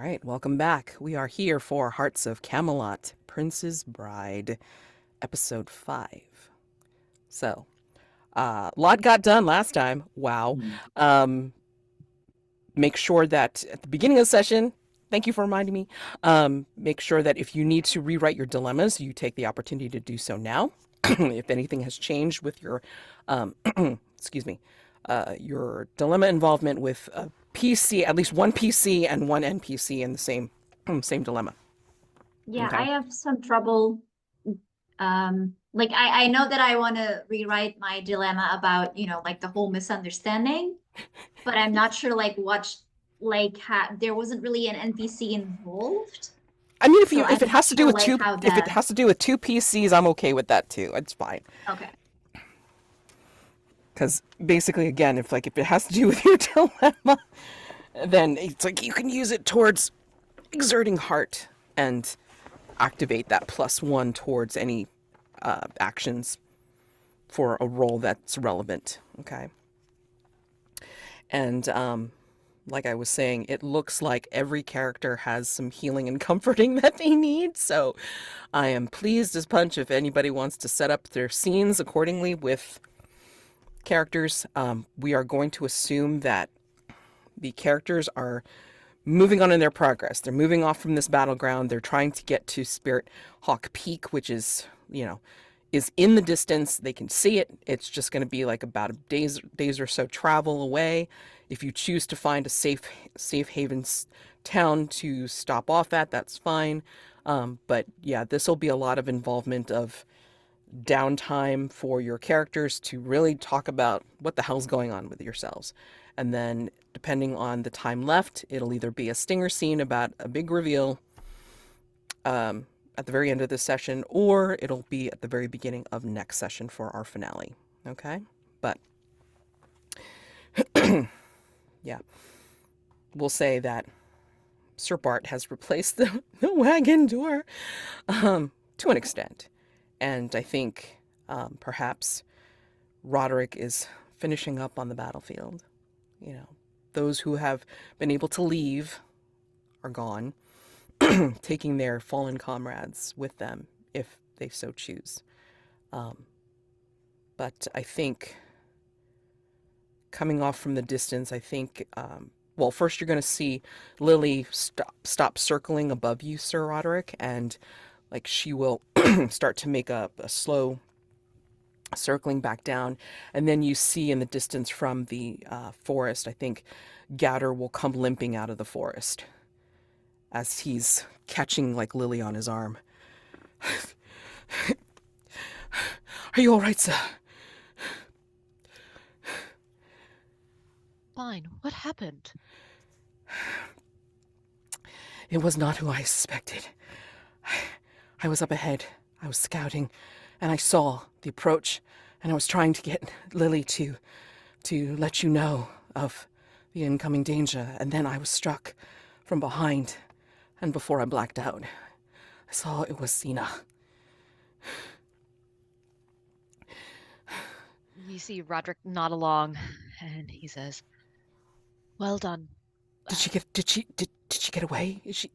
right, welcome back. We are here for Hearts of Camelot, Prince's Bride, episode 5. So, a lot got done last time. Wow. Hmm. Um, make sure that at the beginning of the session, thank you for reminding me, make sure that if you need to rewrite your dilemmas, you take the opportunity to do so now. If anything has changed with your, excuse me, your dilemma involvement with a PC, at least one PC and one NPC in the same dilemma. Yeah, I Okay. have some trouble. Like I know that I want to rewrite my dilemma about, like the whole misunderstanding, but I'm not sure like there wasn't really an NPC involved. I mean, So if I'm it not has to do sure with like two how if it that has to do with two PCs, I'm okay with that too. It's fine. okay. Because basically, again, if it has to do with your dilemma, then it's like you can use it towards exerting heart and activate that +1 towards any actions for a role that's relevant. Okay. And like I was saying, it looks like every character has some healing and comforting that they need. So I am pleased as punch if anybody wants to set up their scenes accordingly with characters. We are going to assume that the characters are moving on in their progress. They're moving off from this battleground. They're trying to get to Spirit Hawk Peak, which is in the distance. They can see it. It's just going to be like about a days or so travel away. If you choose to find a safe haven town to stop off at, that's fine. But yeah, this will be a lot of involvement of downtime for your characters to really talk about what the hell's going on with yourselves. And then, depending on the time left, it'll either be a stinger scene about a big reveal at the very end of this session, or it'll be at the very beginning of next session for our finale. Okay? But, yeah, we'll say that Sir Bart has replaced the wagon door to an extent. And I think perhaps Roderick is finishing up on the battlefield. You know, those who have been able to leave are gone, taking their fallen comrades with them if they so choose. But I think coming off from the distance, I think, well, first you're going to see Lily stop circling above you, Sir Roderick, and like she will start to make a slow circling back down, and then you see in the distance from the forest, I think Gatter will come limping out of the forest as he's catching like Lily on his arm. Are you all right, sir? Fine. What happened? It was not who I suspected. I was up ahead. I was scouting, and I saw the approach, and I was trying to get Lily to let you know of the incoming danger, and then I was struck from behind, and before I blacked out, I saw it was Sina. You see Roderick nod along, and he says, "Well done." Did she get away? Is she?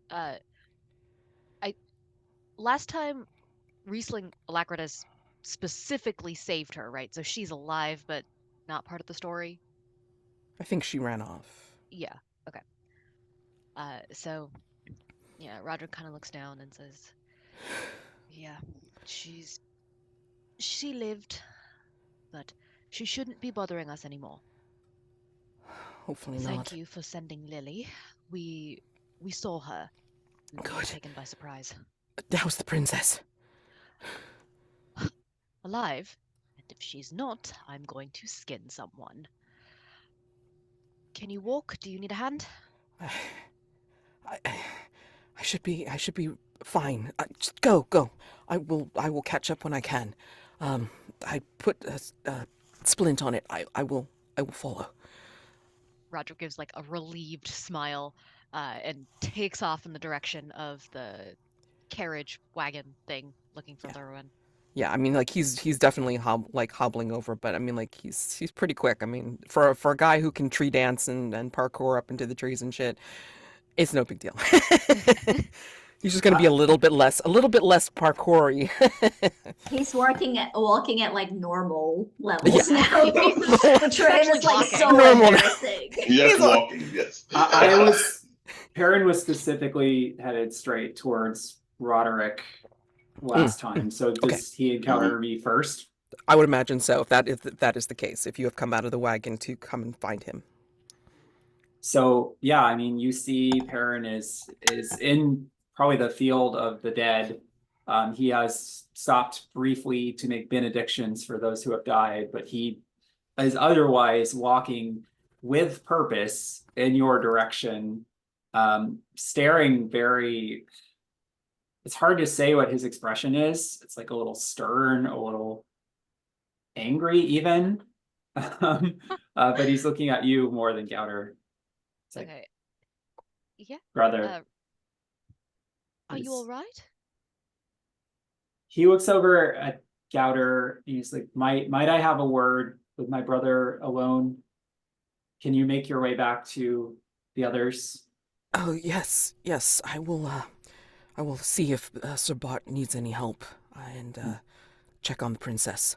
Uh, last time Riesling Alacritus specifically saved her, right? So she's alive, but not part of the story. I think she ran off. Yeah. Okay. So yeah, Roderick kind of looks down and says, "Yeah, she lived, but she shouldn't be bothering us anymore. Hopefully Thank not. you for sending Lily. We saw her. We were Good. taken by surprise. How's the princess? Alive, and if she's not, I'm going to skin someone. Can you walk? Do you need a hand?" I, I should be fine. Just go. I will catch up when I can. I put a splint on it. I will follow. Roger gives like a relieved smile and takes off in the direction of the carriage wagon thing, looking for Llurywenn. Yeah, I mean, like he's definitely hobbling over, but I mean, like he's pretty quick. I mean, for a guy who can tree dance and parkour up into the trees and shit, it's no big deal. He's just gonna be Uh, a little bit less parkoury. He's walking at like normal Yeah. levels now. The train Actually is like walking. so Normal. embarrassing. Yes, walking. Yes. Perrin was specifically headed straight towards Roderick last time. So does he encounter me first? I would imagine so. If that is the case, if you have come out of the wagon to come and find him. So yeah, I mean, you see Perrin is in probably the field of the dead. He has stopped briefly to make benedictions for those who have died, but he is otherwise walking with purpose in your direction, staring very. It's hard to say what his expression is. It's like a little stern, a little angry even. But he's looking at you more than Gowder. It's like, Okay. Yeah. brother. Are you all right? He looks over at Gowder. He's like, might I have a word with my brother alone? Can you make your way back to the others? Oh yes, I will. I will see if Sir Bart needs any help and check on the princess.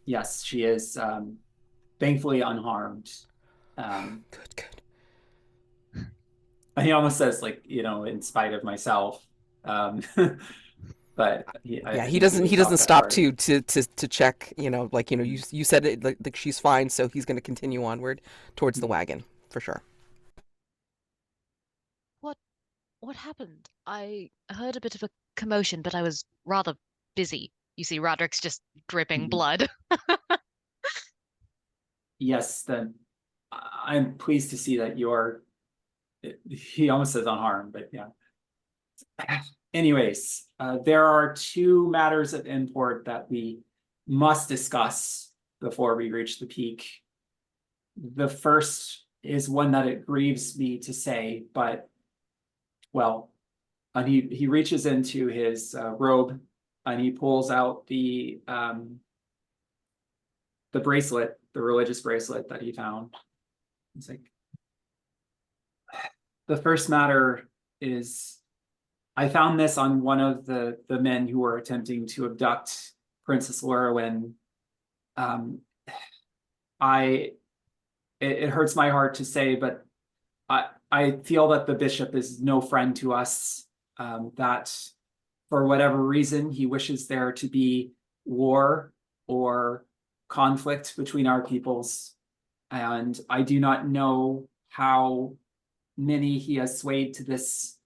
Yes, she is thankfully unharmed. Good. He almost says, like, in spite of myself. But He doesn't stop to check. You said it like she's fine, so he's going to continue onward towards the wagon for sure. What happened? I heard a bit of a commotion, but I was rather busy. You see, Roderick's just dripping blood. Yes, then I'm pleased to see that you're. He almost says unharmed, but yeah. Anyways, there are two matters of import that we must discuss before we reach the peak. The first is one that it grieves me to say, but well, and he reaches into his robe and he pulls out the bracelet, the religious bracelet that he found. It's like, the first matter is, I found this on one of the men who were attempting to abduct Princess Llurywenn. It hurts my heart to say, but I feel that the bishop is no friend to us, that for whatever reason, he wishes there to be war or conflict between our peoples. And I do not know how many he has swayed to this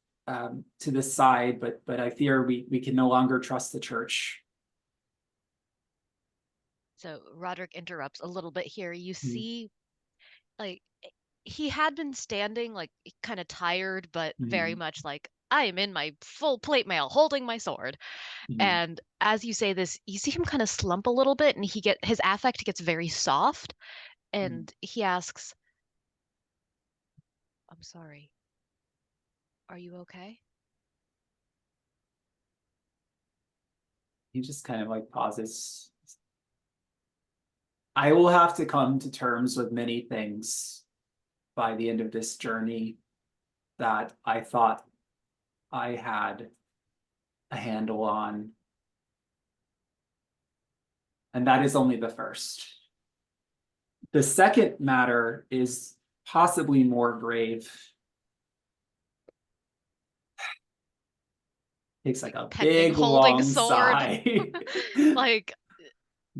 side, but I fear we can no longer trust the church. So Roderick interrupts a little bit here. You see, like, he had been standing, like, kind of tired, but very much like, I am in my full plate mail, holding my sword. And as you say this, you see him kind of slump a little bit, and his affect gets very soft, and he asks, "I'm sorry. Are you okay?" He just kind of like pauses. I will have to come to terms with many things by the end of this journey that I thought I had a handle on. And that is only the first. The second matter is possibly more grave. Takes like a big long sigh. Like,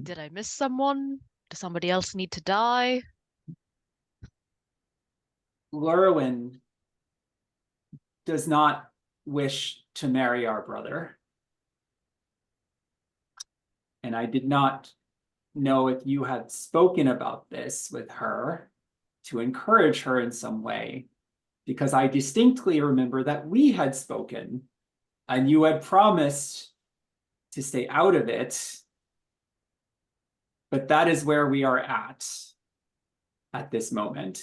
did I miss someone? Does somebody else need to die? Llurywenn does not wish to marry our brother. And I did not know if you had spoken about this with her to encourage her in some way, because I distinctly remember that we had spoken and you had promised to stay out of it. But that is where we are at this moment.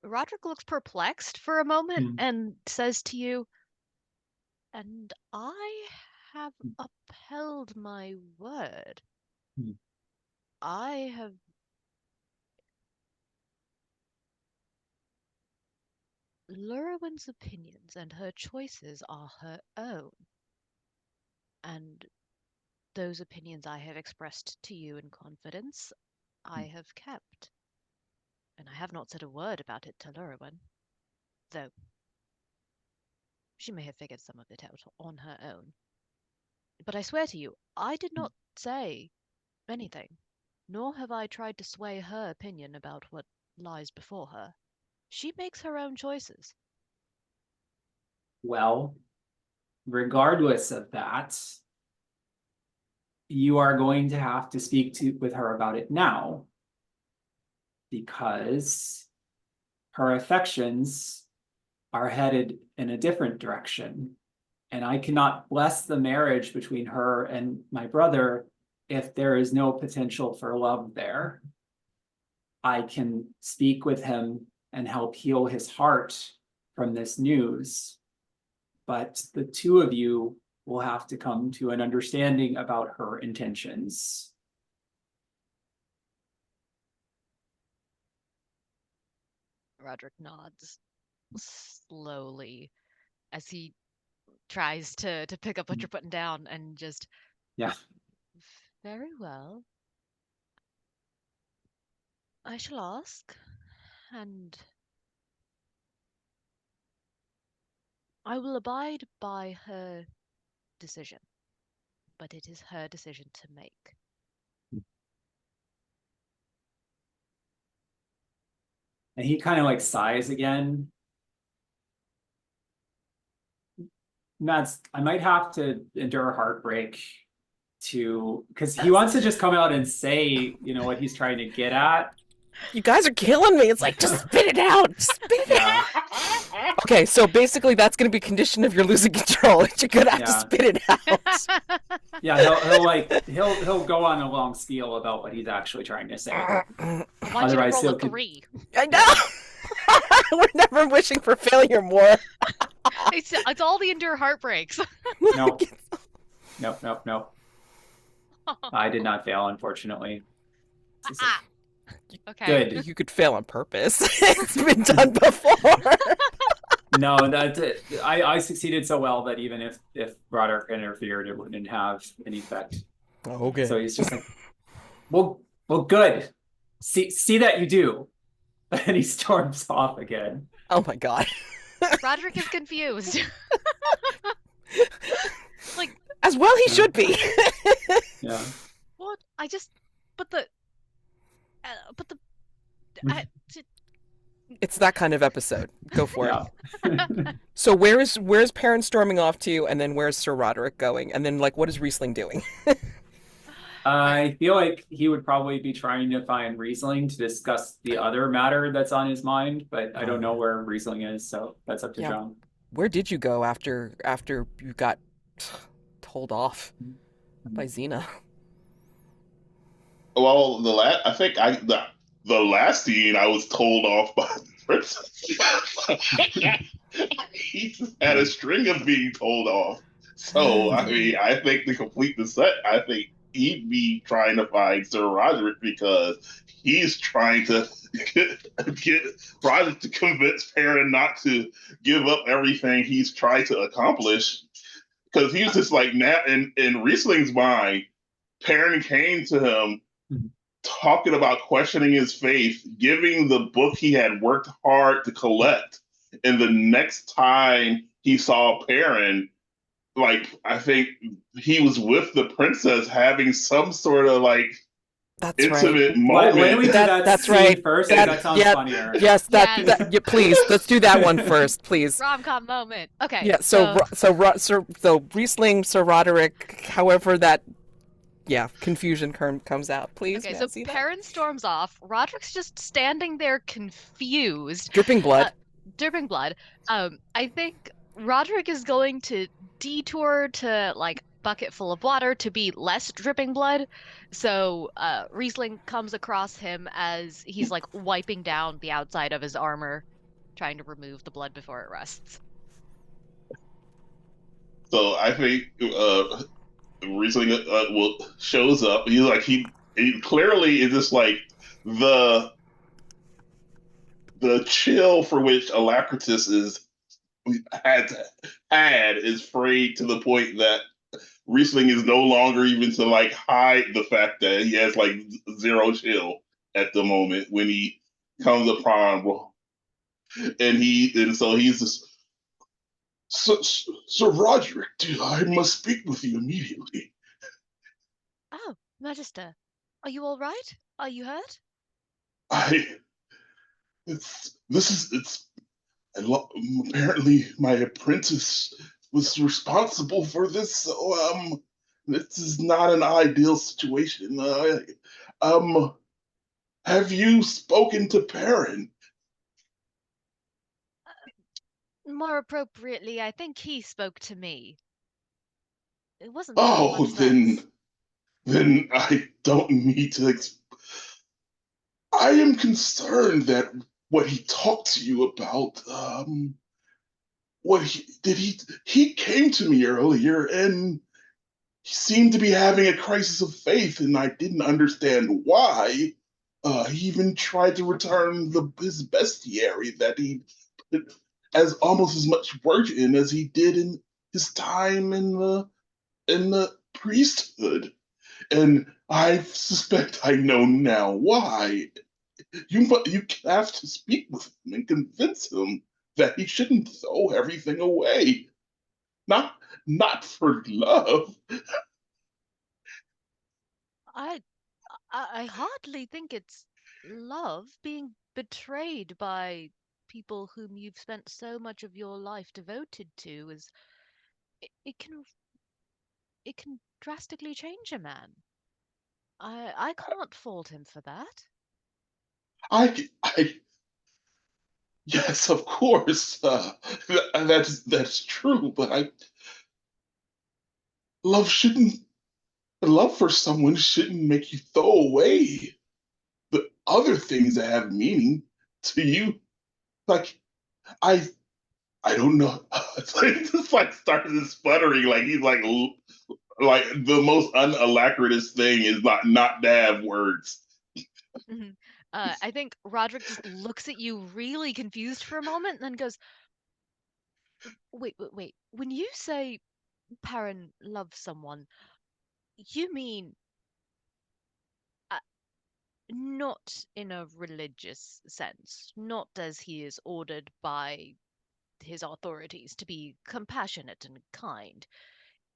Roderick looks perplexed for a moment Hmm. and says to you, "And I have upheld my word. Hmm. I have Llurywen's opinions and her choices are her own, and those opinions I have expressed to you in confidence, I have kept. And I have not said a word about it to Llurywen, though she may have figured some of it out on her own. But I swear to you, I did not say anything, nor have I tried to sway her opinion about what lies before her. She makes her own choices." Well, regardless of that, you are going to have to speak with her about it now, because her affections are headed in a different direction. And I cannot bless the marriage between her and my brother if there is no potential for love there. I can speak with him and help heal his heart from this news, but the two of you will have to come to an understanding about her intentions. Roderick nods slowly as he tries to pick up what you're putting down and just, Yeah. "Very well. I shall ask, and I will abide by her decision. But it is her decision to make." And he kind of like sighs again. Mads, I might have to endure heartbreak because he wants to just come out and say, what he's trying to get at. You guys are killing me. It's like, just spit it out. Just spit it Yeah. out. Okay, so basically that's going to be a condition of your losing control. You're going to have to Yeah. spit it out. Yeah, he'll go on a long spiel about what he's actually trying to say. I want Otherwise, you to roll he'll a 3. I know. We're never wishing for failure more. It's all the endure heartbreaks. No. Nope. I did not fail, unfortunately. Okay. Good. You could fail on purpose. It's been done before. No, I succeeded so well that even if Roderick interfered, it wouldn't have any effect. Okay. So he's just like, well, good. See that you do. And he storms off again. Oh my god. Roderick is confused. Like, as well he should be. Yeah. What? It's that kind of episode. Go for Yeah. it. So where's Perin storming off to, and then where's Sir Roderick going? And then, like, what is Riesling doing? I feel like he would probably be trying to find Riesling to discuss the other matter that's on his mind, but I don't know where Riesling is, so that's up to Yeah. Jonn. Where did you go after you got told off by Xena? Well, the last scene I was told off by the princess. He just had a string of being told off. So I mean, I think to complete the set, I think he'd be trying to find Sir Roderick because he's trying to get Roderick to convince Perin not to give up everything he's tried to accomplish. Because he was just like, now in Riesling's mind, Perin came to him talking about questioning his faith, giving the book he had worked hard to collect. And the next time he saw Perin, like, I think he was with the princess having some sort of like That's intimate right. moment. Why don't we do That's scene right. first? That sounds yeah, funnier. Yes, Yes. yeah, please, let's do that one first, please. Rom-com moment. Okay. Yeah, so Riesling, Sir Roderick, however that, confusion comes out, please. Okay, may I so see that? Perin storms off. Roderick's just standing there confused. Dripping blood. Dripping blood. I think Roderick is going to detour to like bucket full of water to be less dripping blood. So Riesling comes across him as he's like wiping down the outside of his armor trying to remove the blood before it rusts. So I think Riesling shows up. He's like he clearly is just like the chill for which Alacritus had is frayed to the point that Riesling is no longer even to like hide the fact that he has like zero chill at the moment when he comes upon, and so he's just, Sir Roderick, I must speak with you immediately. Oh, Magister, are you all right? Are you hurt? It's apparently my apprentice was responsible for this, so this is not an ideal situation. Have you spoken to Perin? More appropriately, I think he spoke to me. It wasn't making Oh, much sense. then I don't need to. I am concerned that what he talked to you about, what he came to me earlier and he seemed to be having a crisis of faith, and I didn't understand why. He even tried to return his bestiary that he put as almost as much work in as he did in his time in the priesthood. And I suspect I know now why. You have to speak with him and convince him that he shouldn't throw everything away. Not not for love. I I hardly think it's love being betrayed by people whom you've spent so much of your life devoted to is it can drastically change a man. I can't fault him for that. I yes, of course. That's true, but I love shouldn't love for someone shouldn't make you throw away the other things that have meaning to you. Like I I don't know. It's like just like starts sputtering like he's like the most unalacritus thing is not to have words. Mhm. I think Roderick just looks at you really confused for a moment and then goes, wait. When you say Perin loves someone, you mean uh, not in a religious sense, not as he is ordered by his authorities to be compassionate and kind.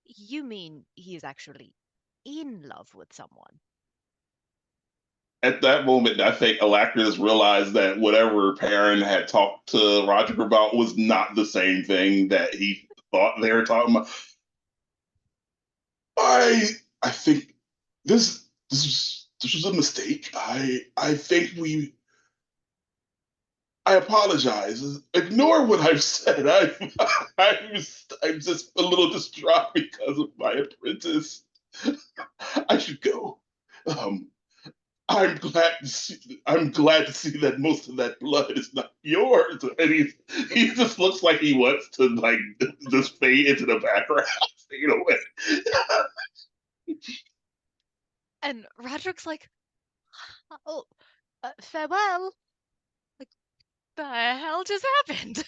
You mean he is actually in love with someone. At that moment, I think Alacritus realized that whatever Perrin had talked to Roger about was not the same thing that he thought they were talking about. I think this was a mistake. I think I apologize. Ignore what I've said. I'm just a little distraught because of my apprentice. I should go. Um, I'm glad to see that most of that blood is not yours. And he just looks like he wants to like just fade into the background, fade away. And Roderick's like, oh, farewell. Like, the hell just happened?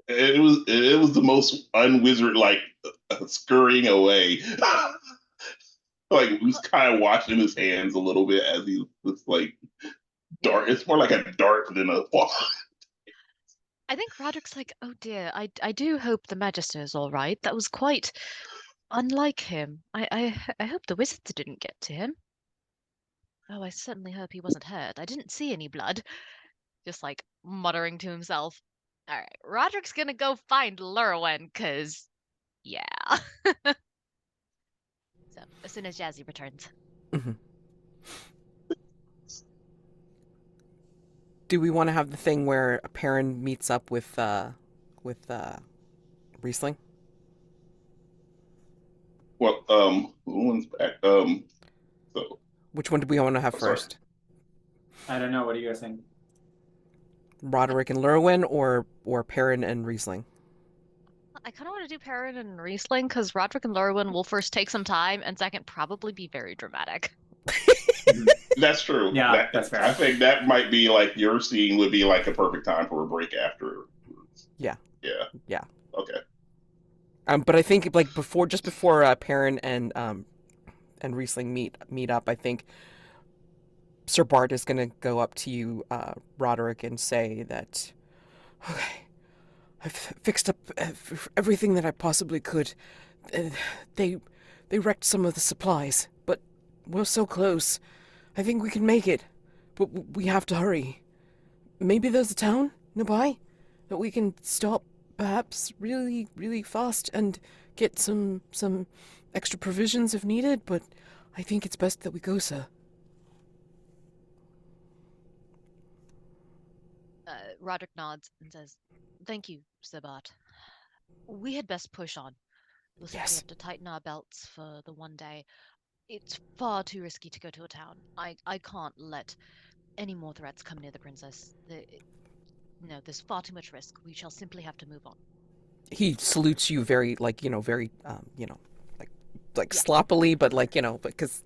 It was the most unwizard like scurrying away. Like he's kind of washing his hands a little bit as he was like dart. It's more like a dart than a ball. I think Roderick's like, oh dear, I do hope the Magister is all right. That was quite unlike him. I hope the wizards didn't get to him. Oh, I certainly hope he wasn't hurt. I didn't see any blood. Just like muttering to himself. All right, Roderick's gonna go find Llurywenn, cause yeah. So as soon as Jazy returns. Mhm. Do we want to have the thing where Perrin meets up with Riesling? Well, one's back. So Which one do we want to have sorry. first? I don't know. What do you guys think? Roderick and Llurywenn, or Perin and Riesling? I kind of want to do Perin and Riesling because Roderick and Llurywenn will first take some time, and second, probably be very dramatic. That's true. Yeah, that's fair. I think that might be like your scene would be like a perfect time for a break after. Yeah. Yeah. Yeah. Okay. But I think like just before Perin and Riesling meet up, I think Sir Bart is gonna go up to you, Roderick, and say that, okay, I've fixed up everything that I possibly could. They wrecked some of the supplies, but we're so close. I think we can make it, but we have to hurry. Maybe there's a town nearby that we can stop, perhaps really, really fast, and get some extra provisions if needed, but I think it's best that we go, sir. Roderick nods and says, "Thank you, Sir Bart. We had best push on. Looks like we Yes. have to tighten our belts for the one day. It's far too risky to go to a town. I can't let any more threats come near the princess. No, there's far too much risk. We shall simply have to move on." He salutes you very, like, very, like Yeah. sloppily, but like, because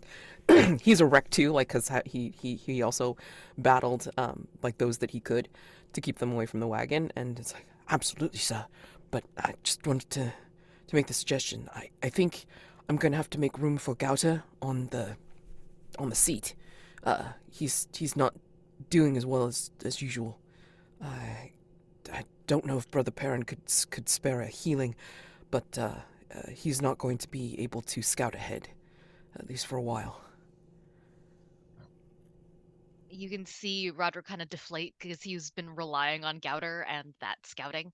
he's a wreck too, like, because he also battled, like, those that he could to keep them away from the wagon, and it's like, absolutely, sir, but I just wanted to make the suggestion. I think I'm gonna have to make room for Gauta on the seat. He's not doing as well as usual. I don't know if Brother Perin could spare a healing, but he's not going to be able to scout ahead, at least for a while. You can see Roderick kind of deflate because he's been relying on Gouter and that scouting.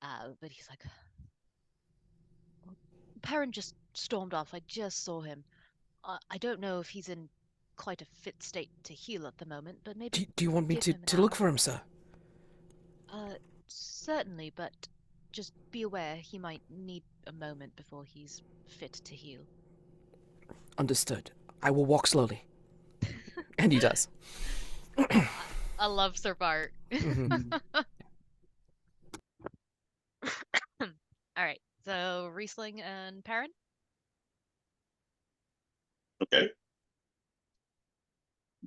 But he's like, Perin just stormed off. I just saw him. I don't know if he's in quite a fit state to heal at the moment, but maybe Do you want me give to him an look hour. for him, sir? Certainly, but just be aware he might need a moment before he's fit to heal. Understood. I will walk slowly. And he does. I love Sir Bart. Mhm. All right, so Riesling and Perin? Okay.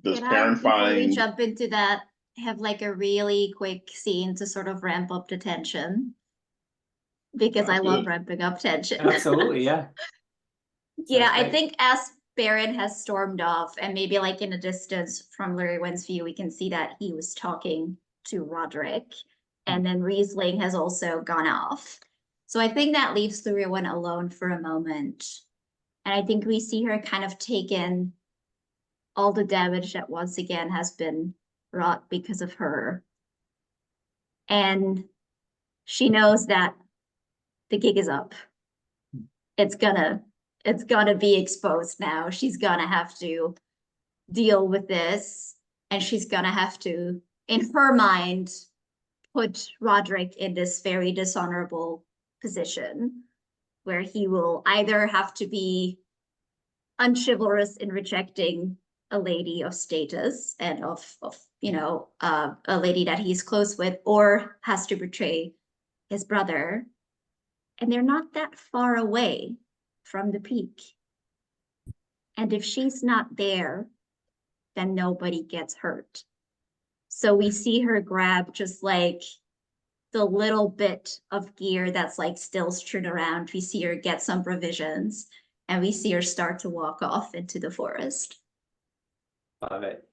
Does Can I, Perrin before we find? jump into that, have like a really quick scene to sort of ramp up the tension? Because I Sounds love good. ramping up tension. Absolutely, yeah. Yeah, Sounds I great. think as Baron has stormed off, and maybe like in a distance from Llurywen's view, we can see that he was talking to Roderick, and then Riesling has also gone off. So I think that leaves Llurywen alone for a moment. And I think we see her kind of take in all the damage that once again has been wrought because of her. And she knows that the gig is up. It's gonna be exposed now. She's gonna have to deal with this, and she's gonna have to, in her mind, put Roderick in this very dishonorable position where he will either have to be unchivalrous in rejecting a lady of status and of a lady that he's close with, or has to betray his brother. And they're not that far away from the peak. And if she's not there, then nobody gets hurt. So we see her grab just like the little bit of gear that's like still strewn around. We see her get some provisions, and we see her start to walk off into the forest. Love it.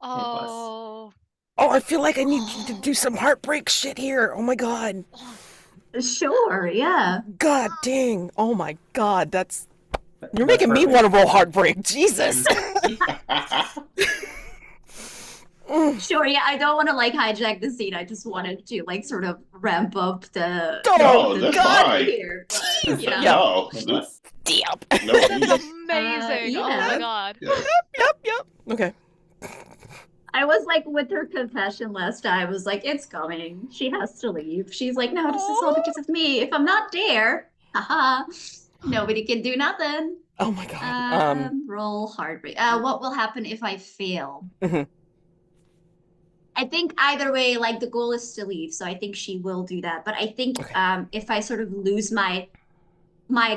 Oh, Oh, I feel like I need you to do some heartbreak shit here. Oh my god. Sure, yeah. God dang. Oh my god, that's... You're That's making me perfect. want to roll heartbreak. Jesus. Sure, yeah. I don't want to like hijack the scene. I just wanted to like sort of ramp up the Oh, No, that's God. fine. here. But, Yeah. No, Yes. Damn. no, that's please. amazing. Oh my yeah. god. Yep. Okay. I was like with her confession last time. I was like, it's coming. She has to leave. She's like, no, this is all because of me. If I'm not there, haha, nobody can do nothing. Oh my god. Roll heartbreak. What will happen if I fail? Mhm. I think either way, like the goal is to leave, so I think she will do that. But I think Okay. if I sort of lose my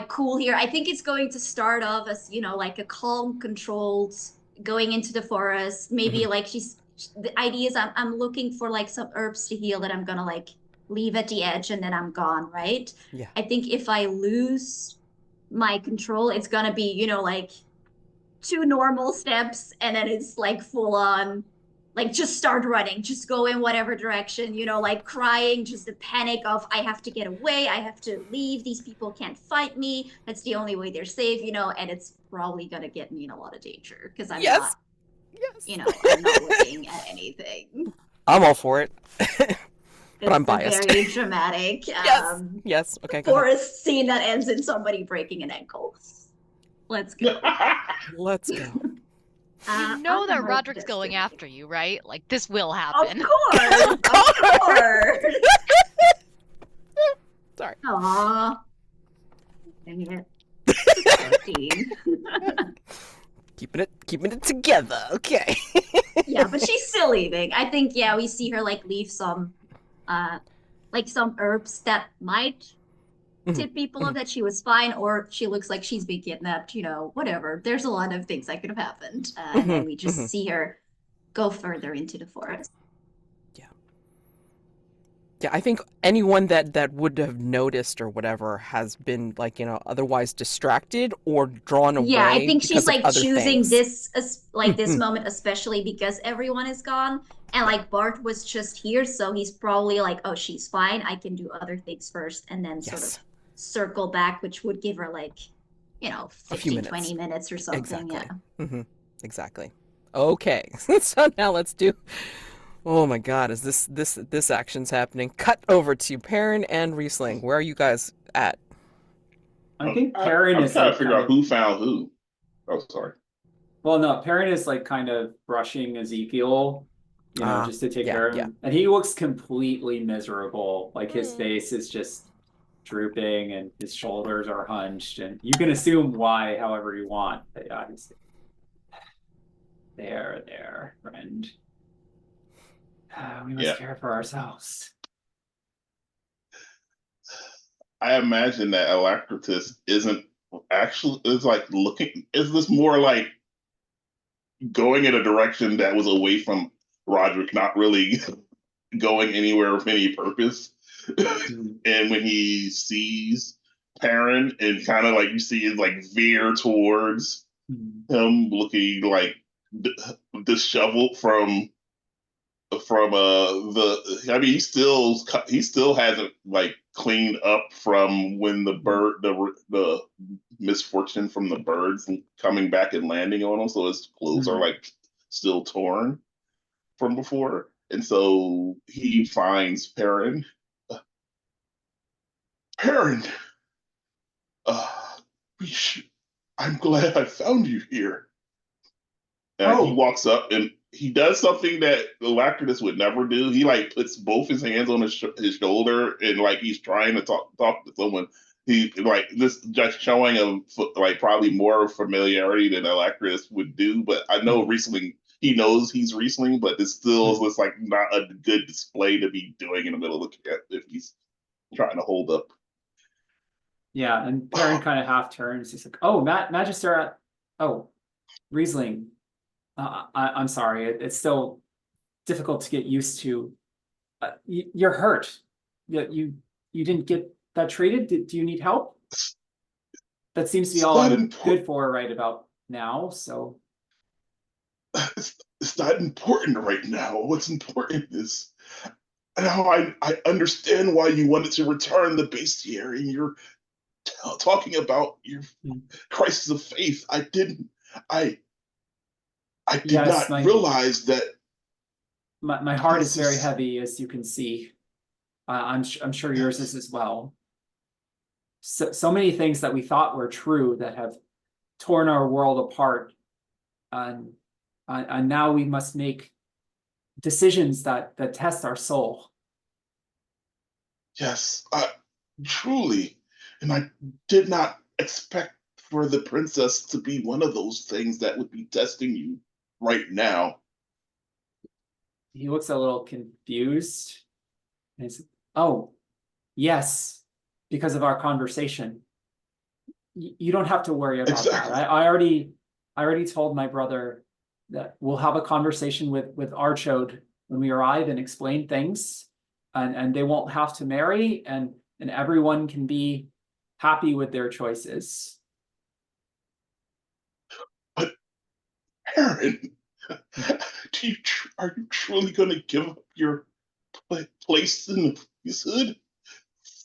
cool here, I think it's going to start off as, like a calm, controlled going into the forest. Maybe Mhm. like the idea is I'm looking for like some herbs to heal that I'm gonna like leave at the edge and then I'm gone, right? Yeah. I think if I lose my control, it's gonna be, like two normal steps and then it's like full on like just start running, just go in whatever direction, like crying, just the panic of I have to get away, I have to leave, these people can't fight me, that's the only way they're safe, and it's probably gonna get me in a lot of danger because I'm not, Yes. Yes. I'm not looking at anything. I'm all for it. But I'm It's a biased. very dramatic Yes. Yes. Okay, go ahead. forest scene that ends in somebody breaking an ankle. Let's go. Let's go. You know On that my Roderick's going destiny. after you, right? Like this will Of happen. course, of course. Sorry. Aww. Dang it. 13. Keeping it together. Okay. Yeah, but she's still leaving. I think, yeah, we see her like leave some some herbs that might tip people off that she was fine, or she looks like she's been kidnapped, whatever. There's a lot of things that could have happened. And then we just see her go further into the forest. Yeah, I think anyone that would have noticed or whatever has been like, otherwise distracted or drawn Yeah, I away think she's because of like other choosing things. this this moment especially because everyone is gone and like Bart was just here, so he's probably like, oh, she's fine, I can do other things first and then sort Yes. of circle back, which would give her like, A few 15, minutes. 20 minutes or something. Exactly. Yeah. Exactly. Okay. So now let's do. Oh my God, is this action's happening? Cut over to Perin and Riesling. Where are you guys at? I think Perrin I'm is trying like to figure kind out of, who found who. Oh, sorry. well, no, Perrin is like kind of brushing Ezekiel, Ah, just to take yeah, care of yeah. him. And he looks completely miserable. Like his face is just drooping and his shoulders are hunched. And you can assume why, however you want. But yeah, he's there, friend. We must Yeah. care for ourselves. I imagine that Alacritus isn't actually is like looking. Is this more like going in a direction that was away from Roderick, not really going anywhere with any purpose? And when he sees Perrin and kind of like you see it like veer towards him, looking like disheveled from the I mean he still hasn't like cleaned up from when the misfortune from the birds coming back and landing on him, so his clothes are like still torn from before, and so he finds Perrin, uh, I'm glad I found you here. He Oh, walks up and he does something that Alacritus would never do. He like puts both his hands on his shoulder and like he's trying to talk to someone. He like this just showing like probably more familiarity than Alacritus would do. But I know Riesling, he knows he's Riesling, but it still is like not a good display to be doing in the middle of the camp if he's trying to hold up. yeah. And Perrin kind of half turns. He's like, oh, Magister. Oh, Riesling. I'm sorry. It's still difficult to get used to. You're hurt. You didn't get that treated. Do you need help? That seems to be It's all not I'm important. good for right about now. So It's not important right now. What's important is now I understand why you wanted to return the bestiary and you're talking about your crisis of faith. I did yes, not realize that my heart is very this heavy, as you can see. I'm sure yours is as well. So many things that we thought were true that have torn our world apart, and now we must make decisions that test our soul. yes, truly, and I did not expect for the princess to be one of those things that would be testing you right now. he looks a little confused. And he's, oh, yes, because of our conversation. You don't have to worry about Exactly. that. I already told my brother that we'll have a conversation with Archode when we arrive and explain things, and they won't have to marry, and everyone can be happy with their choices. But Perin, are you truly going to give up your place in the priesthood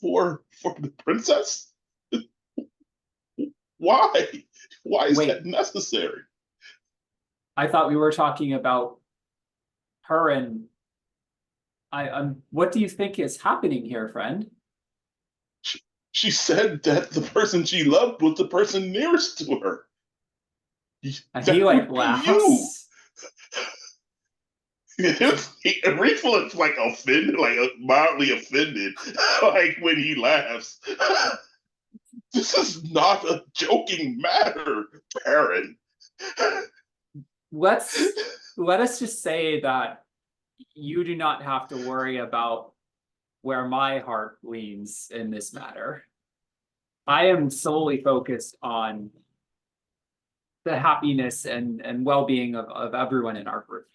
for the princess? Why? Why is Wait. that necessary? I thought we were talking about Perin. What do you think is happening here, friend? She said that the person she loved was the person nearest to her. And That he like would be you. laughs. Reese looks like offended, like mildly offended, like when he laughs. This is not a joking matter, Perin. Let us just say that you do not have to worry about where my heart leans in this matter. I am solely focused on the happiness and well-being of everyone in our group.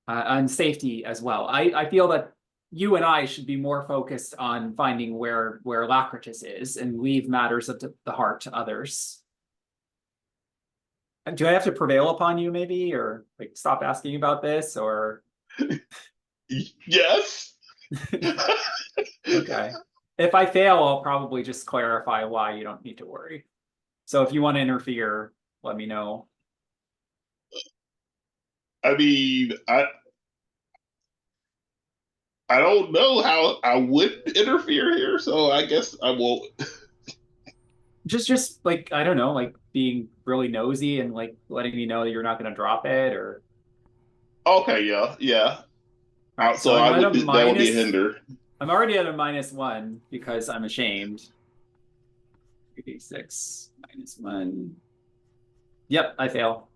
And safety as well. I feel that you and I should be more focused on finding where Alacritus is and leave matters of the heart to others. Do I have to prevail upon you maybe, or like stop asking about this, or? Yes. Okay. If I fail, I'll probably just clarify why you don't need to worry. So if you want to interfere, let me know. I mean, I don't know how I would interfere here, so I guess I won't. Just like, I don't know, like being really nosy and like letting me know that you're not going to drop it, or. Okay, yeah. All right, So I'm I at would a that would be a minus. hinder. I'm already at a -1 because I'm ashamed. 3d6 -1. Yep, I fail.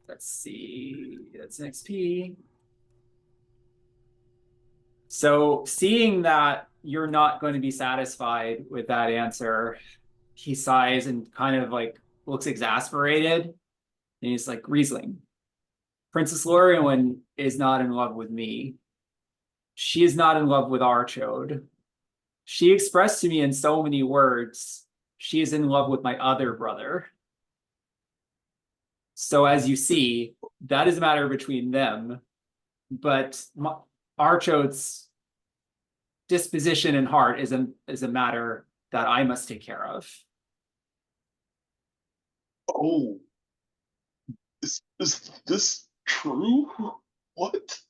Let's see. That's an XP. So seeing that you're not going to be satisfied with that answer, he sighs and kind of like looks exasperated. And he's like, Riesling, Princess Llurywenn is not in love with me. She is not in love with Archode. She expressed to me in so many words, she is in love with my other brother. So as you see, that is a matter between them. But Archode's disposition and heart is a matter that I must take care of. Oh, is this true? What?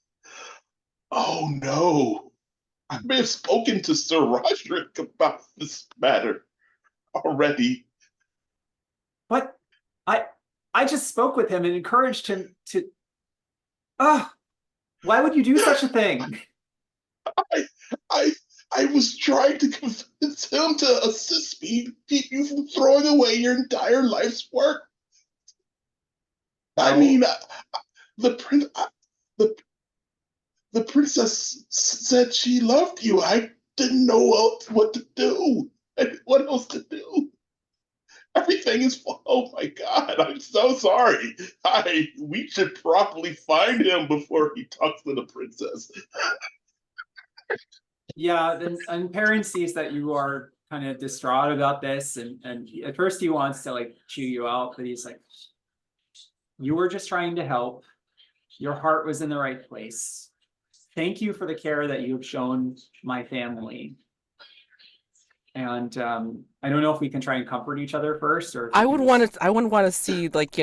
Oh no. I may have spoken to Sir Roderick about this matter already. But I just spoke with him and encouraged him to. Why would you do such a thing? I was trying to convince him to assist me, keep you from throwing away your entire life's work. I mean, the princess said she loved you. I didn't know what to do. What else to do? Everything is. Oh my God! I'm so sorry. We should probably find him before he talks to the princess. Yeah, and Perin sees that you are kind of distraught about this, and at first he wants to like chew you out, but he's like, you were just trying to help. Your heart was in the right place. Thank you for the care that you have shown my family. And I don't know if we can try and comfort each other first, or I would want to see, like,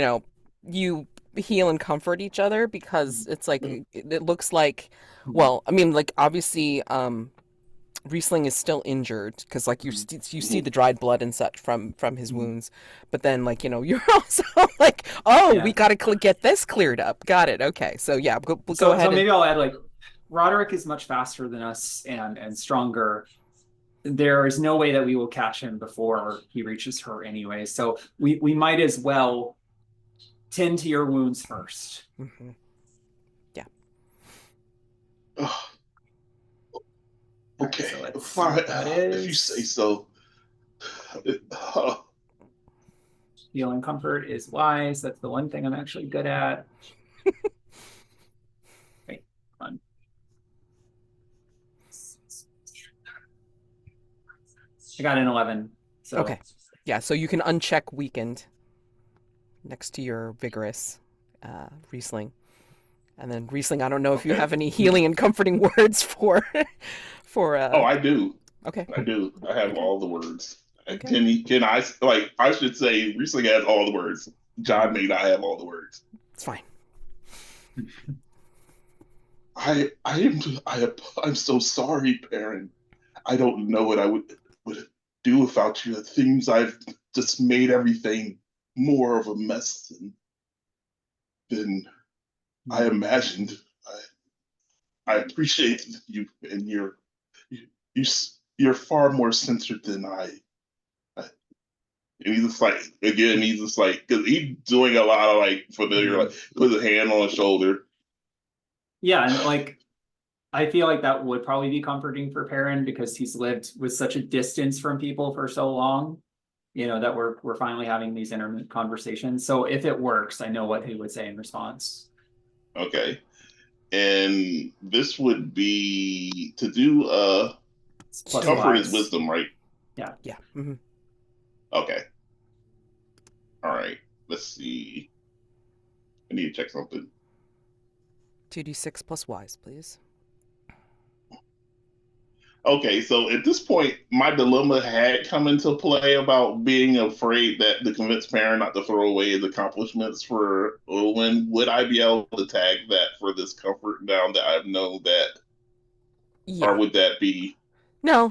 you heal and comfort each other, because it's like it looks like, well, I mean, like, obviously Riesling is still injured, because like you see the dried blood and such from his wounds, but then like you're also like, oh, Yeah. we got to get this cleared up. Got it. Okay, so yeah, we'll go ahead. So maybe I'll add, like, Roderick is much faster than us and stronger. There is no way that we will catch him before he reaches her anyway. So we might as well tend to your wounds first. Mm-hmm. Oh, All right, okay, so let's see fine. what that If you say is. so. Healing comfort is wise. That's the one thing I'm actually good at. Wait, hold on. I got an 11. So Okay. Yeah, so you can uncheck weakened next to your vigorous Riesling. And then Riesling, I don't know if you Okay. have any healing and comforting words for Oh, I do. Okay. I do. I have Okay. all the words. Okay. Can I, like, I should say Riesling has all the words. Jonn may not have all the words. It's fine. I'm so sorry, Perin. I don't know what I would do without you. It seems I've just made everything more of a mess than I imagined. I appreciate you, and you're far more centered than I and he's just like, again, he's just like, because he's doing a lot of like familiar, like put his hand on his shoulder. yeah, and like I feel like that would probably be comforting for Perrin because he's lived with such a distance from people for so long, you know, that we're finally having these intimate conversations. So if it works, I know what he would say in response. Okay. And this would be to do It's plus comfort wise. is wisdom, right? Yeah. Yeah. Mm-hmm. Okay. All right. Let's see. I need to check something. 2d6 plus wise, please. Okay, so at this point, my dilemma had come into play about being afraid that to convince Perin not to throw away his accomplishments for Llurywenn. Would I be able to tag that for this comfort now that I know that, Yeah. or would that be? No,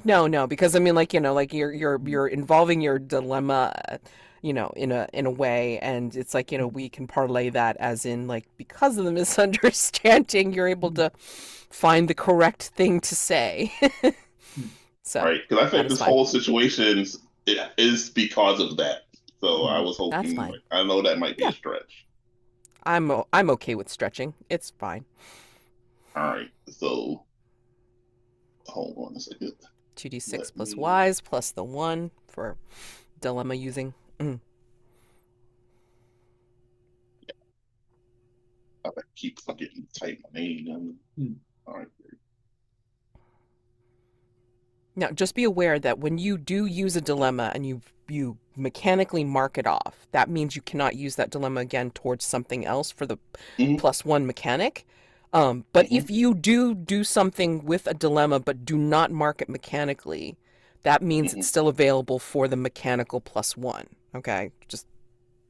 because I mean, like, you know, like you're involving your dilemma, you know, in a way, and it's like, you know, we can parlay that as in like because of the misunderstanding, you're able to find the correct thing to say. So Right, because I that think is this fine. whole situation is because of that. So I was That's hoping, fine. I know that might be Yeah. a stretch. I'm okay with stretching. It's fine. All right, so hold on a second. 2d6 plus wise plus the 1 for dilemma using. I keep forgetting to type my name. All right. Now, just be aware that when you do use a dilemma and you mechanically mark it off, that means you cannot use that dilemma again towards something else for the +1 mechanic. But if you do something with a dilemma but do not mark it mechanically, that means it's still available for the mechanical +1. Okay, just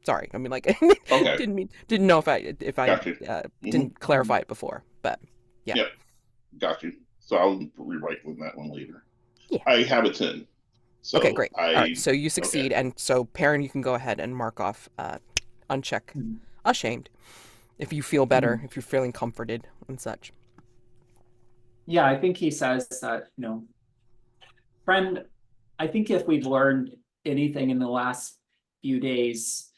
sorry. I mean, like, Okay. didn't know if I didn't clarify it before, but yeah. Yep. Got you. So I'll rewrite that one later. Yeah. I have a 10. So Okay, great. All right, so you succeed, and so Perin, you can go ahead and mark off uncheck ashamed if you feel better, if you're feeling comforted and such. Yeah, I think he says that, you know, friend, I think if we've learned anything in the last few days,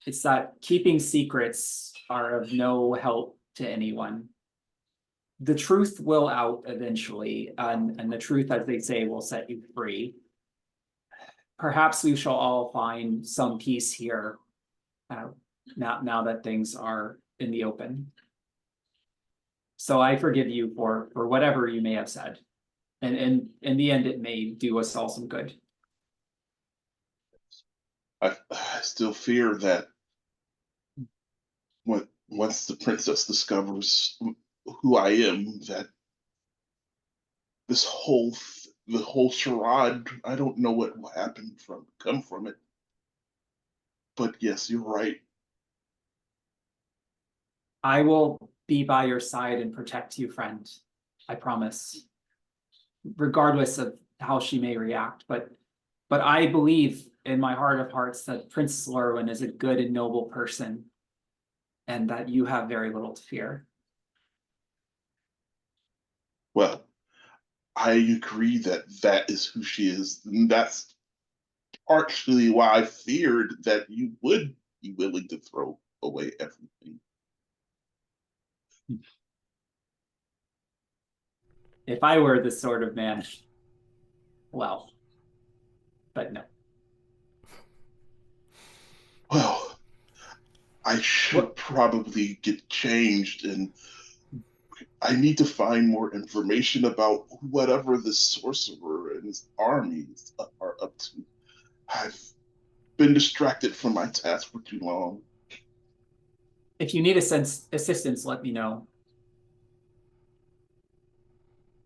it's that keeping secrets are of no help to anyone. The truth will out eventually, and the truth, as they say, will set you free. Perhaps we shall all find some peace here now that things are in the open. So I forgive you for whatever you may have said. And in the end, it may do us all some good. I still fear that once the princess discovers who I am, that the whole charade, I don't know what will come from it. But yes, you're right. I will be by your side and protect you, friend. I promise. Regardless of how she may react, but I believe in my heart of hearts that Princess Llurywenn is a good and noble person, and that you have very little to fear. Well, I agree that is who she is. And that's partially why I feared that you would be willing to throw away everything. If I were this sort of man, well, but no. Well, I should probably get changed, and I need to find more information about whatever the sorcerer and his armies are up to. I've been distracted from my task for too long. If you need assistance, let me know.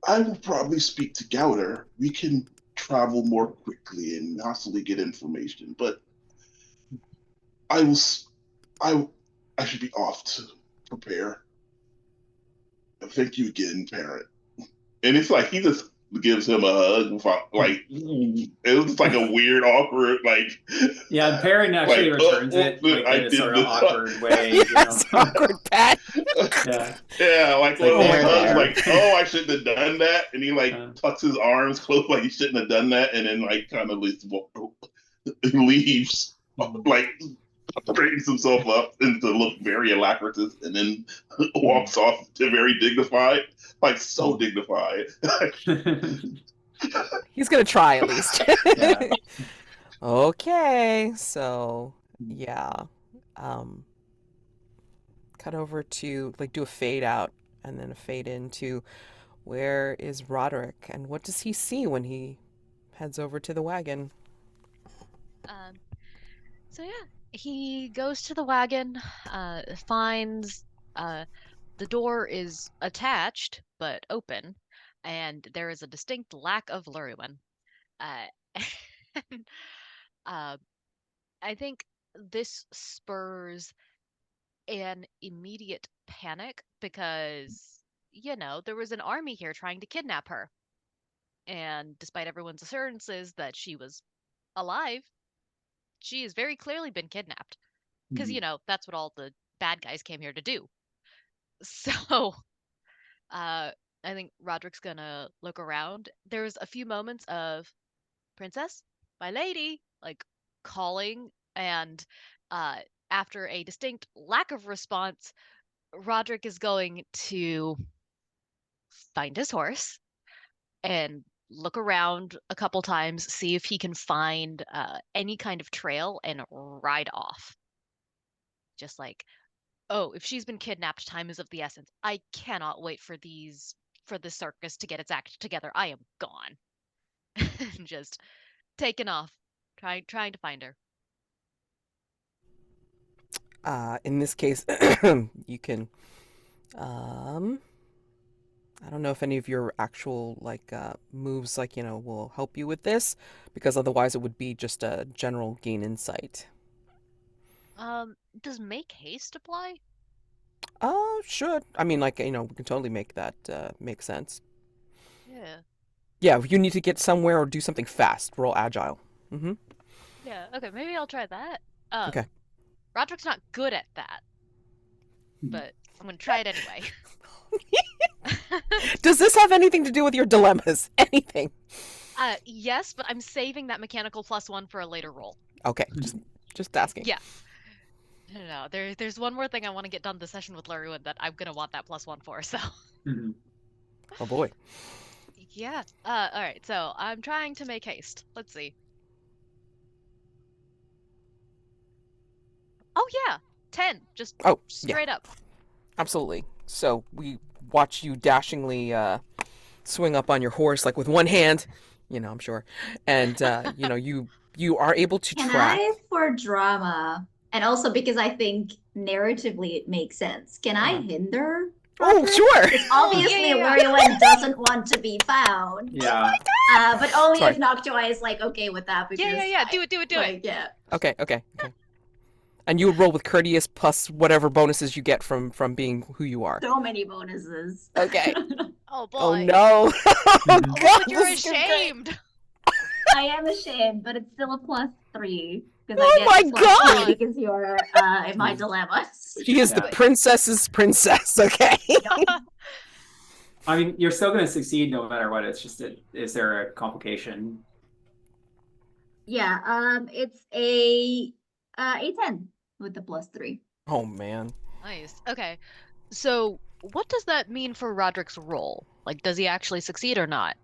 I will probably speak to Gouter. We can travel more quickly and constantly get information, but I will. I should be off to prepare. Thank you again, parent. And it's like he just gives him a hug, like it was like a weird, awkward, like. Yeah, Perin actually returns it like in a sort of awkward way. Yes, awkward pat. Yeah. Yeah, like It's like, little there, hugs, there. like, oh, I shouldn't have done that, and he like tucks his arms close, like he shouldn't have done that, and then like kind of leaves, like straightens himself up and to look very Alacritus, and then walks off to very dignified, like so dignified. He's gonna try at least. Yeah. Okay, so yeah. Cut over to like do a fade out and then a fade into where is Roderick and what does he see when he heads over to the wagon? So yeah, he goes to the wagon, finds the door is attached but open, and there is a distinct lack of Llurywenn. And, I think this spurs an immediate panic because, there was an army here trying to kidnap her. And despite everyone's assurances that she was alive, she has very clearly been kidnapped. Because, that's what all the bad guys came here to do. So, I think Roderick's gonna look around. There's a few moments of, Princess, my lady, like calling, and after a distinct lack of response, Roderick is going to find his horse and look around a couple times, see if he can find any kind of trail and ride off. Just like, oh, if she's been kidnapped, time is of the essence. I cannot wait for this circus to get its act together. I am gone. Just taking off, trying to find her. In this case, you can I don't know if any of your actual like moves will help you with this, because otherwise it would be just a general gain insight. Does make haste apply? Should. I mean, we can totally make that make sense. Yeah. Yeah, if you need to get somewhere or do something fast, roll agile. Mm-hmm. Yeah, okay, maybe I'll try that. Okay. Roderick's not good at that, but I'm gonna try it anyway. Does this have anything to do with your dilemmas? Anything? Yes, but I'm saving that mechanical +1 for a later roll. Okay, just asking. Yeah. No, there's one more thing I want to get done this session with Llurywenn that I'm gonna want that +1 for, so. Oh boy. Yeah. Alright, so I'm trying to make haste. Let's see. Oh yeah! 10. Just straight up. Absolutely. So we watch you dashingly swing up on your horse, like with one hand, I'm sure. And, you are able to Can track. I, for drama, and also because I think narratively it makes sense, can I hinder? Oh, sure. Because obviously Llurywenn doesn't want to be found. Yeah. But only Sorry. if Noctua is like okay with that. Because Yeah. Do it. like, yeah. Okay. And you would roll with courteous plus whatever bonuses you get from being who you are. So many bonuses. Okay. Oh boy. Oh no. Oh Oh, god. but you're this is gonna be great. ashamed! I am ashamed, but it's still a +3. Because Oh I get my +3 God! because you're in my dilemmas. She is the Yeah. princess's princess, okay? I mean, you're still going to succeed no matter what. It's just, is there a complication? Yeah, it's a 10 with the +3. Oh man. Nice. Okay. So what does that mean for Roderick's role? Like, does he actually succeed or not?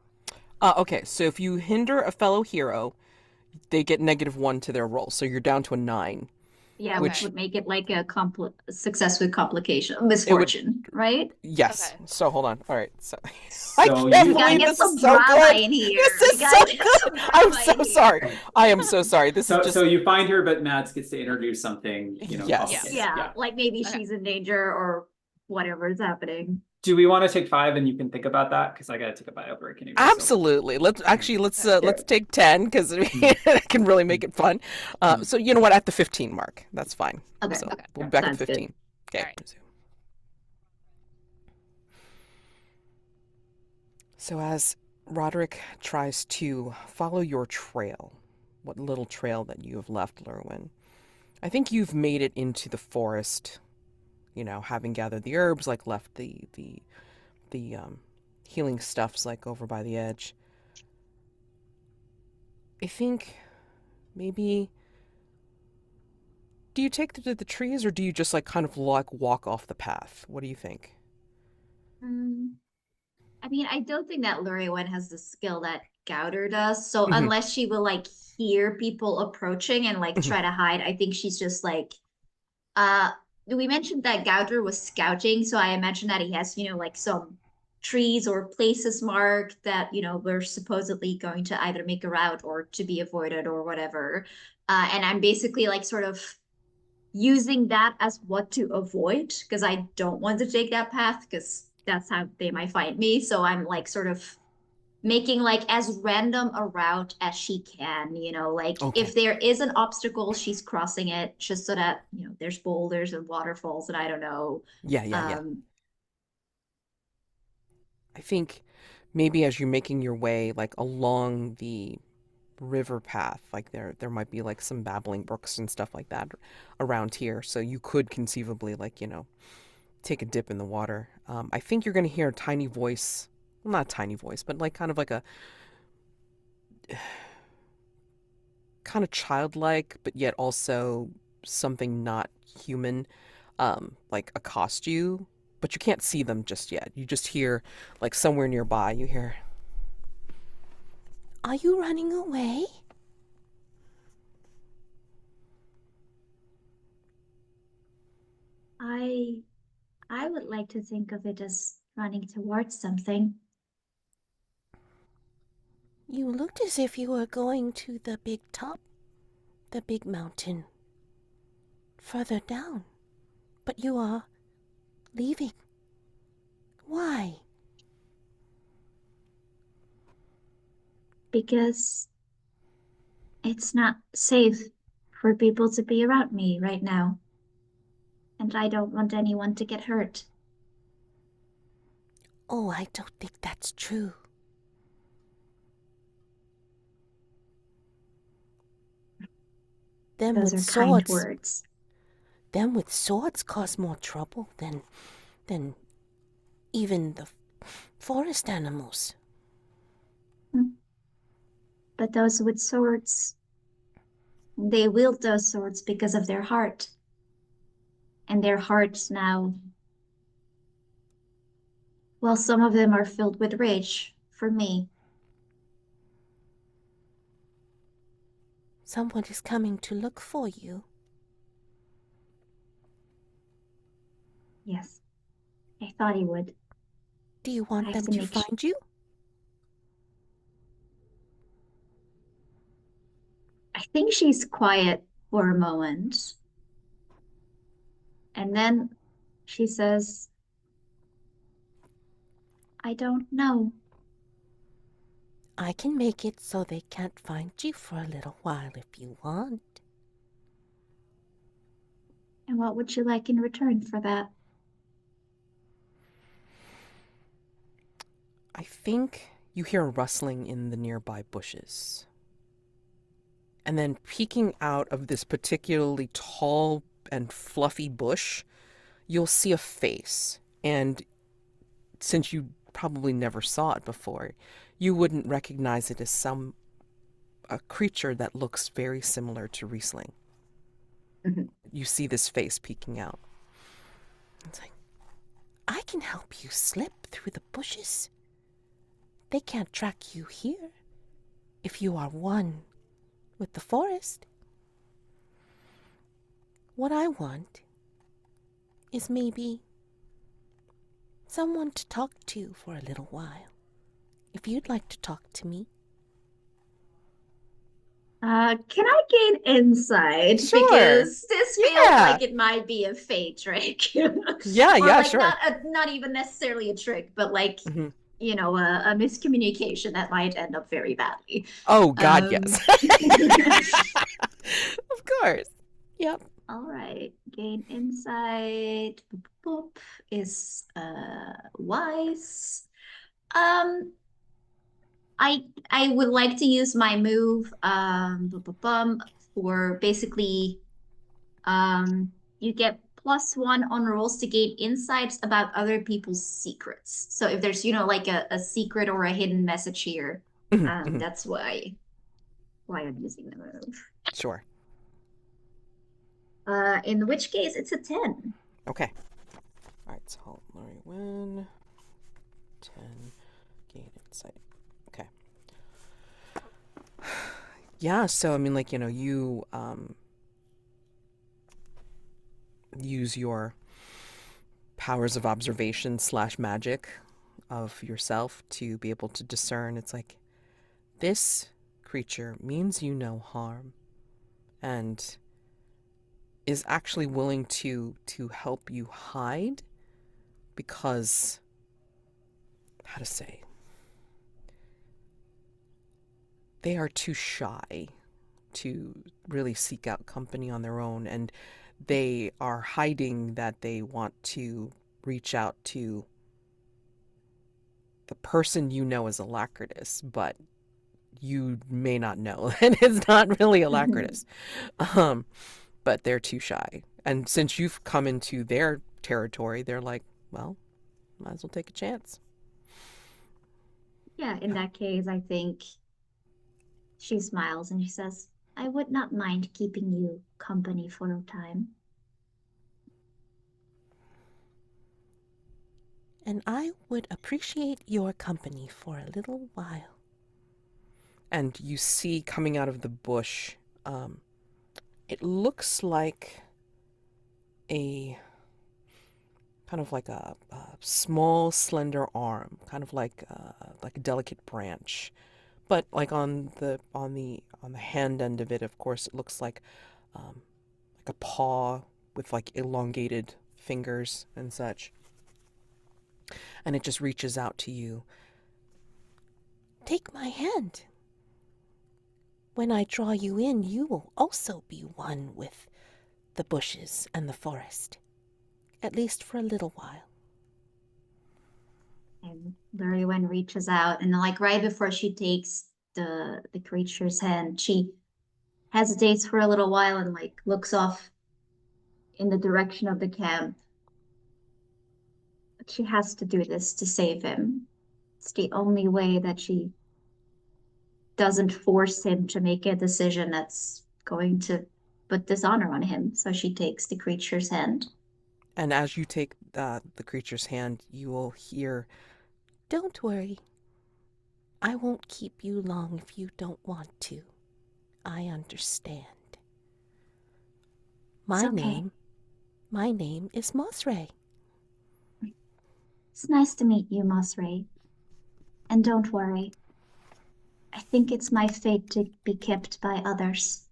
Okay, so if you hinder a fellow hero, they get -1 to their roll, so you're down to a 9. Yeah, which Okay. would make it like a success with complication, It would, misfortune, right? yes. Okay. So hold on. All right. So I So can't We gotta believe get this some is so drama good. in here. This We is gotta so get good. some I'm drama so in sorry. here. I am so sorry. This So is just so you find her, but Mads gets to introduce something, Yes. complicated. Yeah, like maybe Okay. she's in danger or whatever is happening. Do we want to take 5 and you can think about that? Because I gotta take a bio break anyway. so- absolutely. Let's Okay. let's take 10 because I can really make it fun. So you know what? At the 15 mark, that's fine. Okay, So okay. we'll be back at Sounds good. 15. Okay. All right. So as Roderick tries to follow your trail, what little trail that you have left, Llurywenn, I think you've made it into the forest. Having gathered the herbs, like left the healing stuffs like over by the edge. I think maybe, do you take the trees or do you just like kind of like walk off the path? What do you think? I mean, I don't think that Llurywenn has the skill that Gouder does. So Mhm. unless she will like hear people approaching and like Mhm. try to hide, I think she's just like uh we mentioned that Gouder was scouting, so I imagine that he has, like some trees or places marked that, we're supposedly going to either make a route or to be avoided or whatever. And I'm basically like sort of using that as what to avoid because I don't want to take that path because that's how they might find me. So I'm like sort of making like as random a route as she can, like Okay. if there is an obstacle, she's crossing it just so that, there's boulders and waterfalls and I don't know. Yeah. I think maybe as you're making your way like along the river path, like there might be like some babbling brooks and stuff like that around here, so you could conceivably like take a dip in the water. I think you're going to hear a tiny voice, well, not a tiny voice, but like kind of like a kind of childlike, but yet also something not human, like accost you, but you can't see them just yet. You just hear like somewhere nearby, you hear, "Are you running away?" I would like to think of it as running towards something. You looked as if you were going to the big top, the big mountain further down, but you are leaving. Why? Because it's not safe for people to be around me right now. And I don't want anyone to get hurt. Oh, I don't think that's true. Them Those with are kind swords, words. them with swords cause more trouble than even the forest animals. But those with swords, they wield those swords because of their heart. And their hearts now, well, some of them are filled with rage for me. Someone is coming to look for you. Yes, I thought he would. Do you I want have them to to make sure. find you? I think she's quiet for a moment. And then she says, I don't know. I can make it so they can't find you for a little while if you want. And what would you like in return for that? I think you hear a rustling in the nearby bushes. And then peeking out of this particularly tall and fluffy bush, you'll see a face. And since you probably never saw it before, you wouldn't recognize it as a creature that looks very similar to Riesling. Mhm. you see this face peeking out. It's like, I can help you slip through the bushes. They can't track you here if you are one with the forest. What I want is maybe someone to talk to for a little while. If you'd like to talk to me. Can I gain insight? Sure. Because this feels Yeah. like it might be a fate trick. Yeah, Or yeah, like sure. not even necessarily a trick, but like Mhm. a miscommunication that might end up very badly. Oh, God, Um, yes. Of course. Yep. All right, gain insight. Boop, boop, boop, is wise. I would like to use my move boop, boop, for basically you get +1 on rolls to gain insights about other people's secrets. So if there's like a secret or a hidden message here, Mhm. that's why I'm using the move. Sure. In which case it's a 10. Okay. All right, so Llurywenn, 10, gain insight. Okay. Yeah, so I mean, like, you use your powers of observation / magic of yourself to be able to discern. It's like, this creature means you no harm and is actually willing to help you hide because, how to say, they are too shy to really seek out company on their own, and they are hiding that they want to reach out to the person you know as Alacritus, but you may not know and it's not really Alacritus. But they're too shy. And since you've come into their territory, they're like, well, might as well take a chance. Yeah, in that case, I think she smiles and she says, I would not mind keeping you company for a time. And I would appreciate your company for a little while. And you see coming out of the bush, it looks like a kind of like a small, slender arm, kind of like a delicate branch, but like on the hand end of it, of course, it looks like a paw with like elongated fingers and such, and it just reaches out to you. Take my hand. When I draw you in, you will also be one with the bushes and the forest, at least for a little while. And Llurywenn reaches out, and like right before she takes the creature's hand, she hesitates for a little while and like looks off in the direction of the camp. But she has to do this to save him. It's the only way that she doesn't force him to make a decision that's going to put dishonor on him. So she takes the creature's hand. And as you take the creature's hand, you will hear, "Don't worry. I won't keep you long if you don't want to. I understand. My It's okay. name is Mosray." It's nice to meet you, Mosray. And don't worry. I think it's my fate to be kept by others,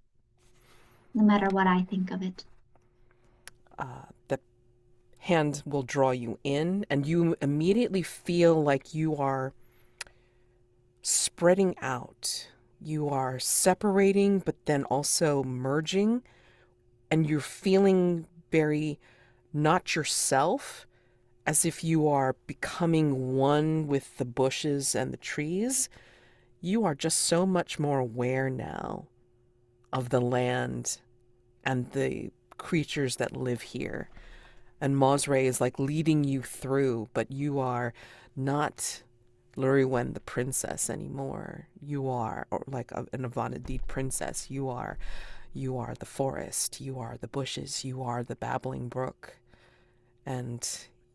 no matter what I think of it. The hand will draw you in, and you immediately feel like you are spreading out. You are separating, but then also merging, and you're feeling very not yourself, as if you are becoming one with the bushes and the trees. You are just so much more aware now of the land and the creatures that live here. And Mosray is like leading you through, but you are not Llurywenn the princess anymore. You are like an Avanyddyd princess. You are You are the forest, you are the bushes, you are the babbling brook. And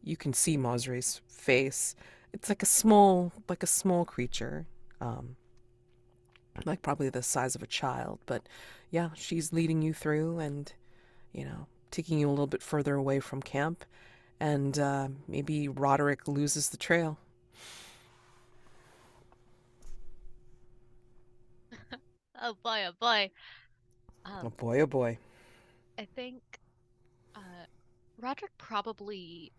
you can see Mosri's face. It's like a small creature. Like probably the size of a child, but yeah, she's leading you through and, taking you a little bit further away from camp, and maybe Roderick loses the trail. Oh boy, oh boy. Oh boy, oh boy. I think Roderick probably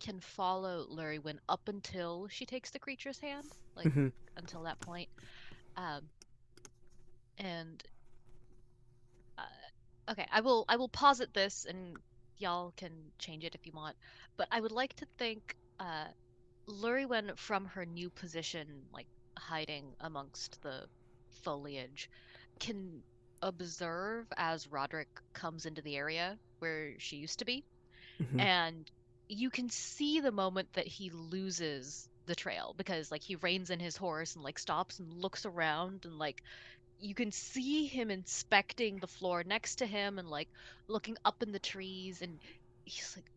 can follow Llurywenn up until she takes the creature's hand, like Hmm. until that point. Um, and okay, I will posit this, and y'all can change it if you want. But I would like to think Llurywenn, from her new position, like hiding amongst the foliage, can observe as Roderick comes into the area where she used to be. Hmm. And you can see the moment that he loses the trail, because like he reins in his horse and like stops and looks around, and like you can see him inspecting the floor next to him and like looking up in the trees, and he's like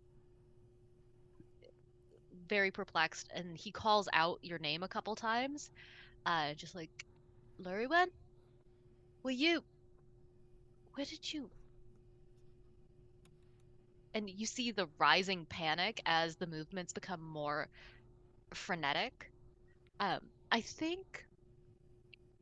very perplexed, and he calls out your name a couple times, just like, Llurywenn, will you, where did you, and you see the rising panic as the movements become more frenetic. um I think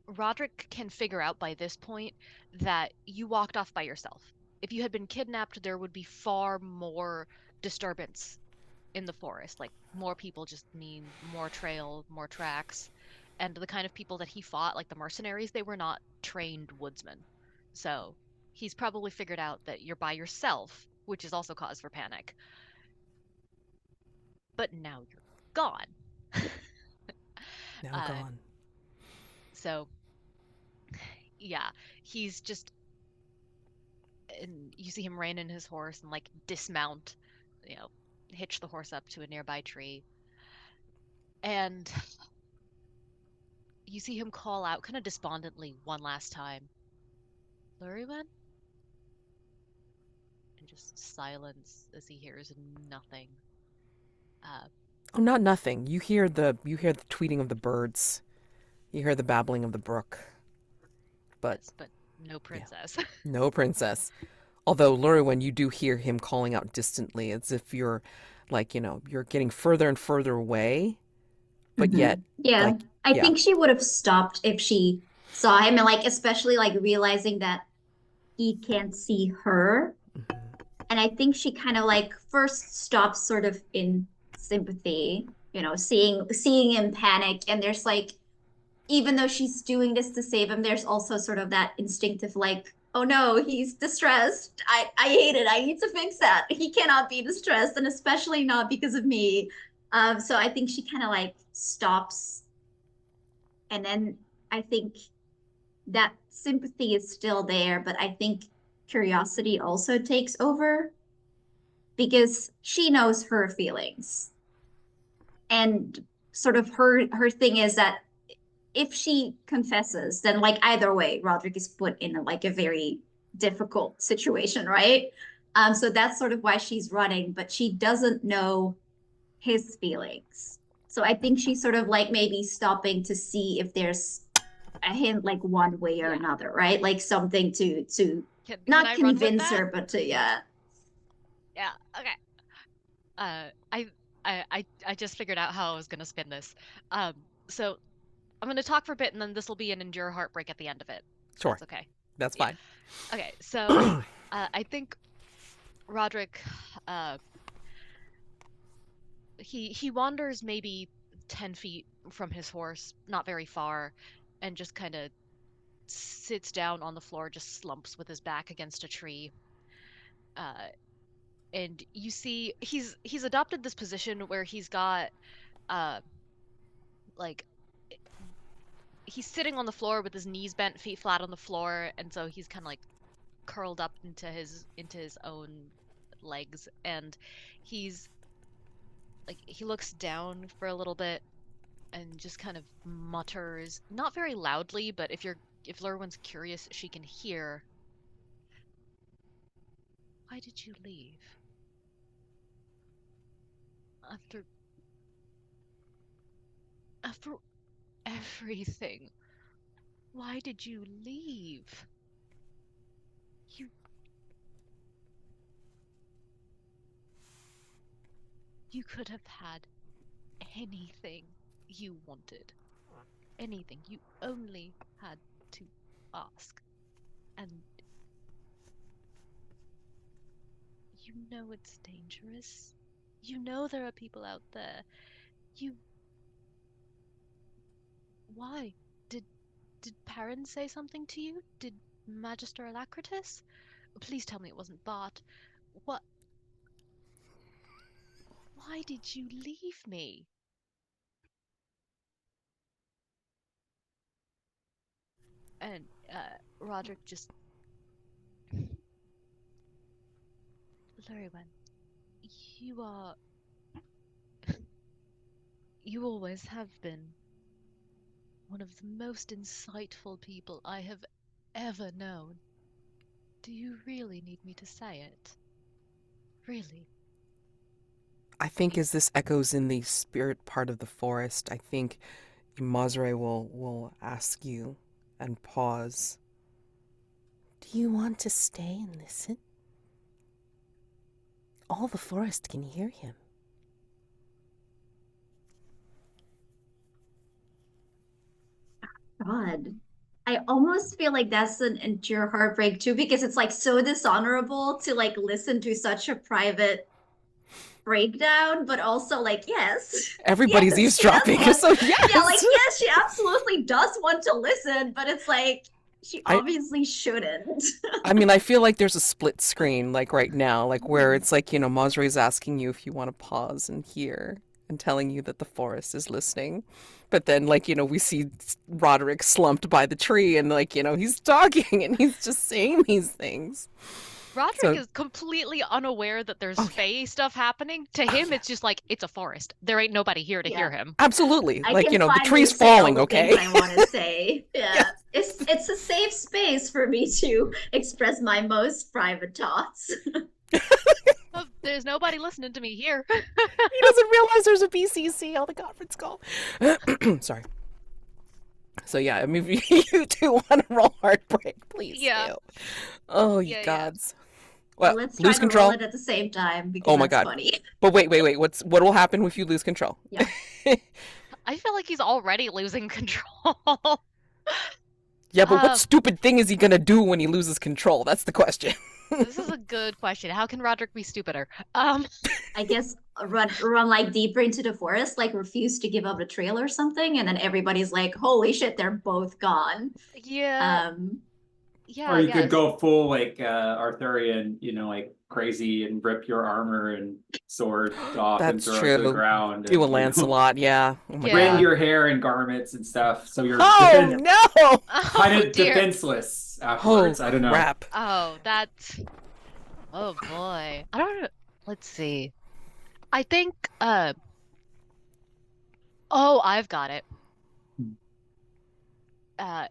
Roderick can figure out by this point that you walked off by yourself. If you had been kidnapped, there would be far more disturbance in the forest. Like, more people just mean more trail, more tracks. And the kind of people that he fought, like the mercenaries, they were not trained woodsmen. So he's probably figured out that you're by yourself, which is also cause for panic. But now you're gone. Now uh, gone. so yeah, he's just, and you see him rein in his horse and like dismount, you know, hitch the horse up to a nearby tree. And you see him call out kind of despondently one last time, Llurywenn? And just silence as he hears nothing. Uh, Oh, not nothing. You hear the tweeting of the birds. You hear the babbling of the brook. But yes, but no yeah, princess. no princess. Although Llurywenn, you do hear him calling out distantly, as if you're, like, you're getting further and further away, but Mhm. yet, Yeah, like, I yeah. think she would have stopped if she saw him, and like especially like realizing that he can't see her. Mhm. And I think she kind of like first stops sort of in sympathy, seeing him panic, and there's like, even though she's doing this to save him, there's also sort of that instinctive like, oh no, he's distressed. I hate it. I need to fix that. He cannot be distressed, and especially not because of me. So I think she kind of like stops, and then I think that sympathy is still there, but I think curiosity also takes over because she knows her feelings. And sort of her thing is that if she confesses, then like either way, Roderick is put in like a very difficult situation, right? So that's sort of why she's running, but she doesn't know his feelings. So I think she's sort of like maybe stopping to see if there's a hint like one way or Yeah. another, right? Like something to Can not I run with convince that? her, but to yeah. Yeah, okay. Uh, I, I just figured out how I was gonna spin this. So I'm gonna talk for a bit, and then this will be an endure heartbreak at the end of it. If Sure, that's okay. that's Yeah. fine. Okay. So, I think Roderick, uh, he wanders maybe 10 feet from his horse, not very far, and just kind of sits down on the floor, just slumps with his back against a tree. Uh, and you see he's adopted this position where he's got uh like he's sitting on the floor with his knees bent, feet flat on the floor, and so he's kind of like curled up into his own legs, and he's like he looks down for a little bit and just kind of mutters, not very loudly, but if Lurwen's curious, she can hear. Why did you leave? After everything, why did you leave? You could have had anything you wanted. Anything. You only had to ask. And you know it's dangerous. You know there are people out there. Why? Did Perin say something to you? Did Magister Alacritus? Please tell me it wasn't Bart. What? Why did you leave me? And Roderick just... Llurywenn, you are... You always have been one of the most insightful people I have ever known. Do you really need me to say it? Really? I think as this echoes in the spirit part of the forest, I think Mazre will ask you and pause. Do you want to stay and listen? All the forest can hear him. God. I almost feel like that's an endure heartbreak too, because it's like so dishonorable to like listen to such a private breakdown, but also like, yes. Everybody's yes, eavesdropping, so yes. Yeah, like, yes, she absolutely does want to listen, but it's like, she obviously shouldn't. I mean, I feel like there's a split screen, like right now, like where it's like, Mazre's asking you if you want to pause and hear and telling you that the forest is listening. But then, like, we see Roderick slumped by the tree and, like, he's talking and he's just saying these things. Roderick is completely unaware that there's fae stuff happening. To him, it's just like, it's a forest. There ain't nobody here to hear him. Absolutely. I like, can the tree's falling, okay? I want to say. Yeah. It's a safe space for me to express my most private thoughts. Oh, there's nobody listening to me here. He doesn't realize there's a BCC on the conference call. Sorry. So yeah, I mean, if you two want to roll heartbreak, please do. Oh, you gods. Well, let's lose try to control roll it at the same time because that's funny. But wait. What will happen if you lose control? Yeah. I feel like he's already losing control. Yeah, but what stupid thing is he gonna do when he loses control? That's the question. This is a good question. How can Roderick be stupider? I guess run like deeper into the forest, like refuse to give up the trail or something, and then everybody's like, "Holy shit, they're both gone." Yeah. Or you could go full like Arthurian, like crazy and rip your armor and sword off and throw it to the ground. Do a Lancelot, yeah. Oh rend your hair and garments and stuff, so you're kind of defenseless afterwards. I don't know. Crap. Oh, that's... Oh boy. I don't know. Let's see. I think oh, I've got it.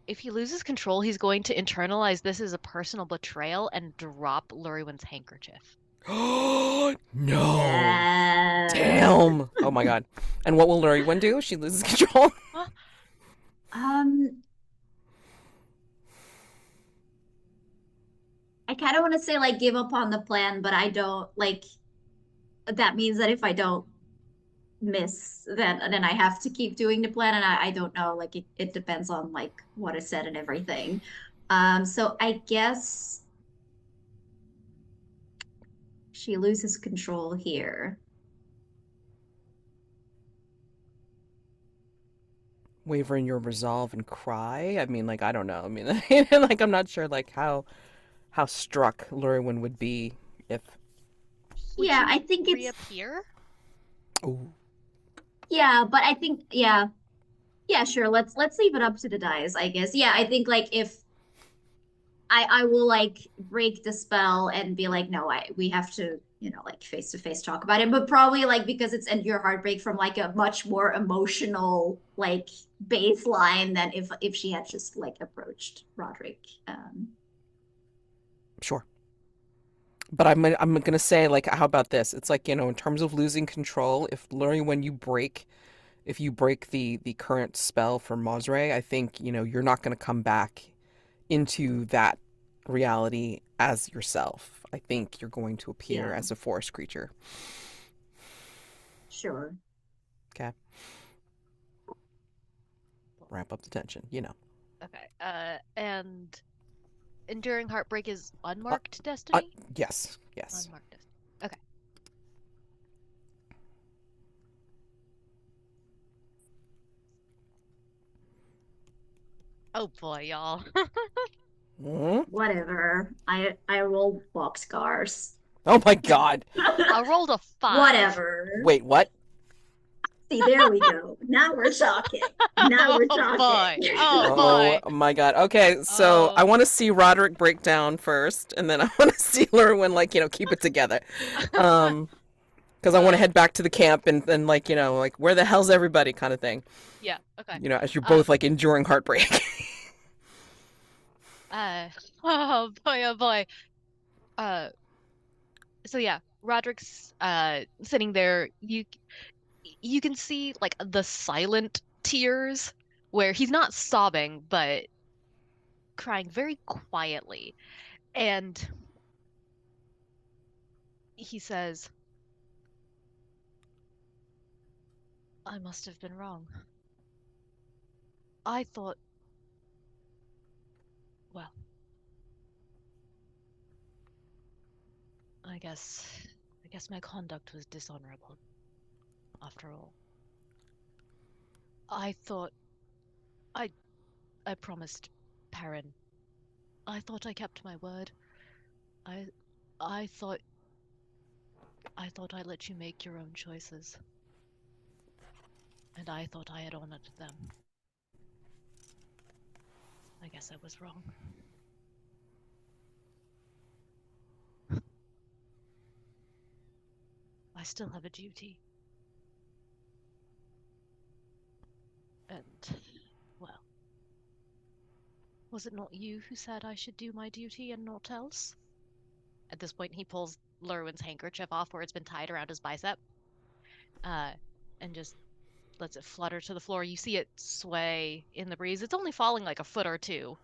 If he loses control, he's going to internalize this as a personal betrayal and drop Llurywen's handkerchief. No. Damn. Oh my god. And what will Llurywen do if she loses control? I kind of want to say like give up on the plan, but I don't like. That means that if I don't miss, then I have to keep doing the plan, and I don't know. Like it depends on like what is said and everything. So I guess she loses control here. Waver in your resolve and cry? I mean, like, I don't know. I mean, like, I'm not sure, like, how struck Llurywen would be if... Yeah, I think it's... Reappear? Oh. Yeah, but I think, yeah, sure. Let's leave it up to the dice, I guess. Yeah, I think, like, if... I will, like, break the spell and be like, no, we have to, like, face-to-face talk about it. But probably, like, because it's endure heartbreak from, like, a much more emotional, like, baseline than if she had just, like, approached Roderick. Sure. But I'm gonna say, like, how about this? It's like, in terms of losing control, if Llurywenn if you break the current spell for Mosre, I think, you're not gonna come back into that reality as yourself. I think you're going to appear Yeah. as a forest creature. Sure. Okay. Ramp up the tension, Okay. And enduring heartbreak is Uh, unmarked destiny? yes, yes. Unmarked destiny. Okay. Oh boy, y'all. Mhm. Whatever. I rolled boxcars. Oh my god. I rolled a 5. Whatever. Wait, what? See, there we go. Now we're talking. Now we're Oh talking. boy. Oh Oh boy. my god. Okay, so I Oh. want to see Roderick break down first, and then I want to see Llurywenn, like, keep it together. Because I want to head back to the camp and like, like, where the hell's everybody kind of thing. Yeah, okay. As you're both like enduring heartbreak. Oh boy, oh boy. So yeah, Roderick's sitting there. You can see like the silent tears where he's not sobbing, but crying very quietly. And he says, I must have been wrong. I thought, well, I guess my conduct was dishonorable after all. I thought I I promised Perin. I thought I kept my word. I I thought I let you make your own choices. And I thought I had honored them. I guess I was wrong. I still have a duty. And, well, was it not you who said I should do my duty and not else? At this point, he pulls Lurwyn's handkerchief off where it's been tied around his bicep, and just lets it flutter to the floor. You see it sway in the breeze. It's only falling like a foot or two,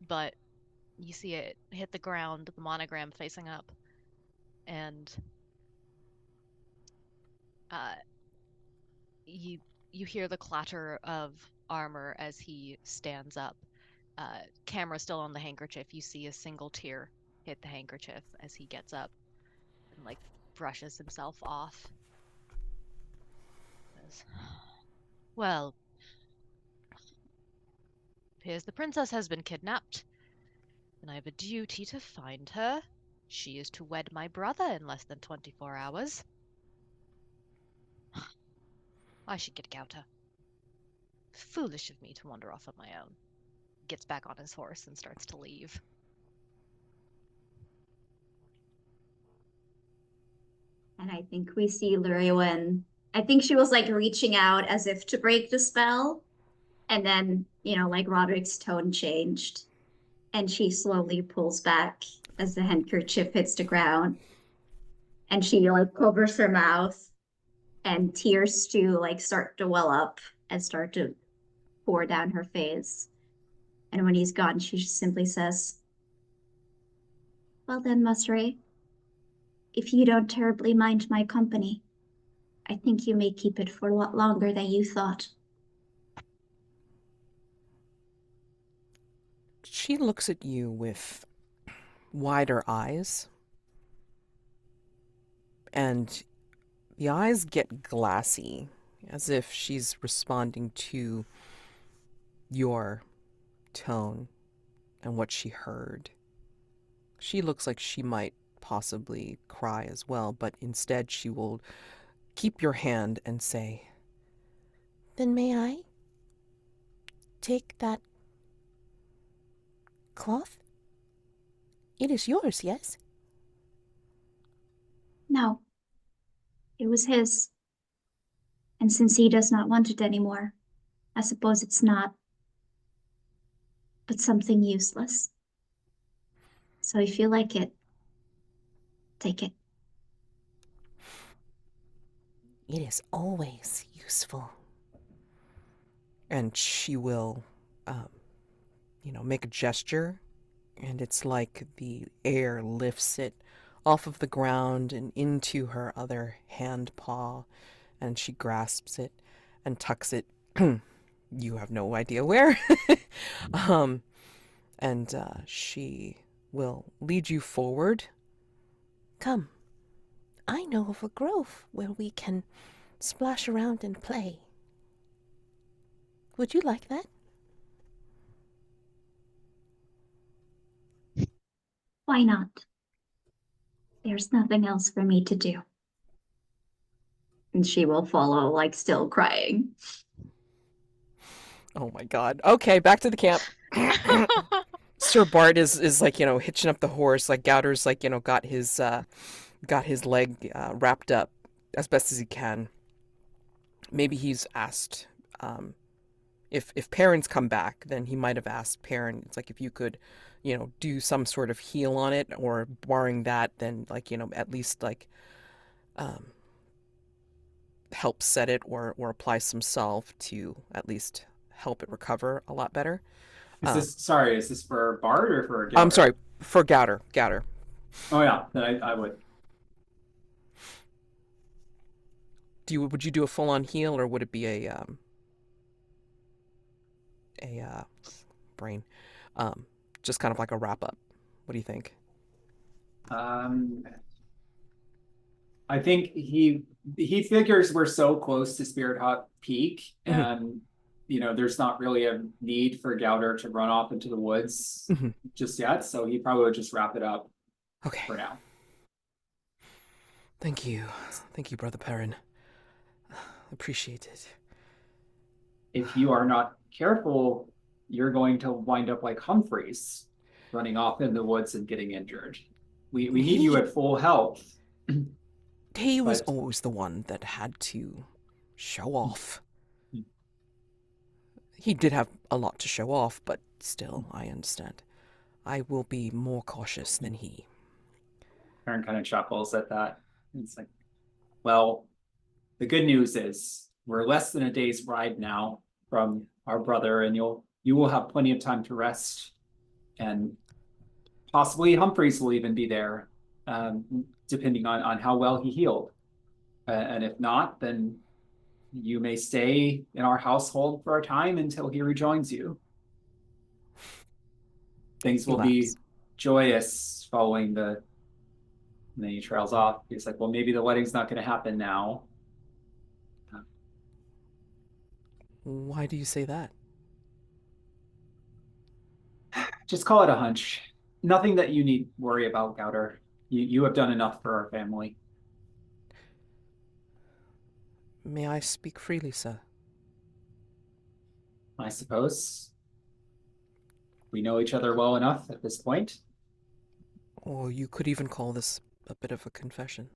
but you see it hit the ground, the monogram facing up, and you hear the clatter of armor as he stands up. Camera still on the handkerchief. You see a single tear hit the handkerchief as he gets up and like brushes himself off. Says, well, appears the princess has been kidnapped, and I have a duty to find her. She is to wed my brother in less than 24 hours. I should get Gauta. Foolish of me to wander off on my own. Gets back on his horse and starts to leave. And I think we see Llurywenn. I think she was like reaching out as if to break the spell. And then, like Roderick's tone changed. And she slowly pulls back as the handkerchief hits the ground. And she like covers her mouth, and tears to like start to well up and start to pour down her face. And when he's gone, she just simply says, well then, Musray, if you don't terribly mind my company, I think you may keep it for a lot longer than you thought. She looks at you with wider eyes, and the eyes get glassy, as if she's responding to your tone and what she heard. She looks like she might possibly cry as well, but instead she will keep your hand and say, then may I take that cloth? It is yours, yes? No, it was his. And since he does not want it anymore, I suppose it's not but something useless. So if you like it, take it. It is always useful. And she will, make a gesture, and it's like the air lifts it off of the ground and into her other hand paw, and she grasps it and tucks it. You have no idea where. And she will lead you forward. Come, I know of a grove where we can splash around and play. Would you like that? Why not? There's nothing else for me to do. And she will follow, like still crying. Oh my god. Okay, back to the camp. Sir Bart is like, hitching up the horse. Like Gowder's like, got his leg wrapped up as best as he can. Maybe he's asked, if Perin's come back, then he might have asked Perin, it's like if you could, do some sort of heal on it, or barring that, then like, at least like help set it or apply some salve to at least help it recover a lot better. Is this for Bard or for Gowder? I'm sorry, for Gowder. Oh yeah, then I would. Would you do a full on heal, or would it be a brain, just kind of like a wrap up? What do you think? I think he figures we're so close to Spirit Hawk Peak, and there's not really a need for Gowder to run off into the woods just yet, so he probably would just wrap it up. Okay. For now. Thank you, Brother Perin. Appreciate it. If you are not careful, you're going to wind up like Humphreys, running off in the woods and getting injured. We need you at full health. He was always the one that had to show off. He did have a lot to show off, but still, I understand. I will be more cautious than he. Perin kind of chuckles at that. It's like, well, the good news is we're less than a day's ride now from our brother, and you will have plenty of time to rest, and possibly Humphreys will even be there, depending on how well he healed. And if not, then you may stay in our household for a time until he rejoins you. Things will be joyous following the. And then he trails off. He's like, well, maybe the wedding's not going to happen now. Why do you say that? Just call it a hunch. Nothing that you need worry about, Gowder. You have done enough for our family. May I speak freely, sir? I suppose. We know each other well enough at this point. Or you could even call this a bit of a confession,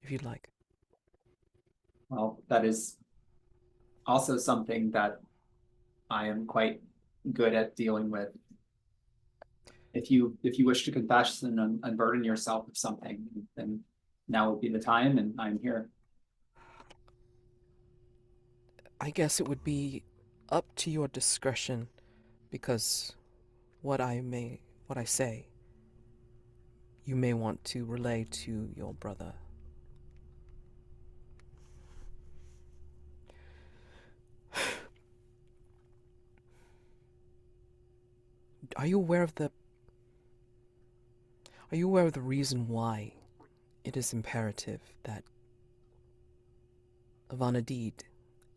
if you'd like. Well, that is also something that I am quite good at dealing with. If you wish to confess and unburden yourself of something, then now would be the time, and I'm here. I guess it would be up to your discretion, because what I say, you may want to relay to your brother. Are you aware of the reason why it is imperative that Avanyddyd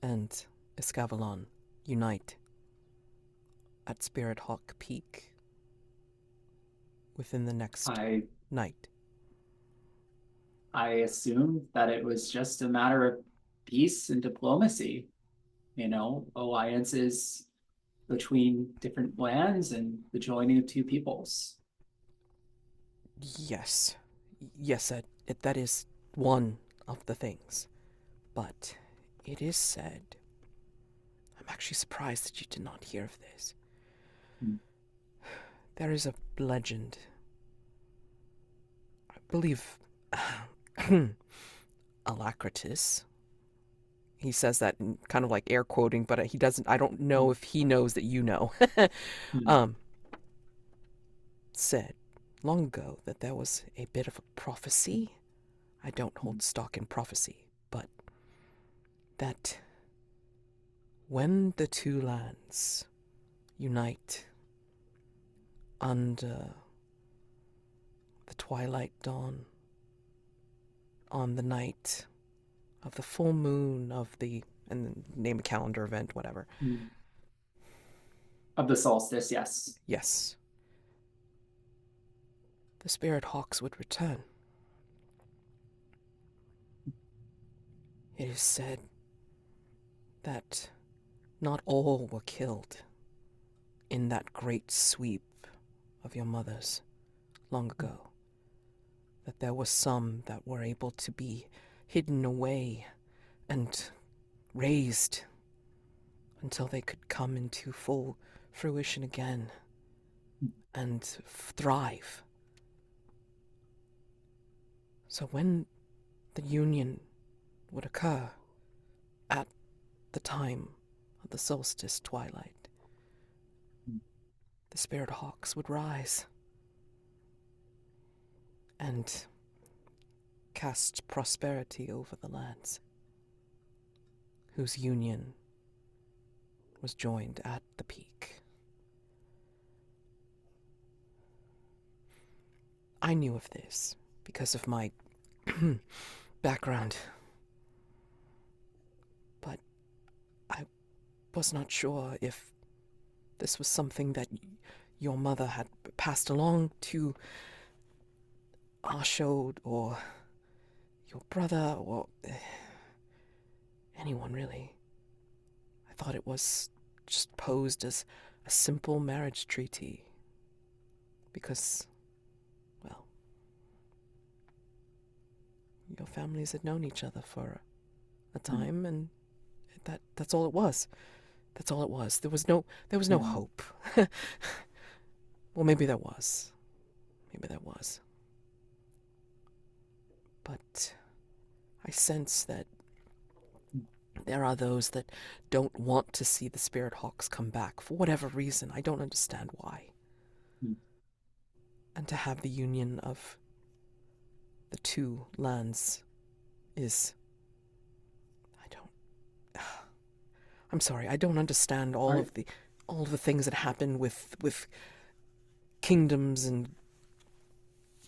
and Escavalon unite at Spirit Hawk Peak within the next night? I assumed that it was just a matter of peace and diplomacy, alliances between different lands and the joining of two peoples. Yes, that is one of the things. But it is said, I'm actually surprised that you did not hear of this. There is a legend. believe Alacritus. He says that in kind of like air quoting, but he doesn't. I don't know if he knows that you know. Said long ago that there was a bit of a prophecy. I don't hold stock in prophecy, but that when the two lands unite under the twilight dawn, on the night of the full moon of the, and name a calendar event, whatever. Of the solstice, yes. Yes. The spirit hawks would return. It is said that not all were killed in that great sweep of your mothers long ago. That there were some that were able to be hidden away and raised until they could come into full fruition again and thrive. So when the union would occur at the time of the solstice twilight, the spirit hawks would rise and cast prosperity over the lands whose union was joined at the peak. I knew of this because of my background, but I was not sure if this was something that your mother had passed along to Arshode or your brother or anyone really. I thought it was just posed as a simple marriage treaty because, well, your families had known each other for a time, and that's all it was. That's all it was. There was no hope. Well, maybe there was. Maybe there was. But I sense that there are those that don't want to see the spirit hawks come back for whatever reason. I don't understand why. And to have the union of the two lands is... I'm sorry, I don't understand all of the things that happen with kingdoms and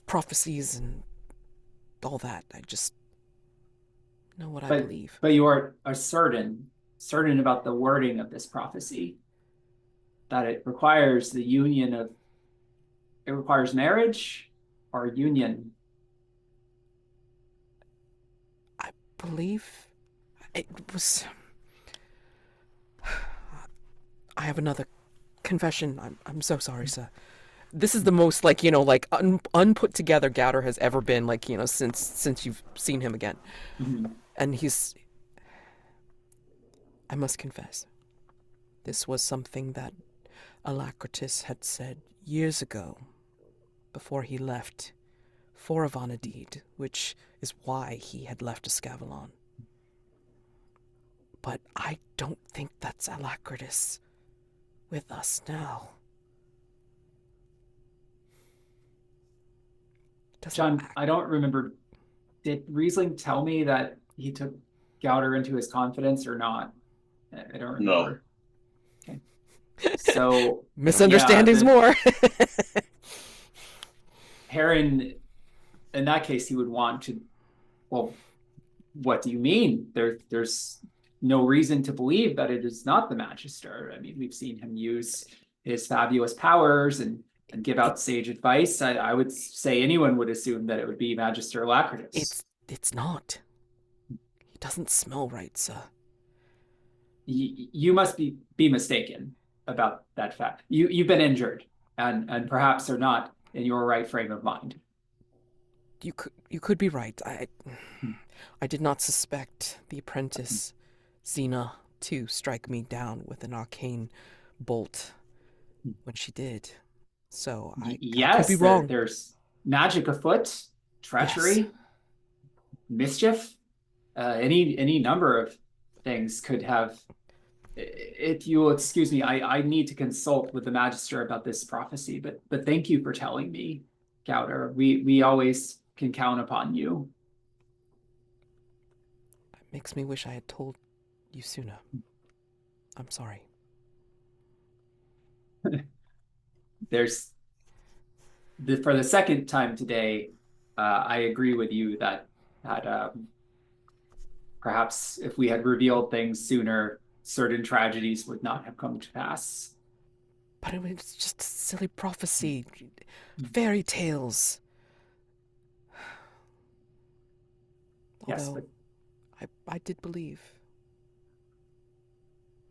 prophecies and all that. I just know what I believe. But you are certain about the wording of this prophecy, that it requires the union of, it requires marriage or union. I believe it was... I have another confession. I'm so sorry, sir. This is the most unput together Gowder has ever been, since you've seen him again. And I must confess, this was something that Alacritus had said years ago, before he left for Avanyddyd, which is why he had left Escavalon. But I don't think that's Alacritus with us now. Jonn, I don't remember. Did Riesling tell me that he took Gowder into his confidence or not? I don't remember. No. Okay. So misunderstandings more. Perin, in that case, he would want to. Well, what do you mean? There's no reason to believe that it is not the Magister. I mean, we've seen him use his fabulous powers and give out sage advice. I would say anyone would assume that it would be Magister Alacritus. It's not. He doesn't smell right, sir. You must be mistaken about that fact. You've been injured and perhaps are not in your right frame of mind. You could be right. I did not suspect the apprentice Xena to strike me down with an arcane bolt when she did. So I could be wrong. There's magic afoot. treachery, mischief, any number of things could have. If you will excuse me, I need to consult with the Magister about this prophecy, but thank you for telling me, Gowder. We always can count upon you. It makes me wish I had told you sooner. I'm sorry. There's for the second time today, I agree with you that perhaps if we had revealed things sooner, certain tragedies would not have come to pass. But it was just a silly prophecy. Fairy tales. Yes, Although, but I did believe.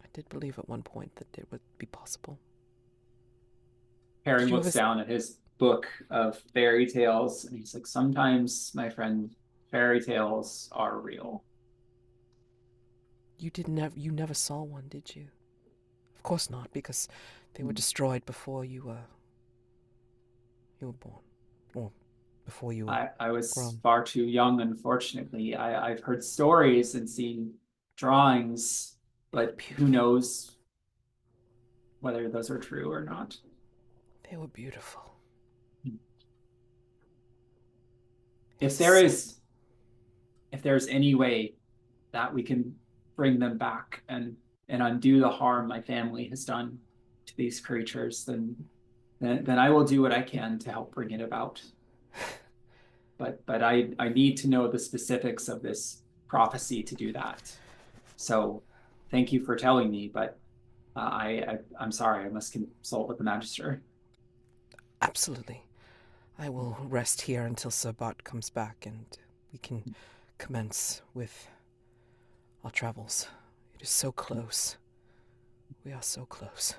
I did believe at one point that it would be possible. Perin Did you looks ever- down at his book of fairy tales and he's like, sometimes, my friend, fairy tales are real. You never saw one, did you? Of course not, because they were destroyed before you were born. Or before you were I was grown. far too young, unfortunately. I've heard stories and seen drawings, but who knows whether those are true or not. They were beautiful. If there's any way that we can bring them back and undo the harm my family has done to these creatures, then I will do what I can to help bring it about. But I need to know the specifics of this prophecy to do that. So thank you for telling me, but I'm sorry, I must consult with the Magister. Absolutely. I will rest here until Sir Bart comes back and we can commence with our travels. It is so close. We are so close.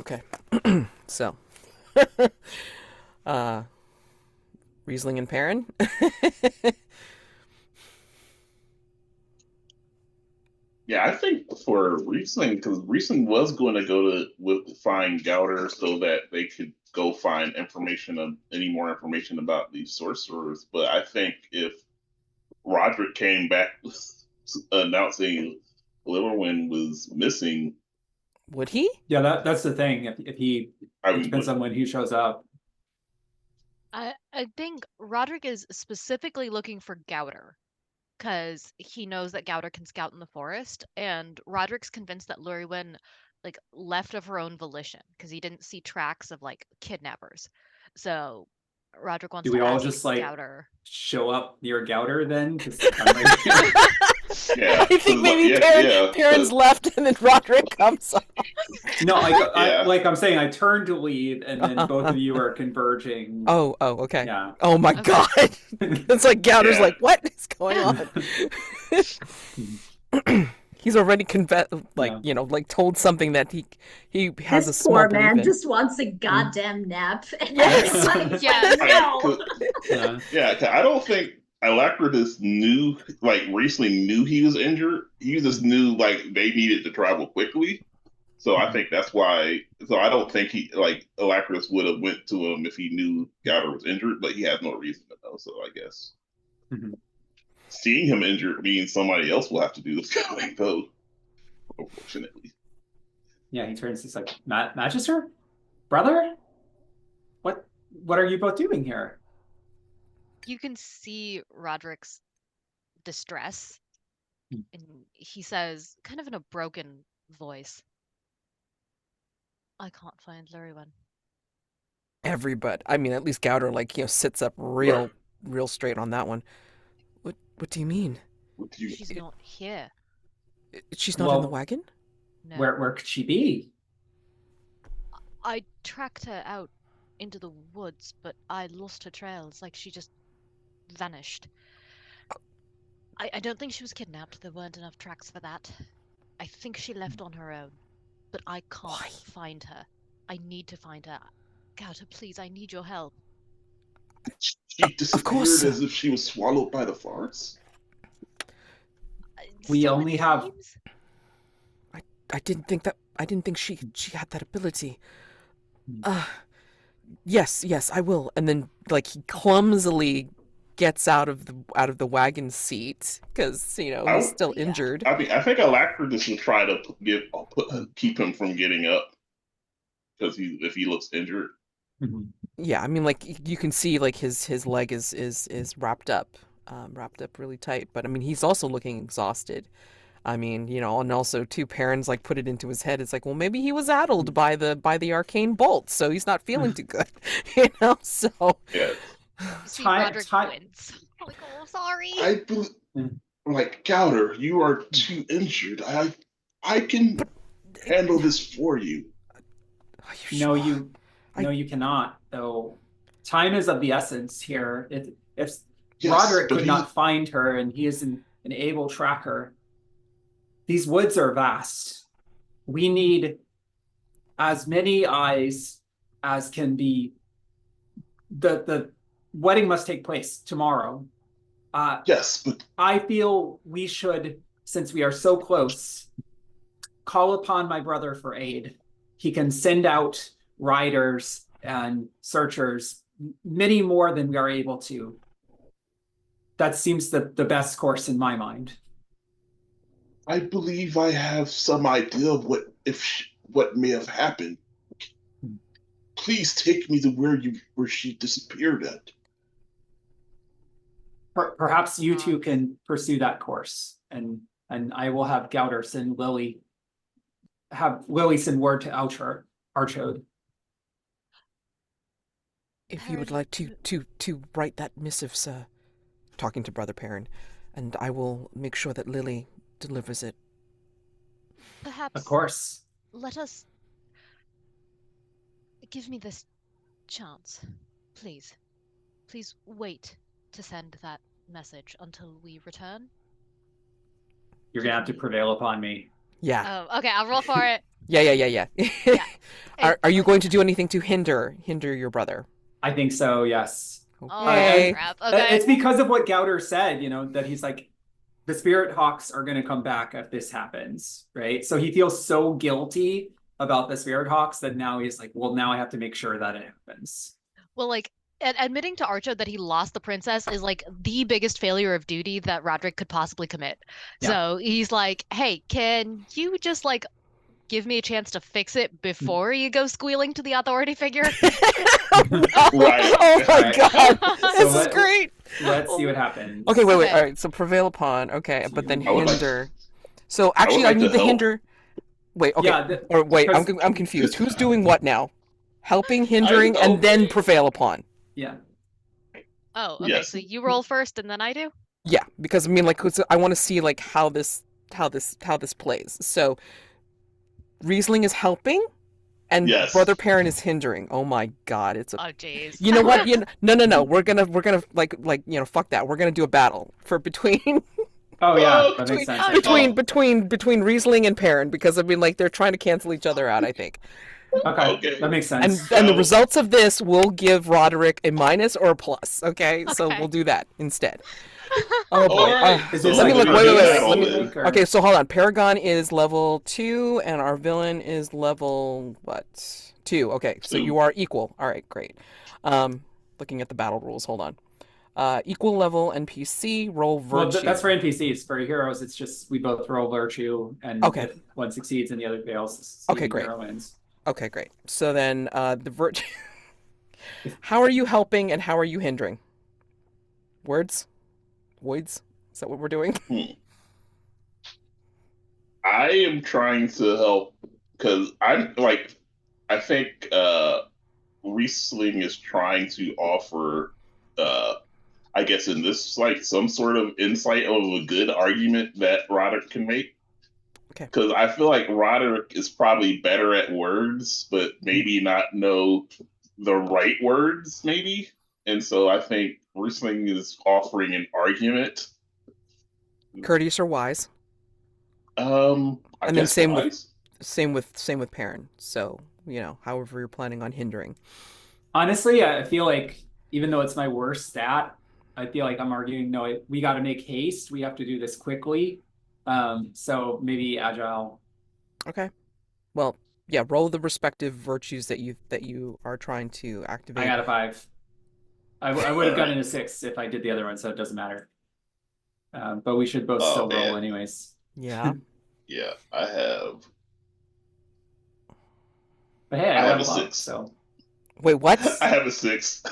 Okay. So, Riesling and Perin. Yeah, I think for Riesling, because Riesling was going to go to find Gowder so that they could go find any more information about these sorcerers. But I think if Roderick came back announcing Llurywenn was missing, Would he? Yeah, that's the thing. If he, I it mean, depends on when he shows up. I think Roderick is specifically looking for Gowder because he knows that Gowder can scout in the forest, and Roderick's convinced that Llurywenn like left of her own volition because he didn't see tracks of like kidnappers. So Roderick wants Do to we all ask just like Gowder. show up near Gowder then? Because I'm right here. yeah, I think maybe Perrin's left and then Roderick comes up. No, Yeah. like I'm saying, I turned to leave, and then both of you are converging. Oh, okay. Yeah. Oh my Okay. God. It's like Gowder's Yeah. like, what is going on? He's already told something that he has a This small poor belief man in. just wants a goddamn nap. Yes. Everybody's Yeah. like, no. Yeah, 'cause I don't think Alacritus knew, like, Riesling knew he was injured. He just knew, like, they needed to travel quickly. So I think that's why. So I don't think Alacritus would have went to him if he knew Gowder was injured, but he has no reason to know. So I guess seeing him injured means somebody else will have to do the scouting, though. Unfortunately. Yeah, he turns. He's like, Magister, brother, what are you both doing here? You can see Roderick's distress, and he says, kind of in a broken voice, "I can't find Llurywenn." Everybody. I mean, at least Gowder, sits up real straight on that one. What do you mean? She's not here. She's not in the Well, wagon? No. Where could she be? I tracked her out into the woods, but I lost her trails. Like, she just vanished. I don't think she was kidnapped. There weren't enough tracks for that. I think she left on her own, but I can't Why? find her. I need to find her. Gowder, please, I need your help. She disappeared course. as if she was swallowed by the forest. We So it only have- seems. didn't think she had that ability. Yes, I will. And then like he clumsily gets out of the wagon seat because he's still Yeah. injured. I mean, I think Alacritus will try to keep him from getting up because if he looks injured. Yeah, I mean, like you can see like his leg is wrapped up really tight, but I mean he's also looking exhausted. I mean, and also too, Perrin's like put it into his head. It's like, well, maybe he was addled by the arcane bolt, so he's not feeling too good, So Yeah. See, Time- Roderick time- wins. Like, oh, sorry. Like Gowder, you are too injured. I can handle this for you. Are you No, sure? you cannot, though. Time is of the essence here. If Yes, Roderick but could not find her and he is an able tracker, these woods are vast. We need as many eyes as can be. The wedding must take place tomorrow. Yes, but I feel we should, since we are so close, call upon my brother for aid. He can send out riders and searchers, many more than we are able to. That seems the best course in my mind. I believe I have some idea of what may have happened. Please take me to where she disappeared at. Perhaps you two can pursue that course, and I will have Gowder send Lily. Have Lily send word to Archode. If you would like to write that missive, sir, talking to Brother Perin, and I will make sure that Lily delivers it. Perhaps Of course. let us give me this chance, please. Please wait to send that message until we return. You're gonna have to prevail upon me. Yeah. Oh, okay, I'll roll for it. Yeah. Yeah. Are you going to do anything to hinder your brother? I think so, yes. Oh, Okay. crap. Okay. It's because of what Gowder said, that he's like, the Spirit Hawks are going to come back if this happens, right? So he feels so guilty about the Spirit Hawks that now he's like, well, now I have to make sure that it happens. Well, like, admitting to Archo that he lost the princess is like the biggest failure of duty that Roderick could possibly commit. Yeah. So he's like, hey, can you just like give me a chance to fix it before you go squealing to the authority figure? Right. Oh my Right. god, So this is great. Let's see what happens. Okay, wait. Okay. All right, so prevail upon. Okay, but then I would like- hinder. So actually, I like need to the help. hinder. Wait. Okay. Yeah, Or wait, I'm because- confused. Who's doing what now? Helping, hindering, know. and then prevail upon. Yeah. Oh, okay. Yes. So you roll first and then I do? Yeah, because I mean, like, I want to see like how this plays. So Riesling is helping, and Yes. Brother Perin is hindering. Oh my god, it's a. Oh, jeez. You know what? No. We're gonna like fuck that. We're gonna do a battle for between Oh yeah, Oh, that makes sense. between Riesling and Perin, because I mean, like, they're trying to cancel each other out, I think. Okay, that makes And sense. and the So- results of this will give Roderick a minus or a plus. Okay, so Okay. we'll do that instead. Oh boy. Alright, Is so this let me like look. a Wait. battle Let me. link, or- Okay, so hold on. Paragon is level 2, and our villain is level what? 2. Okay, so 2. you are equal. All right, great. Looking at the battle rules. Hold on. Equal level NPC. Roll Well, virtue. that's for NPCs. For heroes, it's just we both roll virtue, and Okay. if one succeeds and the other fails, Okay, the great. hero wins. Okay, great. So then, the virtue. How are you helping and how are you hindering? Words? Voids? Is that what we're doing? I am trying to help because I think Riesling is trying to offer I guess in this like some sort of insight of a good argument that Roderick can make. Okay. Because I feel like Roderick is probably better at words, but maybe not know the right words, maybe. And so I think Riesling is offering an argument. Courteous or wise? I And then guess same with- wise. Same with Perrin. So, however you're planning on hindering. Honestly, I feel like even though it's my worst stat, I feel like I'm arguing, no, we got to make haste. We have to do this quickly. So maybe agile. Okay. Well, yeah, roll the respective virtues that you are trying to I activate. got a 5. I would have gotten a 6 if I did the other one, so it doesn't matter. But we should both Oh still roll man, anyways. Yeah. yeah, I have But hey, I I have a level up, 6. so Wait, what? I have a 6.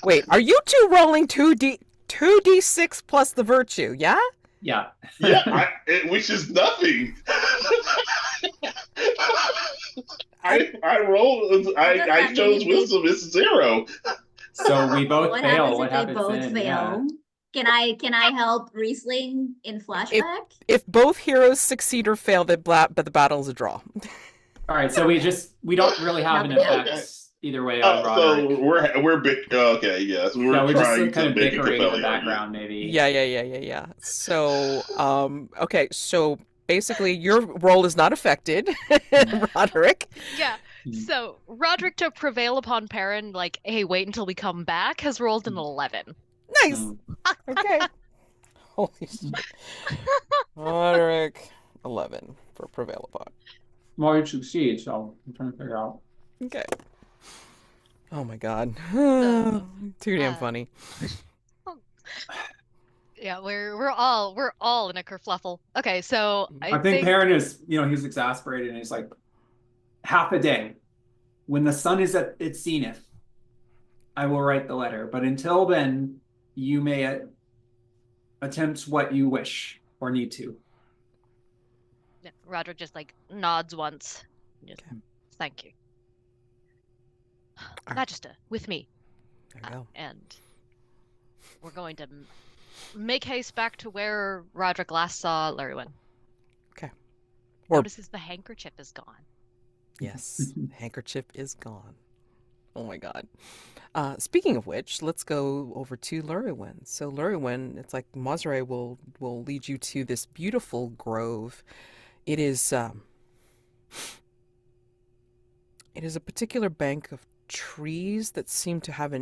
Wait, are you two rolling 2d6 plus the virtue? Yeah? yeah. Yeah, which is nothing. I rolled. What does I that mean chose if they wisdom. It's 0. So we both what fail. happens What if they happens both then? Yeah. fail? Can I help Riesling in flashback? If both heroes succeed or fail, but the battle is a draw. All right, so we don't really have an Nothing effect happens. either way on So Roderick. we're big. Okay, yes, Yeah, we're we're just trying kind to of make a bickering in the compelling argument. background, maybe. Yeah. So, okay, so basically your role is not affected, Roderick. Yeah. So Roderick, to prevail upon Perin, like, hey, wait until we come back, has rolled an 11. Nice. Okay. Holy shit. Roderick, 11 for prevail upon. Well, you succeed, so I'm trying to figure out. Okay. Oh my god. So, Too damn funny. yeah, we're all in a kerfluffle. Okay, so I think Perin is, he's exasperated and he's like, half a day. When the sun is at its zenith, I will write the letter. But until then, you may attempt what you wish or need to. Roderick just like nods once. Just, Okay. thank you. right. Magister, with me. There you go. And we're going to make haste back to where Roderick last saw Llurywenn. Okay. Or Notices the handkerchief is gone. yes, handkerchief is gone. Oh my god. Speaking of which, let's go over to Llurywenn. So Llurywenn, it's like Mosre will lead you to this beautiful grove. It is a particular bank of trees that seem to have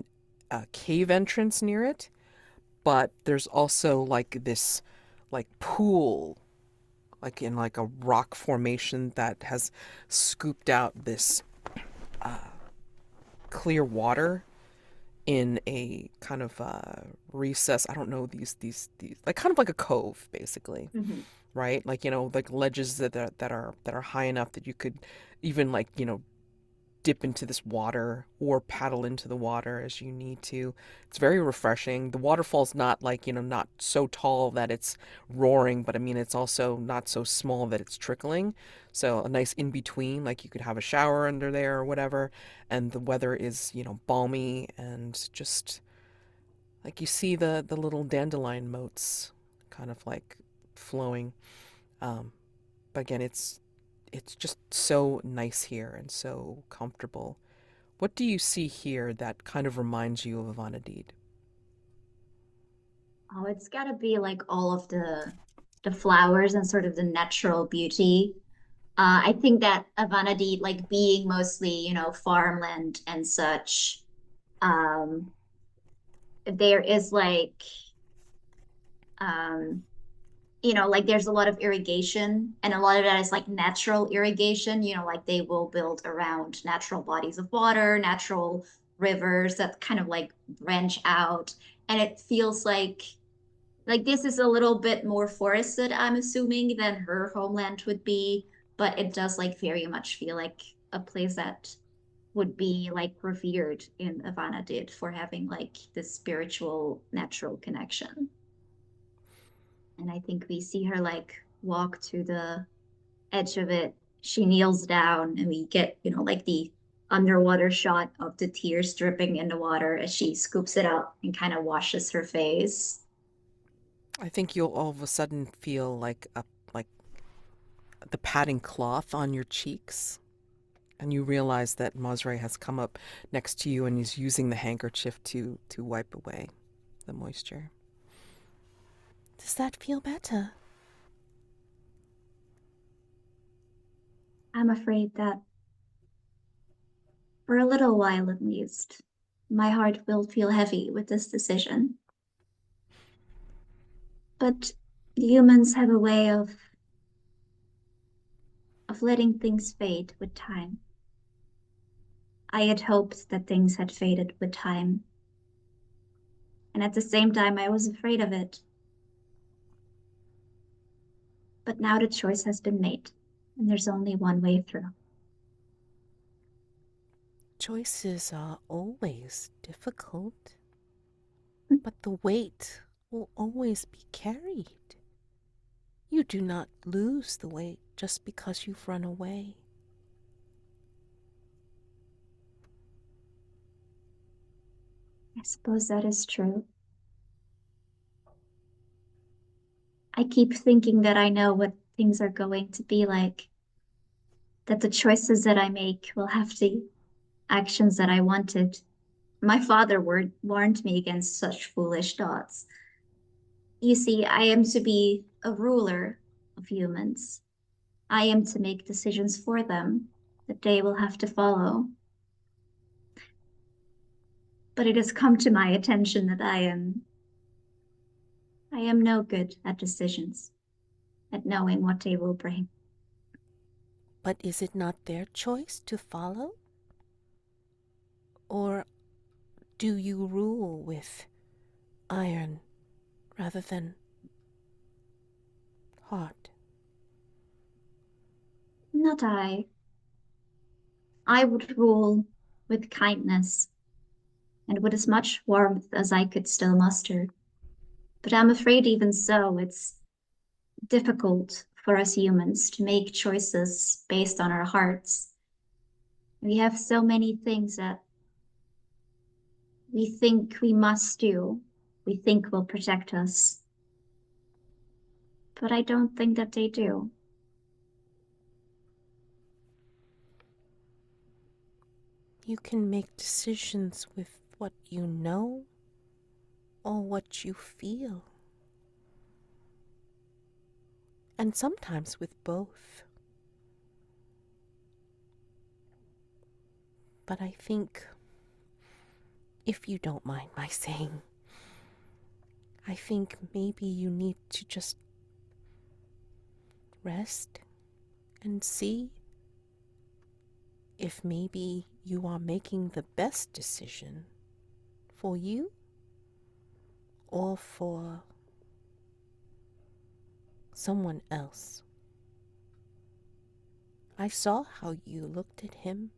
a cave entrance near it, but there's also like this like pool, like in like a rock formation that has scooped out this clear water in a kind of recess. I don't know, these like kind of like a cove basically. Mhm. Right? Like, like ledges that are high enough that you could even like, dip into this water or paddle into the water as you need to. It's very refreshing. The waterfall's not like, not so tall that it's roaring, but I mean, it's also not so small that it's trickling. So a nice in between, like you could have a shower under there or whatever. And the weather is, balmy and just like you see the little dandelion moats kind of like flowing. But again, it's just so nice here and so comfortable. What do you see here that kind of reminds you of Avanyddyd? Oh, it's gotta be like all of the flowers and sort of the natural beauty. I think that Avanyddyd, like being mostly, farmland and such, there is like like there's a lot of irrigation and a lot of that is like natural irrigation, like they will build around natural bodies of water, natural rivers that kind of like branch out. And it feels like this is a little bit more forested, I'm assuming, than her homeland would be, but it does like very much feel like a place that would be like revered in Avanyddyd for having like this spiritual natural connection. And I think we see her like walk to the edge of it. She kneels down and we get, like the underwater shot of the tears dripping in the water as she scoops it up and kind of washes her face. I think you'll all of a sudden feel like the padding cloth on your cheeks. And you realize that Mosre has come up next to you and is using the handkerchief to wipe away the moisture. Does that feel better? I'm afraid that for a little while at least, my heart will feel heavy with this decision. But humans have a way of of letting things fade with time. I had hoped that things had faded with time. And at the same time, I was afraid of it. But now the choice has been made, and there's only one way through. Choices are always difficult, but the weight will always be carried. You do not lose the weight just because you've run away. I suppose that is true. I keep thinking that I know what things are going to be like, that the choices that I make will have the actions that I wanted. My father warned me against such foolish thoughts. You see, I am to be a ruler of humans. I am to make decisions for them that they will have to follow. But it has come to my attention that I am no good at decisions, at knowing what they will bring. But is it not their choice to follow? Or do you rule with iron rather than heart? Not I. I would rule with kindness and with as much warmth as I could still muster. But I'm afraid even so, it's difficult for us humans to make choices based on our hearts. We have so many things that we think we must do, we think will protect us. But I don't think that they do. You can make decisions with what you know or what you feel. And sometimes with both. But I think, if you don't mind my saying, I think maybe you need to just rest and see if maybe you are making the best decision for you or for someone else. I saw how you looked at him.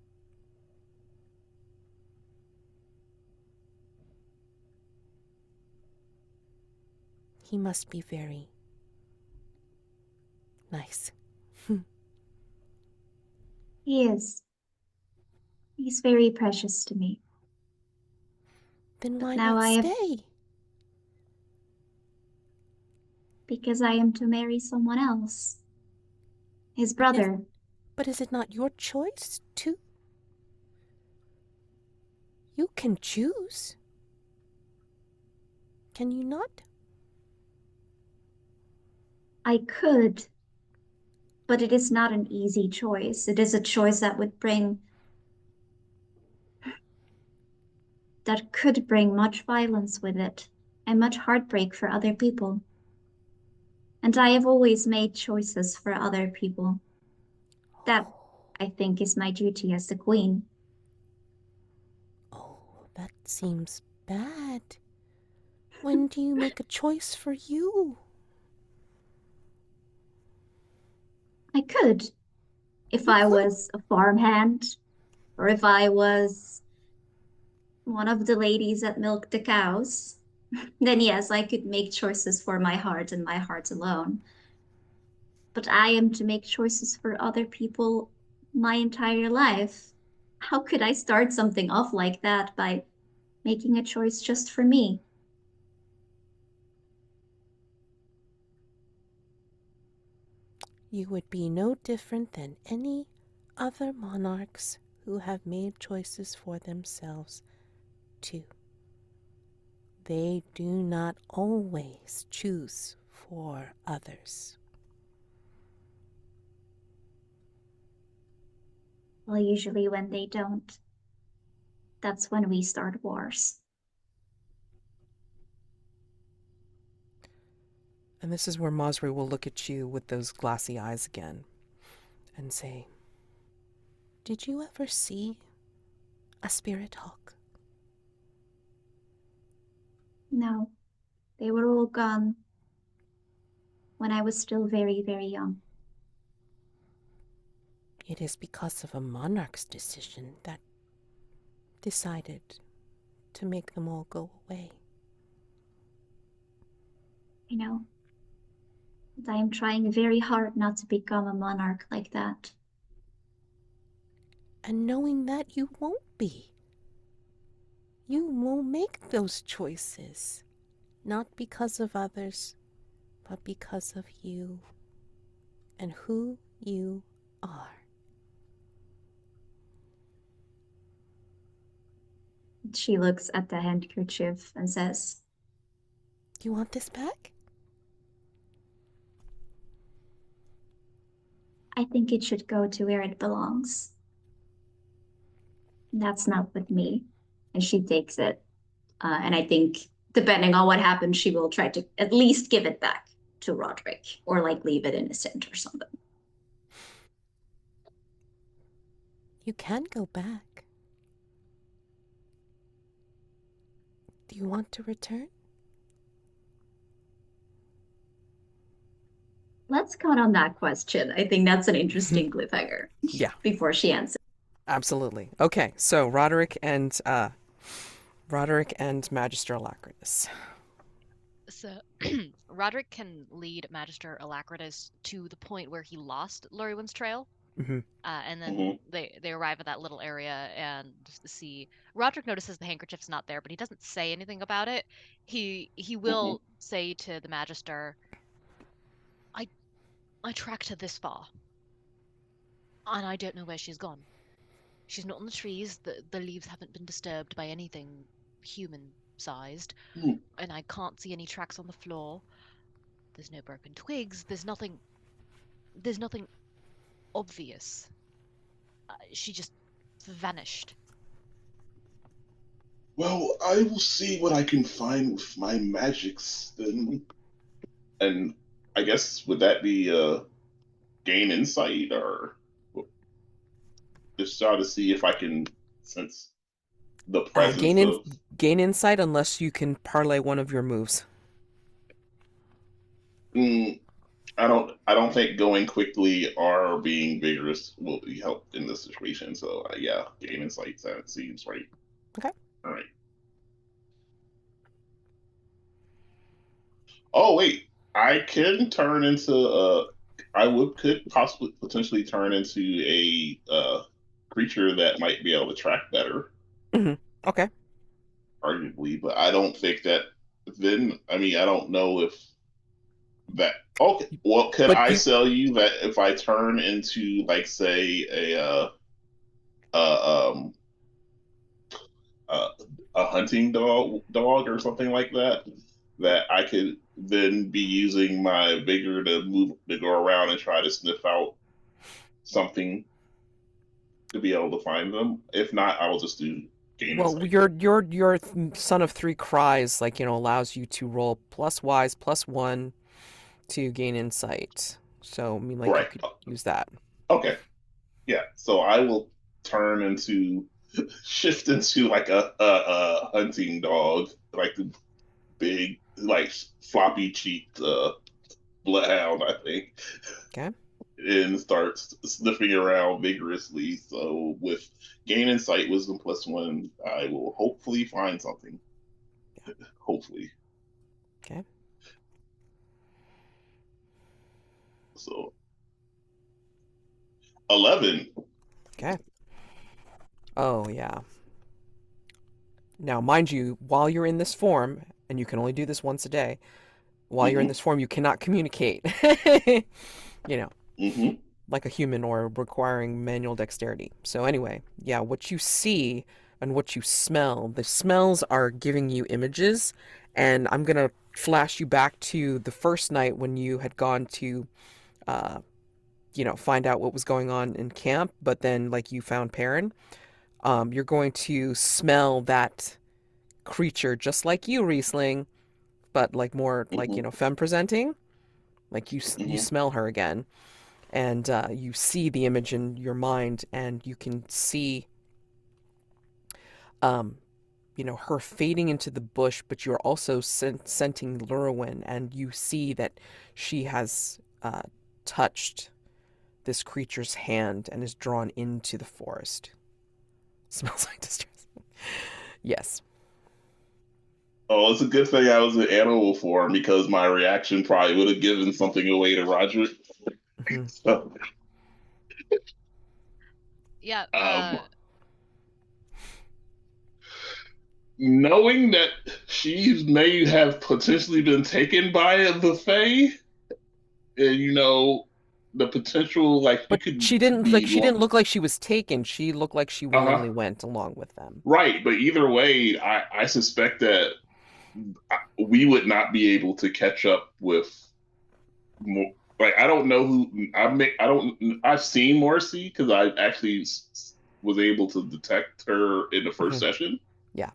He must be very nice. He is. He's very precious to me. Then But why now not I have, stay? because I am to marry someone else. His brother. But is it not your choice, too? You can choose. Can you not? I could, but it is not an easy choice. It is a choice that could bring much violence with it and much heartbreak for other people. And I have always made choices for other people. That, I think, is my duty as the queen. Oh, that seems bad. When do you make a choice for you? I could, if You I could. was a farmhand, or if I was one of the ladies that milk the cows, then yes, I could make choices for my heart and my heart alone. But I am to make choices for other people my entire life. How could I start something off like that by making a choice just for me? You would be no different than any other monarchs who have made choices for themselves, too. They do not always choose for others. Well, usually when they don't, that's when we start wars. And this is where Masri will look at you with those glassy eyes again. and say, "Did you ever see a spirit hawk?" No, they were all gone when I was still very, very young. It is because of a monarch's decision that decided to make them all go away. I know. But I am trying very hard not to become a monarch like that. And knowing that you won't be. You will make those choices. Not because of others, but because of you and who you are. She looks at the handkerchief and says, You want this back? I think it should go to where it belongs. That's not with me. And she takes it. And I think, depending on what happens, she will try to at least give it back to Roderick, or like leave it innocent or something. You can go back. Do you want to return? Let's count on that question. I think that's an interesting cliffhanger. Yeah. Before she answers. Absolutely. Okay, so Roderick and Magister Alacritus. So Roderick can lead Magister Alacritus to the point where he lost Lurywenn's trail. Mm-hmm. And then they arrive at that little area and see. Roderick notices the handkerchief's not there, but he doesn't say anything about it. He will say to the Magister, I tracked her this far, and I don't know where she's gone. She's not on the trees. The leaves haven't been disturbed by anything human-sized, and I can't see any tracks on the floor. There's no broken twigs. There's nothing obvious. She just vanished. Well, I will see what I can find with my magics then. And I guess, would that be gain insight, or just try to see if I can sense the presence of... Gain insight unless you can parlay one of your moves. I don't think going quickly or being vigorous will be helped in this situation. So yeah, gain insight seems right. Okay. All right. Oh wait, I can turn into could possibly potentially turn into a creature that might be able to track better. Mm-hmm. Okay. Arguably, but I don't think that. Then I mean, I don't know if that. Okay, well, could I sell you that if I turn into, like, say, a hunting dog or something like that, that I could then be using my vigor to go around and try to sniff out something to be able to find them. If not, I will just do gain insight. Your Son of Three Cries, allows you to roll plus wise plus 1 to gain insight. So I mean, you could use that. Okay. Yeah. So I will shift into like a hunting dog, like a big, like floppy cheeked bloodhound, I think. Okay. And start sniffing around vigorously. So with gain insight, wisdom plus 1, I will hopefully find something. Yeah. Hopefully. Okay. So 11. Okay. Oh yeah. Now, mind you, while you're in this form, and you can only do this once a day, while you're in this form, you cannot communicate. Like a human, or requiring manual dexterity. So anyway, yeah, what you see and what you smell, the smells are giving you images, and I'm going to flash you back to the first night when you had gone to, find out what was going on in camp, but then, you found Perin. You're going to smell that creature just like you, Riesling, but more femme presenting. You smell her again. And you see the image in your mind, and you can see, her fading into the bush, but you're also scenting Llurywenn, and you see that she has touched this creature's hand and is drawn into the forest. Smells like distress. Yes. Oh, it's a good thing I was in animal form because my reaction probably would have given something away to Roderick. Mhm. So, Yeah. knowing that she may have potentially been taken by the Fae, and the potential, like you But could she didn't be look like she was taken. She looked like she uh-huh. willingly went along with them. Right, but either way, I suspect that we would not be able to catch up with more. Like I don't know who I've seen Morrissey because I actually was able to detect her in the first session. Yeah.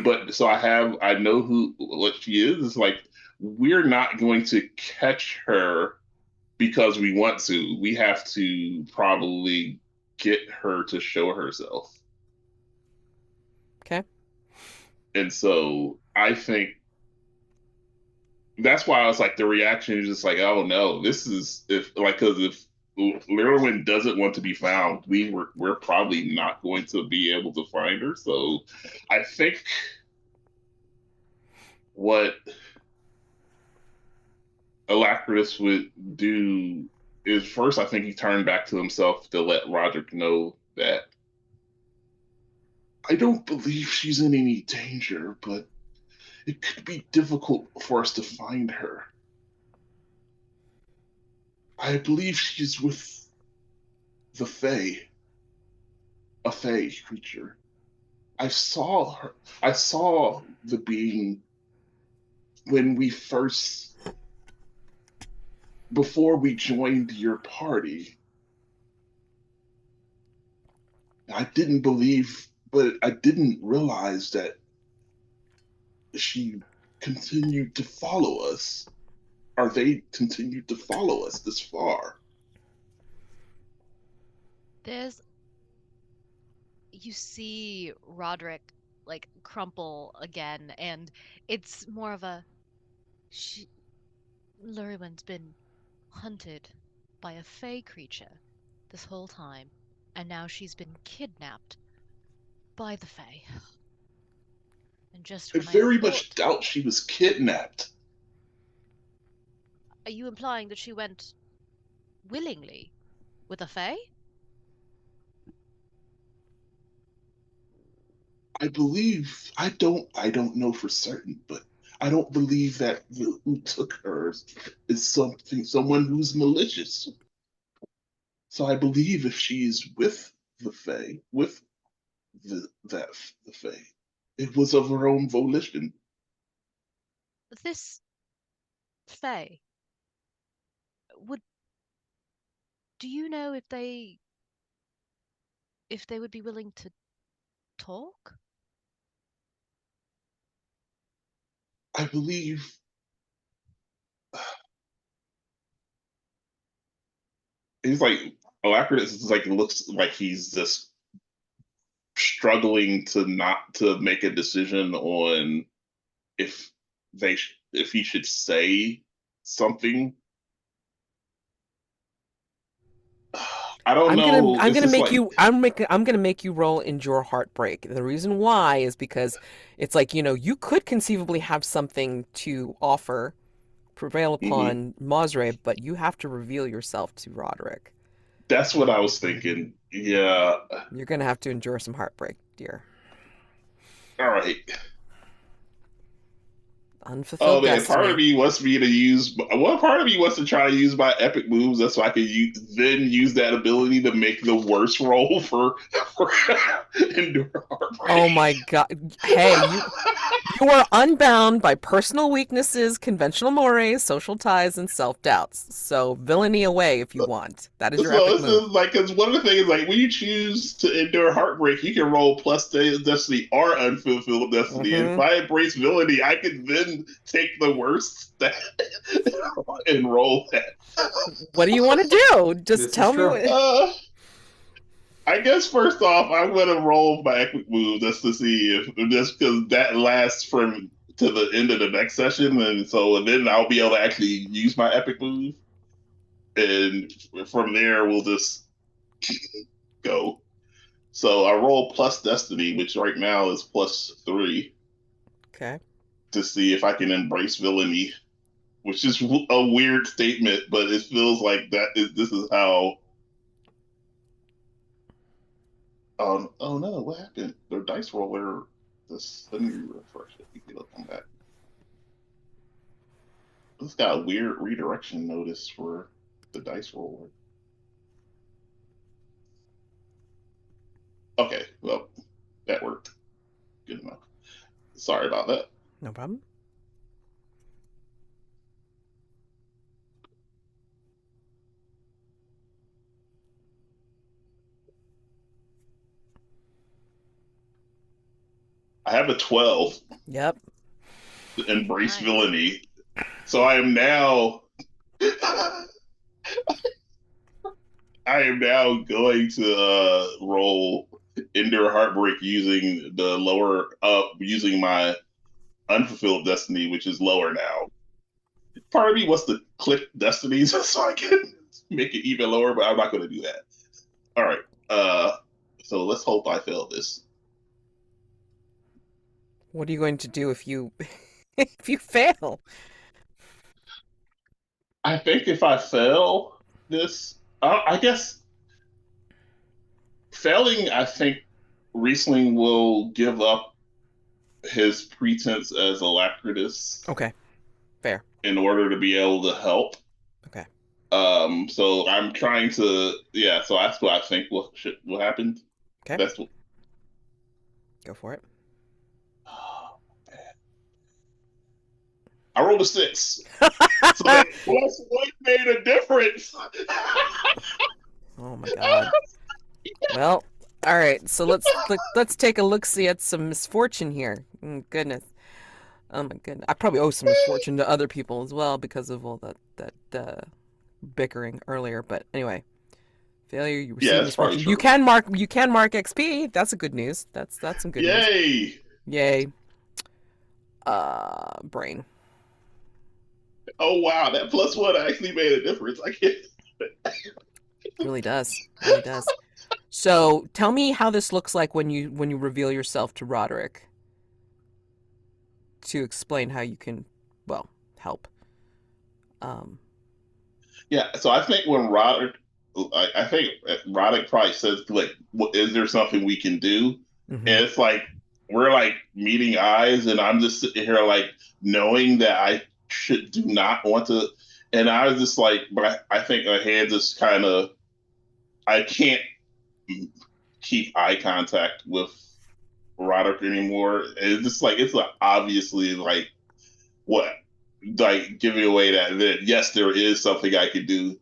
But so I know what she is. It's like we're not going to catch her because we want to. We have to probably get her to show herself. Okay. And so I think that's why I was like, the reaction is just like, oh no, this is because if Llurywenn doesn't want to be found, we're probably not going to be able to find her. So I think what Alacritus would do is first, I think he turned back to himself to let Roderick know that I don't believe she's in any danger, but it could be difficult for us to find her. I believe she's with the Fae, a Fae creature. I saw her. I saw the being when before we joined your party. I didn't believe, but I didn't realize that she continued to follow us, or they continued to follow us this far. You see Roderick like crumple again, and it's more of a Lurywenn's been hunted by a fey creature this whole time, and now she's been kidnapped by the Fae. And just I when I very much thought, doubt she was kidnapped. are you implying that she went willingly with a Fae? I believe I don't know for certain, but I don't believe that who took her is someone who's malicious. So I believe if she's with the Fae, with the Fae, it was of her own volition. This Fae, would do you know if they would be willing to talk? I believe he's like Alacritus is like looks like he's just struggling to not to make a decision on if if he should say something. I don't know. I'm It's gonna just make like you I'm gonna make you roll Endure Heartbreak. The reason why is because it's like, you could conceivably have something to offer, prevail mhm. upon Mosre, but you have to reveal yourself to Roderick. That's what I was thinking. Yeah. You're gonna have to endure some heartbreak, dear. All right. Oh Unfulfilled man, part of destiny. me wants me to use. One part of me wants to try to use my epic moves, that's so I can then use that ability to make the worst roll for endure Oh heartbreak. my god. Hey, you are unbound by personal weaknesses, conventional mores, social ties, and self-doubts. So villainy away if you want. That is your So epic this move. is like, because one of the things, like when you choose to endure heartbreak, you can roll plus destiny or unfulfilled destiny. And if Mm-hmm. I embrace villainy, I can then take the worst stat and roll that. What do you want to do? Just This is tell me true. what. I guess first off, I'm gonna roll my epic move just to see if just because that lasts from to the end of the next session, and then I'll be able to actually use my epic move, and from there we'll just go. So I roll plus destiny, which right now is +3, Okay. to see if I can embrace villainy, which is a weird statement, but it feels like this is how. Oh no, what happened? Their dice roller. This let me refresh it. You can look on that. It's got a weird redirection notice for the dice roller. Okay, well, that worked. Good enough. Sorry about that. No problem. I have a 12 Yep. to embrace Nice. villainy. So I am now I am now going to roll Endure Heartbreak using the lower using my unfulfilled destiny, which is lower now. Part of me wants to click destinies so I can make it even lower, but I'm not going to do that. All right. So let's hope I fail this. What are you going to do if you if you fail? I think if I fail this, I guess failing, I think Riesling will give up his pretense as Alacritus Okay. Fair. in order to be able to help. Okay. So I'm trying to, yeah. So that's what I think will happen. Okay. That's what. Go for it. Oh, man. I rolled a 6, so that +1 made a difference. Oh my god. Well, all right. So let's take a look see at some misfortune here. Goodness. Oh my goodness. I probably owe some misfortune to other people as well because of all that bickering earlier. But anyway, failure. You Yeah, receive that's probably misfortune. true. You can mark XP. That's a good news. That's some good news. Yay! Yay. Brain. Oh wow, that +1 actually made a difference. I can't. Really does. Really does. So tell me how this looks like when you reveal yourself to Roderick. To explain how you can, well, help. Yeah, so I think when Roderick, I think Roderick probably says like, "Is there something we can do?" Mhm. And it's like we're like meeting eyes, and I'm just sitting here like knowing that I should do not want to, and I was just like, but I think my hand just kind of, I can't keep eye contact with Roderick anymore. It's just like it's like obviously like what like giving away that yes there is something I could do.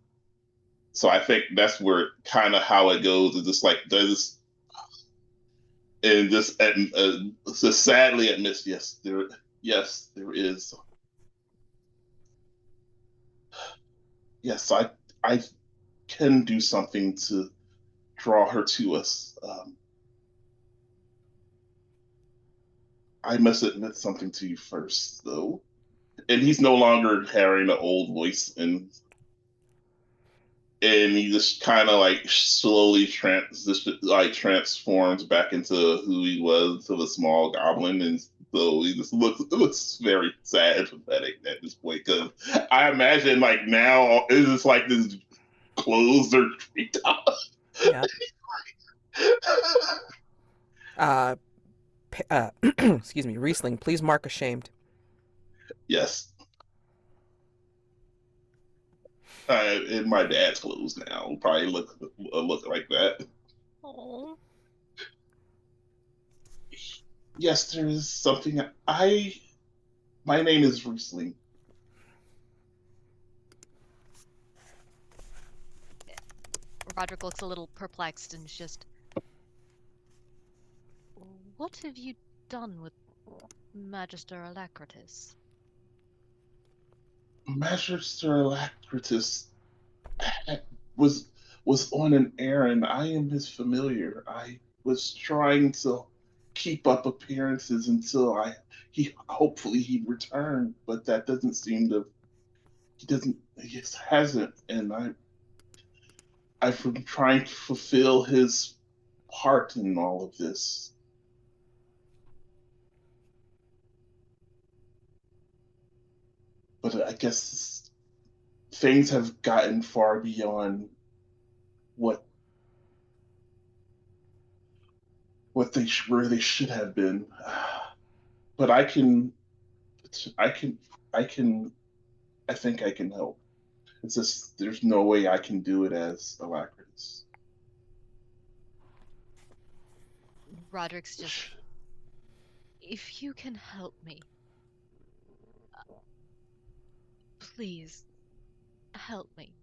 So I think that's where kind of how it goes. It's just like there's and so sadly admits yes there is yes I can do something to draw her to us. I must admit something to you first though, and he's no longer carrying the old voice and he just kind of like slowly transforms back into who he was, to the small goblin, and so he just looks very sad and pathetic at this point. Because I imagine like now it's just like this clothes are treated up. Yeah. Excuse me, Riesling, please mark ashamed. Yes. In my dad's clothes now, will probably look like that. Oh. Yes, there is something. My name is Riesling. Roderick looks a little perplexed and is just. What have you done with Magister Alacritus? Magister Alacritus was was on an errand. I am his familiar. I was trying to keep up appearances until he hopefully he'd return, but that doesn't seem to he just hasn't, and I've been trying to fulfill his part in all of this. But I guess things have gotten far beyond what where they should have been. But I can, I can, I think I can help. It's just there's no way I can do it as Alacritus. Roderick's just, if you can help me, please help me.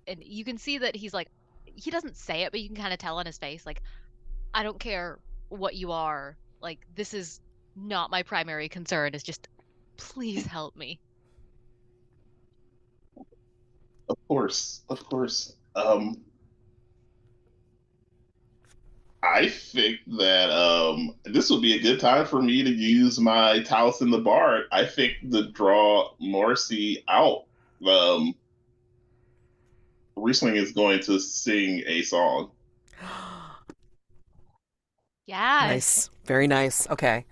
And you can see that he's like, he doesn't say it, but you can kind of tell on his face, like, I don't care what you are. Like, this is not my primary concern. It's just, please help me. Of course, of course. I think that this would be a good time for me to use my Taliesin the Bard. I think to draw Morrissey out, Riesling is going to sing a song. Yes. Nice. Very nice. Okay.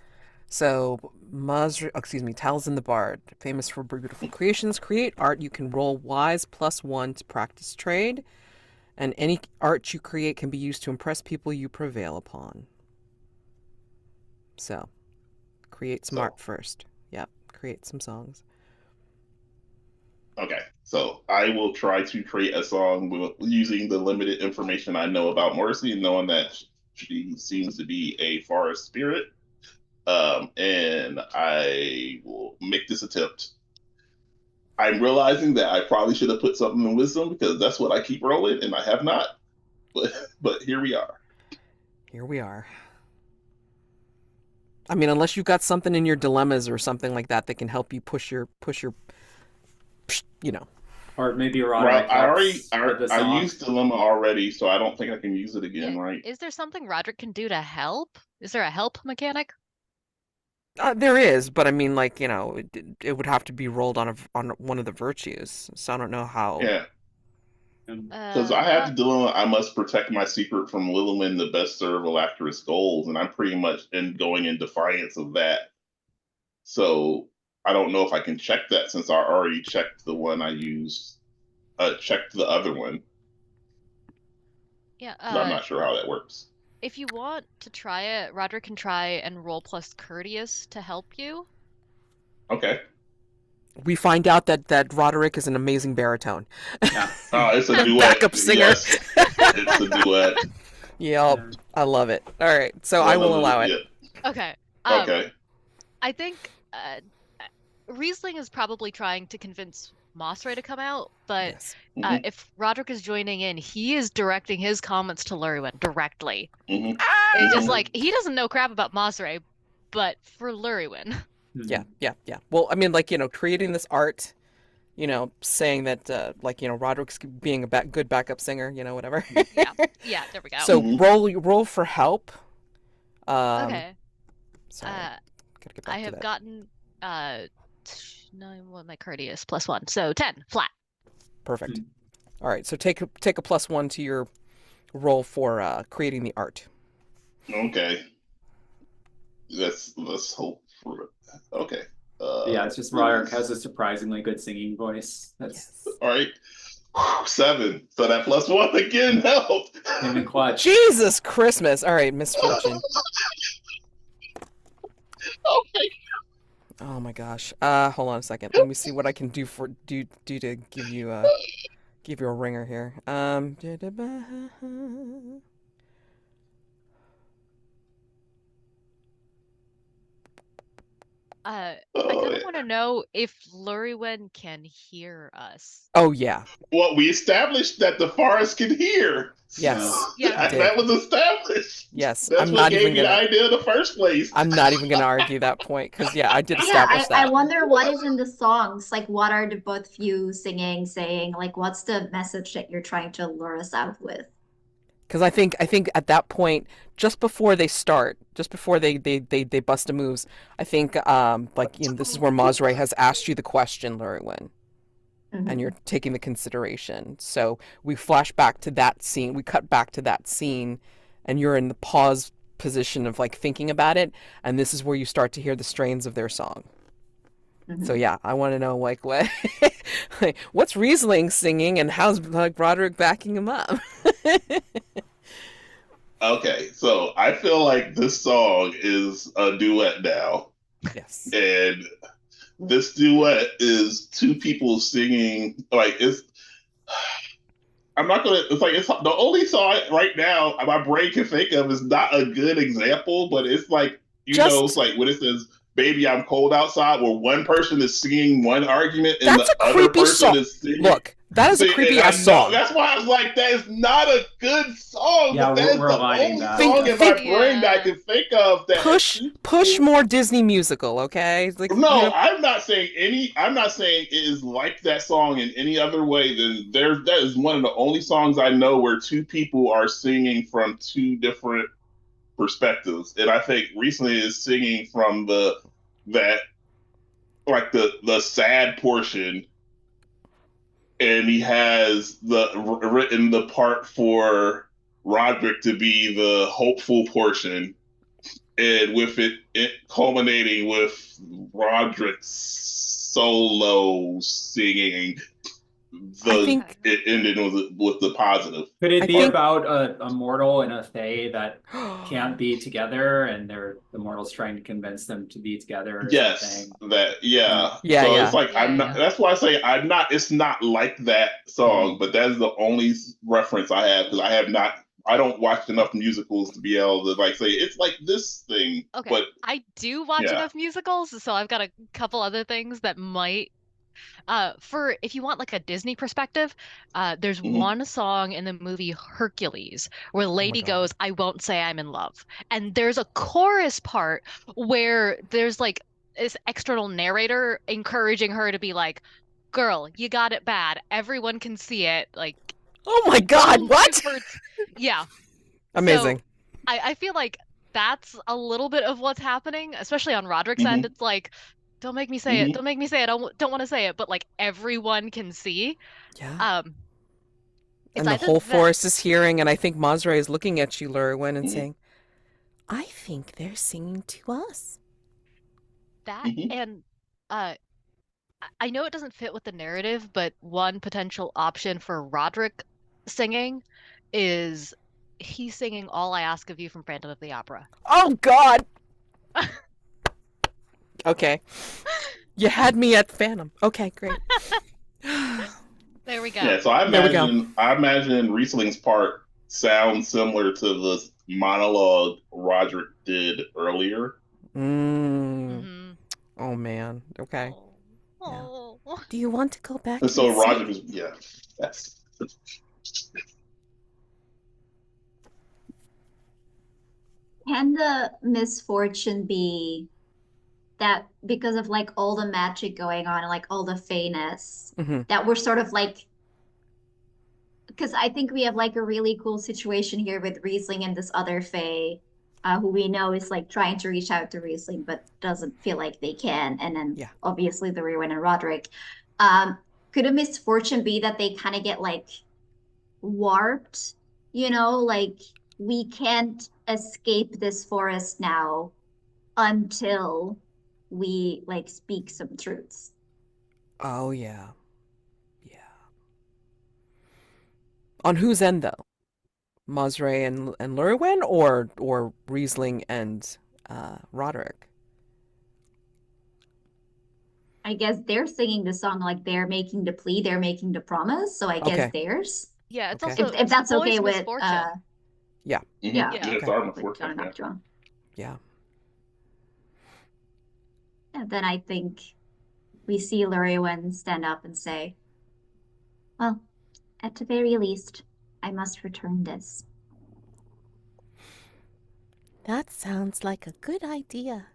So, Taliesin the Bard, famous for beautiful creations. Create art. You can roll wise +1 to practice trade, and any art you create can be used to impress people you prevail upon. So, create some art first. Yep. Create some songs. Okay, so I will try to create a song using the limited information I know about Morrissey, and knowing that she seems to be a forest spirit. And I will make this attempt. I'm realizing that I probably should have put something in wisdom because that's what I keep rolling, and I have not. But here we are. Here we are. I mean, unless you've got something in your dilemmas or something like that that can help you push your, you know. Or maybe Roderick I used dilemma already, so I don't think I can use it again, right? Is there something Roderick can do to help? Is there a help mechanic? There is, but I mean, like, it would have to be rolled on one of the virtues. So I don't know how. Yeah. Because I have the dilemma, I must protect my secret from Llurywenn to best serve Alacritus goals, and I'm pretty much going in defiance of that. So I don't know if I can check that since I already checked the one I used, checked the other one. Yeah. I'm not sure how that works. If you want to try it, Roderick can try and roll plus courteous to help you. Okay. We find out that Roderick is an amazing baritone. Yeah. It's a duet. Backup singer. Yes, it's a duet. Yep. Yeah. I love it. All right. So I will allow it. Yeah. Okay. Okay. I think Riesling is probably trying to convince Mossray to come out, but Yes. if Roderick is joining in, he is directing his comments to Llurywenn directly. Mm-hmm. It's just like, he doesn't know crap about Mossray, but for Llurywenn. Yeah. Well, I mean, like, creating this art, saying that, Roderick's being a good backup singer, whatever. Yeah, there we go. So roll for help. Okay. Sorry. Gotta get back I to have that. gotten 9, what my courteous +1, so 10 flat. Perfect. All right. So take a +1 to your roll for creating the art. Okay. Let's hope for it. Okay. Yeah, it's just Roderick has a surprisingly good singing voice. That's Yes. all right. 7. So that +1 again helped. him and clutch. Jesus Christmas. All right, misfortune. Okay. Oh my gosh. Hold on a second. Let me see what I can do to give you a ringer here. I Oh, kind of yeah. want to know if Llurywenn can hear us. Oh yeah. Well, we established that the forest can hear. Yes. Yeah. We did. That was established. Yes. That's I'm what not gave even me the gonna. idea in the first place. I'm not even gonna argue that point because yeah, I did Yeah, establish I that. wonder what is in the songs. Like, what are the both of you singing, saying? Like, what's the message that you're trying to lure us out with? Because I think at that point, just before they start, just before they bust a moves, I think like this is where Mosray has asked you the question, Llurywenn, and you're taking the consideration. So we flash back to that scene. We cut back to that scene, and you're in the pause position of like thinking about it, and this is where you start to hear the strains of their song. So yeah, I want to know like what like, what's Riesling singing and how's like Roderick backing him up. Okay, so I feel like this song is a duet now. Yes. And this duet is two people singing, like, it's, I'm not gonna, it's like, it's the only song right now my brain can think of is not a good example, but it's like, it's like when it says, "Baby, I'm cold outside," where one person is singing one argument and That's the a other creepy person song. is singing. Look, that is a creepy ass song. That's why I was like, that is not a good song. Yeah, but that is we're the avoiding only that. song in my brain that I can think of that Push more Disney musical, okay? Like, no, I'm not saying it is like that song in any other way than that is one of the only songs I know where two people are singing from two different perspectives. And I think recently is singing from the sad portion, and he has written the part for Roderick to be the hopeful portion, and with it culminating with Roderick's solo singing, it ended with the positive. Could it be about a mortal and a fae that can't be together, and the mortal's trying to convince them to be together? Yes, something? It's like I'm not. That's why I say I'm not. It's not like that song, but that's the only reference I have because I don't watch enough musicals to be able to like say it's like this thing. Okay, but I do watch enough musicals, so I've got a couple other things that might. For if you want like a Disney perspective, there's one song in the movie Hercules where Lady goes, "I won't say I'm in love," and there's a chorus part where there's like this external narrator encouraging her to be like, "Girl, you got it bad. Everyone can see it." Like, oh my God, what? Yeah, amazing. So, I feel like that's a little bit of what's happening, especially on Roderick's end. It's like, don't make me say it. Don't make me say it. I don't want to say it, but like everyone can see. Yeah. And the whole forest is hearing, and I think Mosray is looking at you, Llurywenn, and saying, "I think they're singing to us." That and I know it doesn't fit with the narrative, but one potential option for Roderick singing is he's singing "All I Ask of You" from Phantom of the Opera. Oh God. Okay. You had me at Phantom. Okay, great. There we go. Yeah, so I imagine Riesling's part sounds similar to the monologue Roderick did earlier. Oh man. Okay. Yeah. Do you want to go back? And so Roderick is that's Can the misfortune be that because of like all the magic going on and like all the fayness that we're sort of like, because I think we have like a really cool situation here with Riesling and this other fae who we know is like trying to reach out to Riesling but doesn't feel like they can, and then obviously the Llurywenn and Roderick. Could a misfortune be that they kind of get like warped, like we can't escape this forest now until we like speak some truths? Oh yeah. On whose end though? Mosray and Llurywenn, or Riesling and Roderick? I guess they're singing the song, like they're making the plea, they're making the promise. So I guess theirs. Yeah, it's also if that's okay with it's our misfortune. Yeah. And then I think we see Llurywenn stand up and say, well, at the very least, I must return this. That sounds like a good idea.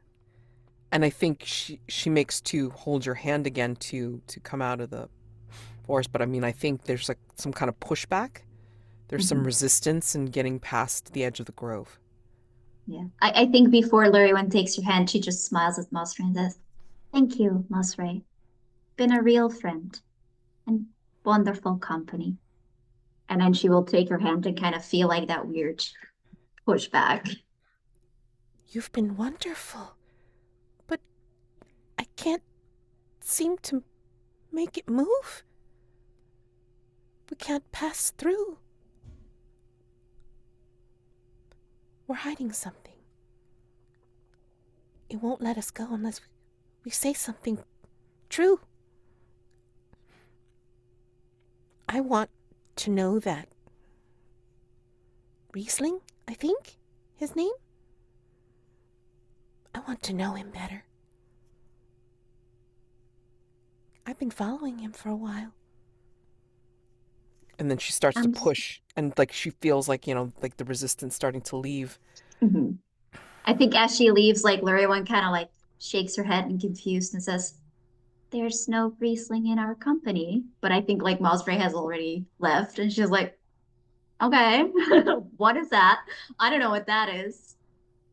And I think she makes to hold your hand again to come out of the forest. But I mean, I think there's like some kind of pushback. There's some resistance in getting past the edge of the grove. Yeah. I think before Llurywenn takes your hand, she just smiles at Mosray and says, thank you, Mosray. Been a real friend and wonderful company. And then she will take her hand and kind of feel like that weird pushback. You've been wonderful, but I can't seem to make it move. We can't pass through. We're hiding something. It won't let us go unless we say something true. I want to know that Riesling, I think, his name? I want to know him better. I've been following him for a while. And then she starts to push, and like she feels like, like the resistance starting to leave. I think as she leaves, like Llurywenn kind of like shakes her head and confused and says, there's no Riesling in our company. But I think like Mosray has already left and she's like, okay, what is that? I don't know what that is.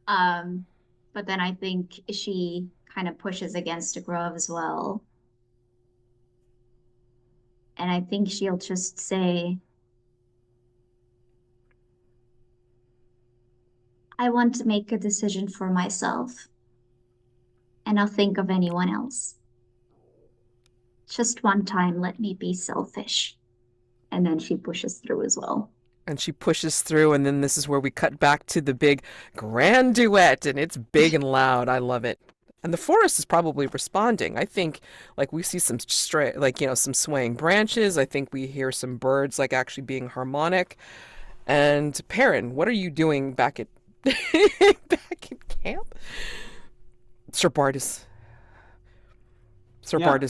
But then I think she kind of pushes against a grove as well. And I think she'll just say, I want to make a decision for myself. And I'll think of anyone else. Just one time, let me be selfish. And then she pushes through as well. And she pushes through, and then this is where we cut back to the big grand duet, and it's big and loud. I love it. And the forest is probably responding. I think, like, we see some some swaying branches. I think we hear some birds, like, actually being harmonic. And Perin, what are you doing back at back at camp? Sir Bart is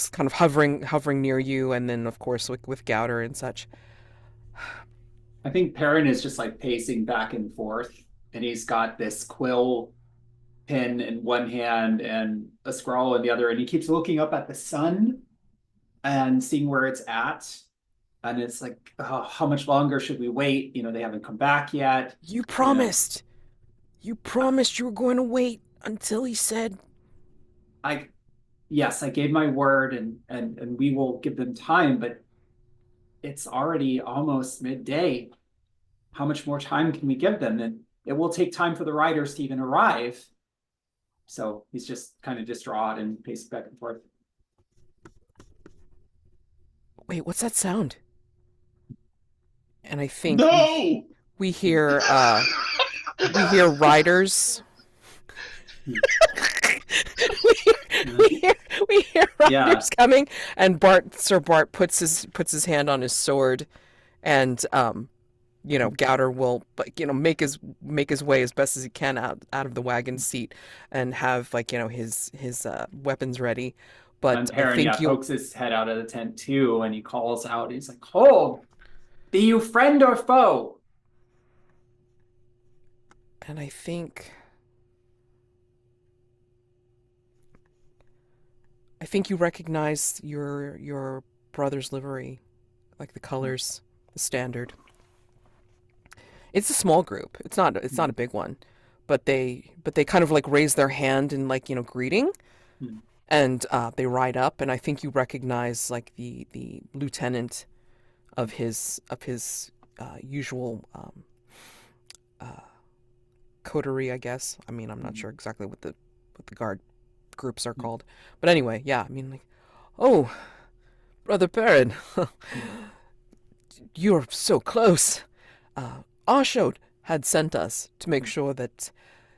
kind of hovering near you, and then of course with Gowder and such. I think Perin is just like pacing back and forth, and he's got this quill pen in one hand and a scroll in the other, and he keeps looking up at the sun and seeing where it's at. And it's like, oh, how much longer should we wait? They haven't come back yet. You promised. You promised you were going to wait until he said. Yes, I gave my word, and we will give them time, but it's already almost midday. How much more time can we give them? And it will take time for the riders to even arrive. So he's just kind of distraught and pacing back and forth. Wait, what's that sound? And I think we hear riders. we hear riders coming, and Sir Bart puts his hand on his sword, and Gowder will make his way as best as he can out of the wagon seat and have his weapons ready. But and Perin, I think pokes his head out of the tent too, and he calls out. He's like, "Hold! Be you friend or foe?" And I think you recognize your brother's livery, like the colors, the standard. It's a small group. It's not a big one, but they kind of like raise their hand in greeting, and they ride up, and I think you recognize like the lieutenant of his usual coterie, I guess. I mean, I'm not sure exactly what the guard groups are called, but anyway, yeah. I mean, like, oh, Brother Perin, you're so close. Arshot had sent us to make sure that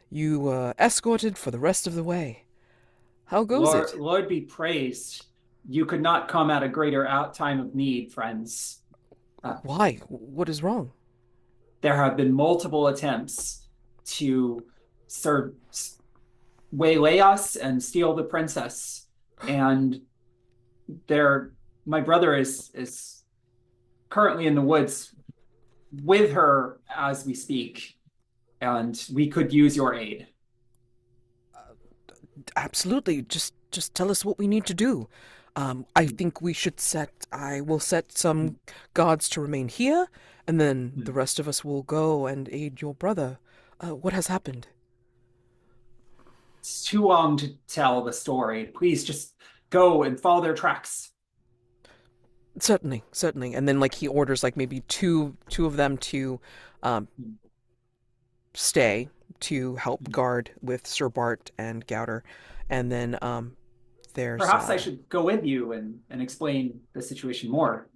you were escorted for the rest of the way. How goes it? Lord be praised. You could not come at a greater time of need, friends. Why? What is wrong? There have been multiple attempts to waylay us and steal the princess. And my brother is currently in the woods with her as we speak, and we could use your aid. Absolutely. Just tell us what we need to do. I think I will set some guards to remain here, and then the rest of us will go and aid your brother. What has happened? It's too long to tell the story. Please just go and follow their tracks. Certainly. And then he orders maybe two of them to stay to help guard with Sir Bart and Gowder. And then there's perhaps I should go with you and explain the situation more.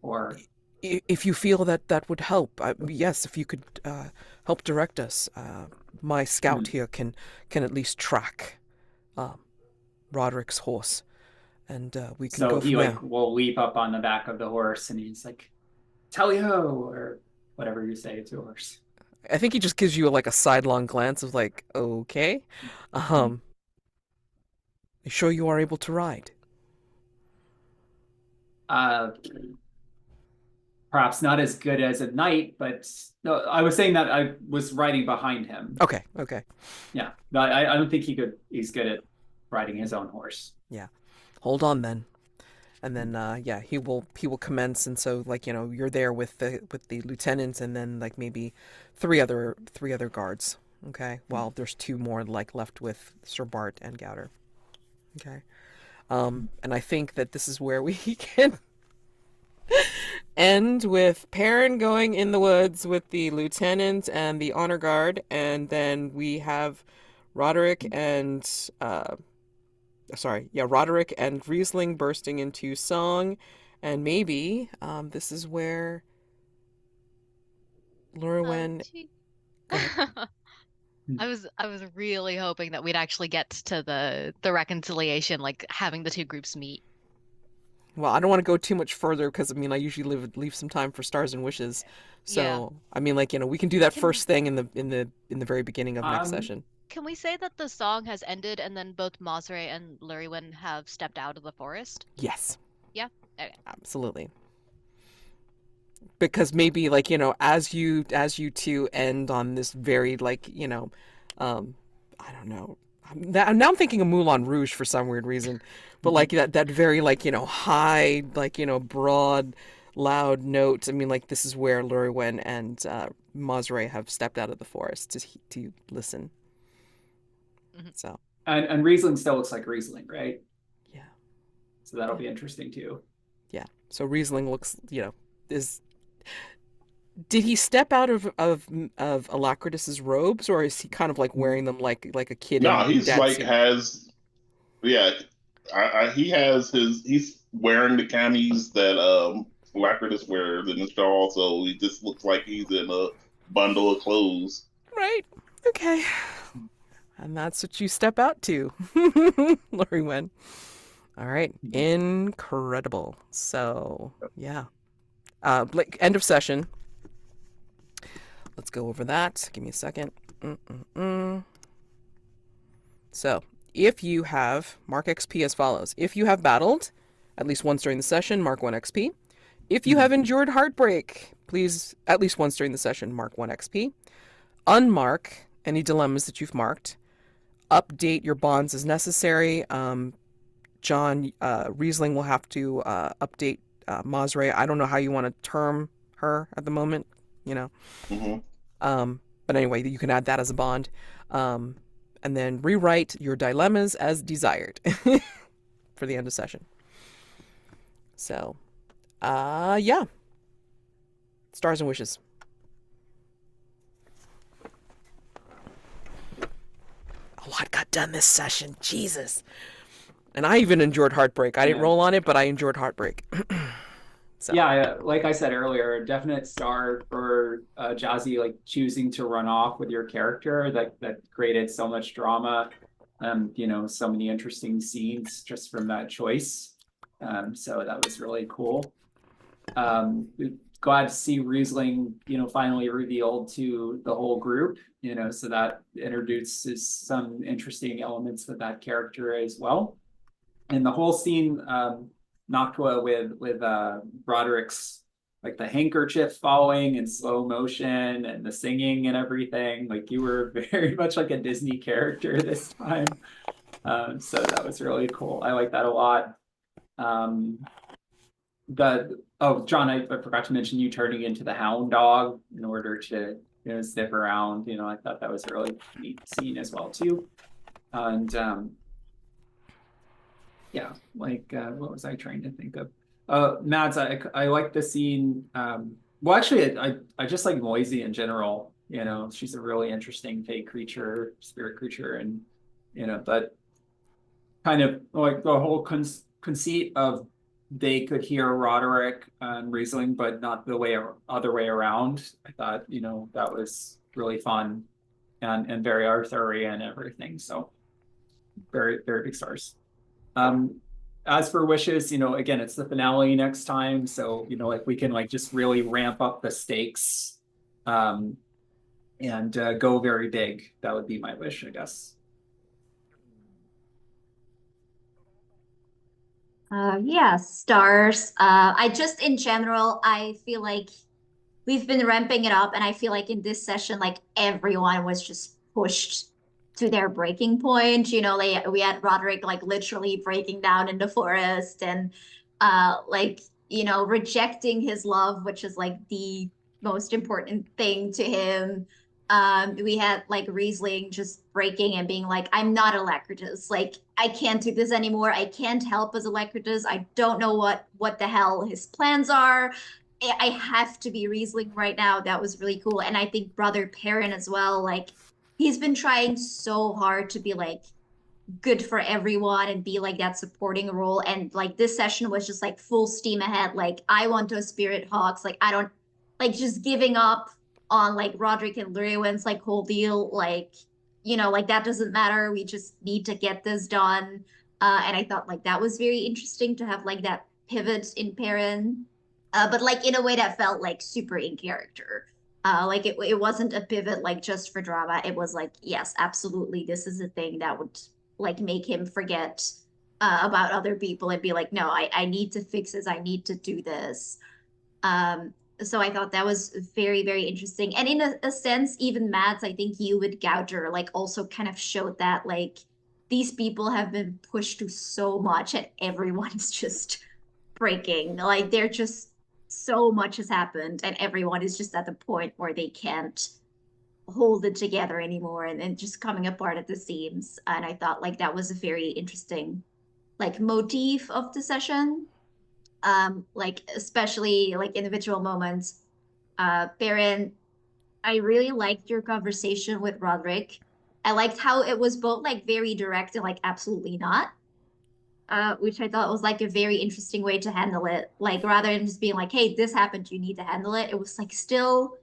Or if you feel that would help, yes, if you could help direct us. My scout here can at least track Roderick's horse, and we can go from there. So he will leap up on the back of the horse, and he's like, "Tally-ho," or whatever you say to a horse. I think he just gives you a sidelong glance of okay. You sure you are able to ride? Perhaps not as good as at night, but no, I was saying that I was riding behind him. Okay. Yeah, I don't think he's good at riding his own horse. Yeah. Hold on then. And then he will commence, and so you're there with the lieutenant and then maybe three other guards. Okay. While there's two more left with Sir Bart and Gowder. Okay. And I think that this is where we can end with Perin going in the woods with the lieutenant and the honor guard, and then we have Roderick and Riesling bursting into song, and maybe this is where Llurywenn. I was really hoping that we'd actually get to the reconciliation, having the two groups meet. Well, I don't want to go too much further because I usually leave some time for stars and wishes. So yeah. We can do that first thing in the very beginning of next session. Can we say that the song has ended and then both Mosre and Llurywenn have stepped out of the forest? Yes. Yeah. Okay. Absolutely. Because maybe as you two end on this very I don't know. Now I'm thinking of Moulin Rouge for some weird reason, but that very high broad loud note. This is where Llurywenn and Mosre have stepped out of the forest to listen. Mm-hmm. So and Riesling still looks like Riesling, right? Yeah. So that'll be interesting too. Yeah. So Riesling looks is. Did he step out of Alacritus's robes, or is he kind of wearing them like a kid? No, he's he's wearing the camis that Alacritus wears in the shawl, so he just looks like he's in a bundle of clothes. Right. Okay. And that's what you step out to, Llurywenn. All right. Incredible. So yeah. End of session. Let's go over that. Give me a second. So, if you have, mark XP as follows. If you have battled, at least once during the session, mark 1 XP. If you have endured heartbreak, please, at least once during the session, mark 1 XP. Unmark any dilemmas that you've marked. Update your bonds as necessary. Jonn, Riesling will have to update Mosre. I don't know how you want to term her at the moment, Mm-hmm. But anyway, you can add that as a bond. And then rewrite your dilemmas as desired for the end of session. So, yeah. Stars and wishes. A lot got done this session. Jesus. And I even endured heartbreak. I didn't roll on it, but I endured heartbreak. So. Yeah, like I said earlier, a definite star for Jazy, choosing to run off with your character that created so much drama, so many interesting scenes just from that choice. So that was really cool. glad to see Riesling, finally revealed to the whole group, so that introduces some interesting elements with that character as well. And the whole scene, Noctua with Roderick's, like the handkerchief falling in slow motion and the singing and everything, like you were very much like a Disney character this time. So that was really cool. I like that a lot. Jonn, I forgot to mention you turning into the hound dog in order to sniff around. I thought that was a really neat scene as well too. And yeah, like what was I trying to think of? Mads, I like the scene. Well, actually, I just like Moisey in general. She's a really interesting fey creature, spirit creature, and but kind of like the whole conceit of they could hear Roderick and Riesling, but not the other way around. I thought, that was really fun and very Arthurian and everything. So very, very big stars. As for wishes, again, it's the finale next time. So, like we can like just really ramp up the stakes and go very big. That would be my wish, I guess. Yeah, stars. In general, I feel like we've been ramping it up, and I feel like in this session, like everyone was just pushed to their breaking point. We had Roderick like literally breaking down in the forest and rejecting his love, which is like the most important thing to him. We had like Riesling just breaking and being like, I'm not Alacritus. Like, I can't do this anymore. I can't help as Alacritus. I don't know what the hell his plans are. I have to be Riesling right now. That was really cool. And I think brother Perin as well, like he's been trying so hard to be like good for everyone and be like that supporting role. And like this session was just like full steam ahead. Like I want to spirit hawks. Like I don't like just giving up on like Roderick and Llurywen's like whole deal. Like, like that doesn't matter. We just need to get this done. And I thought like that was very interesting to have like that pivot in Perin. But like in a way that felt like super in character. Like it wasn't a pivot like just for drama. It was like, yes, absolutely, this is a thing that would like make him forget about other people and be like, no, I need to fix this. I need to do this. So I thought that was very, very interesting. And in a sense, even Mads, I think you with Gouger, like also kind of showed that like these people have been pushed to so much and everyone is just breaking. Like they're just so much has happened and everyone is just at the point where they can't hold it together anymore and just coming apart at the seams. And I thought like that was a very interesting like motif of the session. Like especially like individual moments. Perin, I really liked your conversation with Roderick. I liked how it was both like very direct and like absolutely not. Which I thought was like a very interesting way to handle it. Like rather than just being like, hey, this happened, you need to handle it. It was like still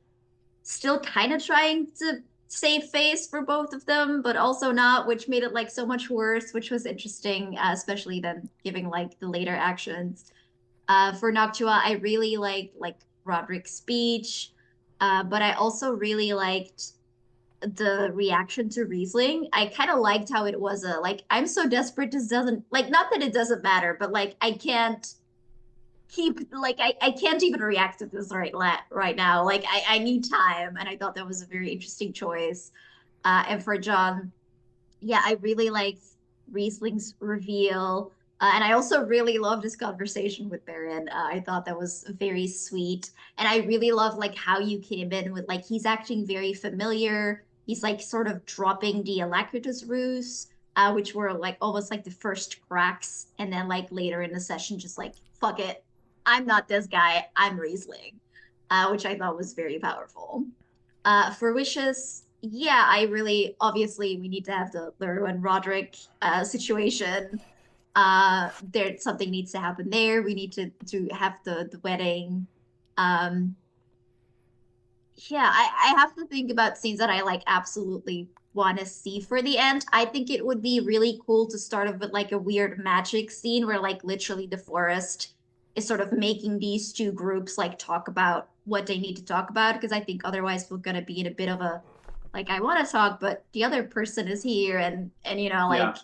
kind of trying to save face for both of them, but also not, which made it like so much worse, which was interesting, especially then giving like the later actions. For Noctua, I really liked like Roderick's speech, but I also really liked the reaction to Riesling. I kind of liked how it was a like I'm so desperate this doesn't like not that it doesn't matter, but like I can't keep like I can't even react to this right now. Like I need time, and I thought that was a very interesting choice. And for Jonn, yeah, I really liked Riesling's reveal. And I also really loved his conversation with Perin. I thought that was very sweet. And I really love like how you came in with like he's acting very familiar. He's like sort of dropping the Alacritus ruse, which were like almost like the first cracks. And then like later in the session, just like, fuck it. I'm not this guy. I'm Riesling, which I thought was very powerful. For wishes, yeah, I really obviously we need to have the Llurywenn Roderick situation. There something needs to happen there. We need to have the wedding. Yeah, I have to think about scenes that I like absolutely want to see for the end. I think it would be really cool to start off with like a weird magic scene where like literally the forest is sort of making these two groups like talk about what they need to talk about, because I think otherwise we're gonna be in a bit of a like, I want to talk, but the other person is here, and you know, like, Yeah.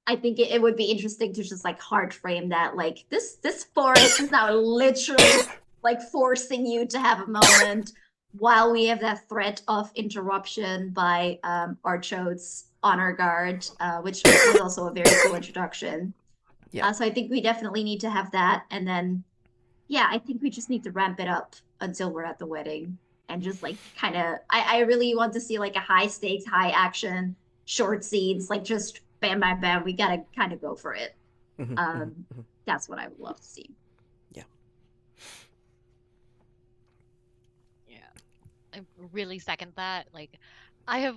I think it would be interesting to just like hard frame that, like, this forest is now literally like forcing you to have a moment while we have that threat of interruption by Archode's honor guard, which was also a very cool introduction. Yeah. So I think we definitely need to have that, and then yeah, I think we just need to ramp it up until we're at the wedding and just like kind of I really want to see like a high stakes, high action, short scenes, like just bam bam bam. We gotta kind of go for it. Mhm, Um mhm, mhm. that's what I would love to see. Yeah. Yeah, I really second that. Like, I've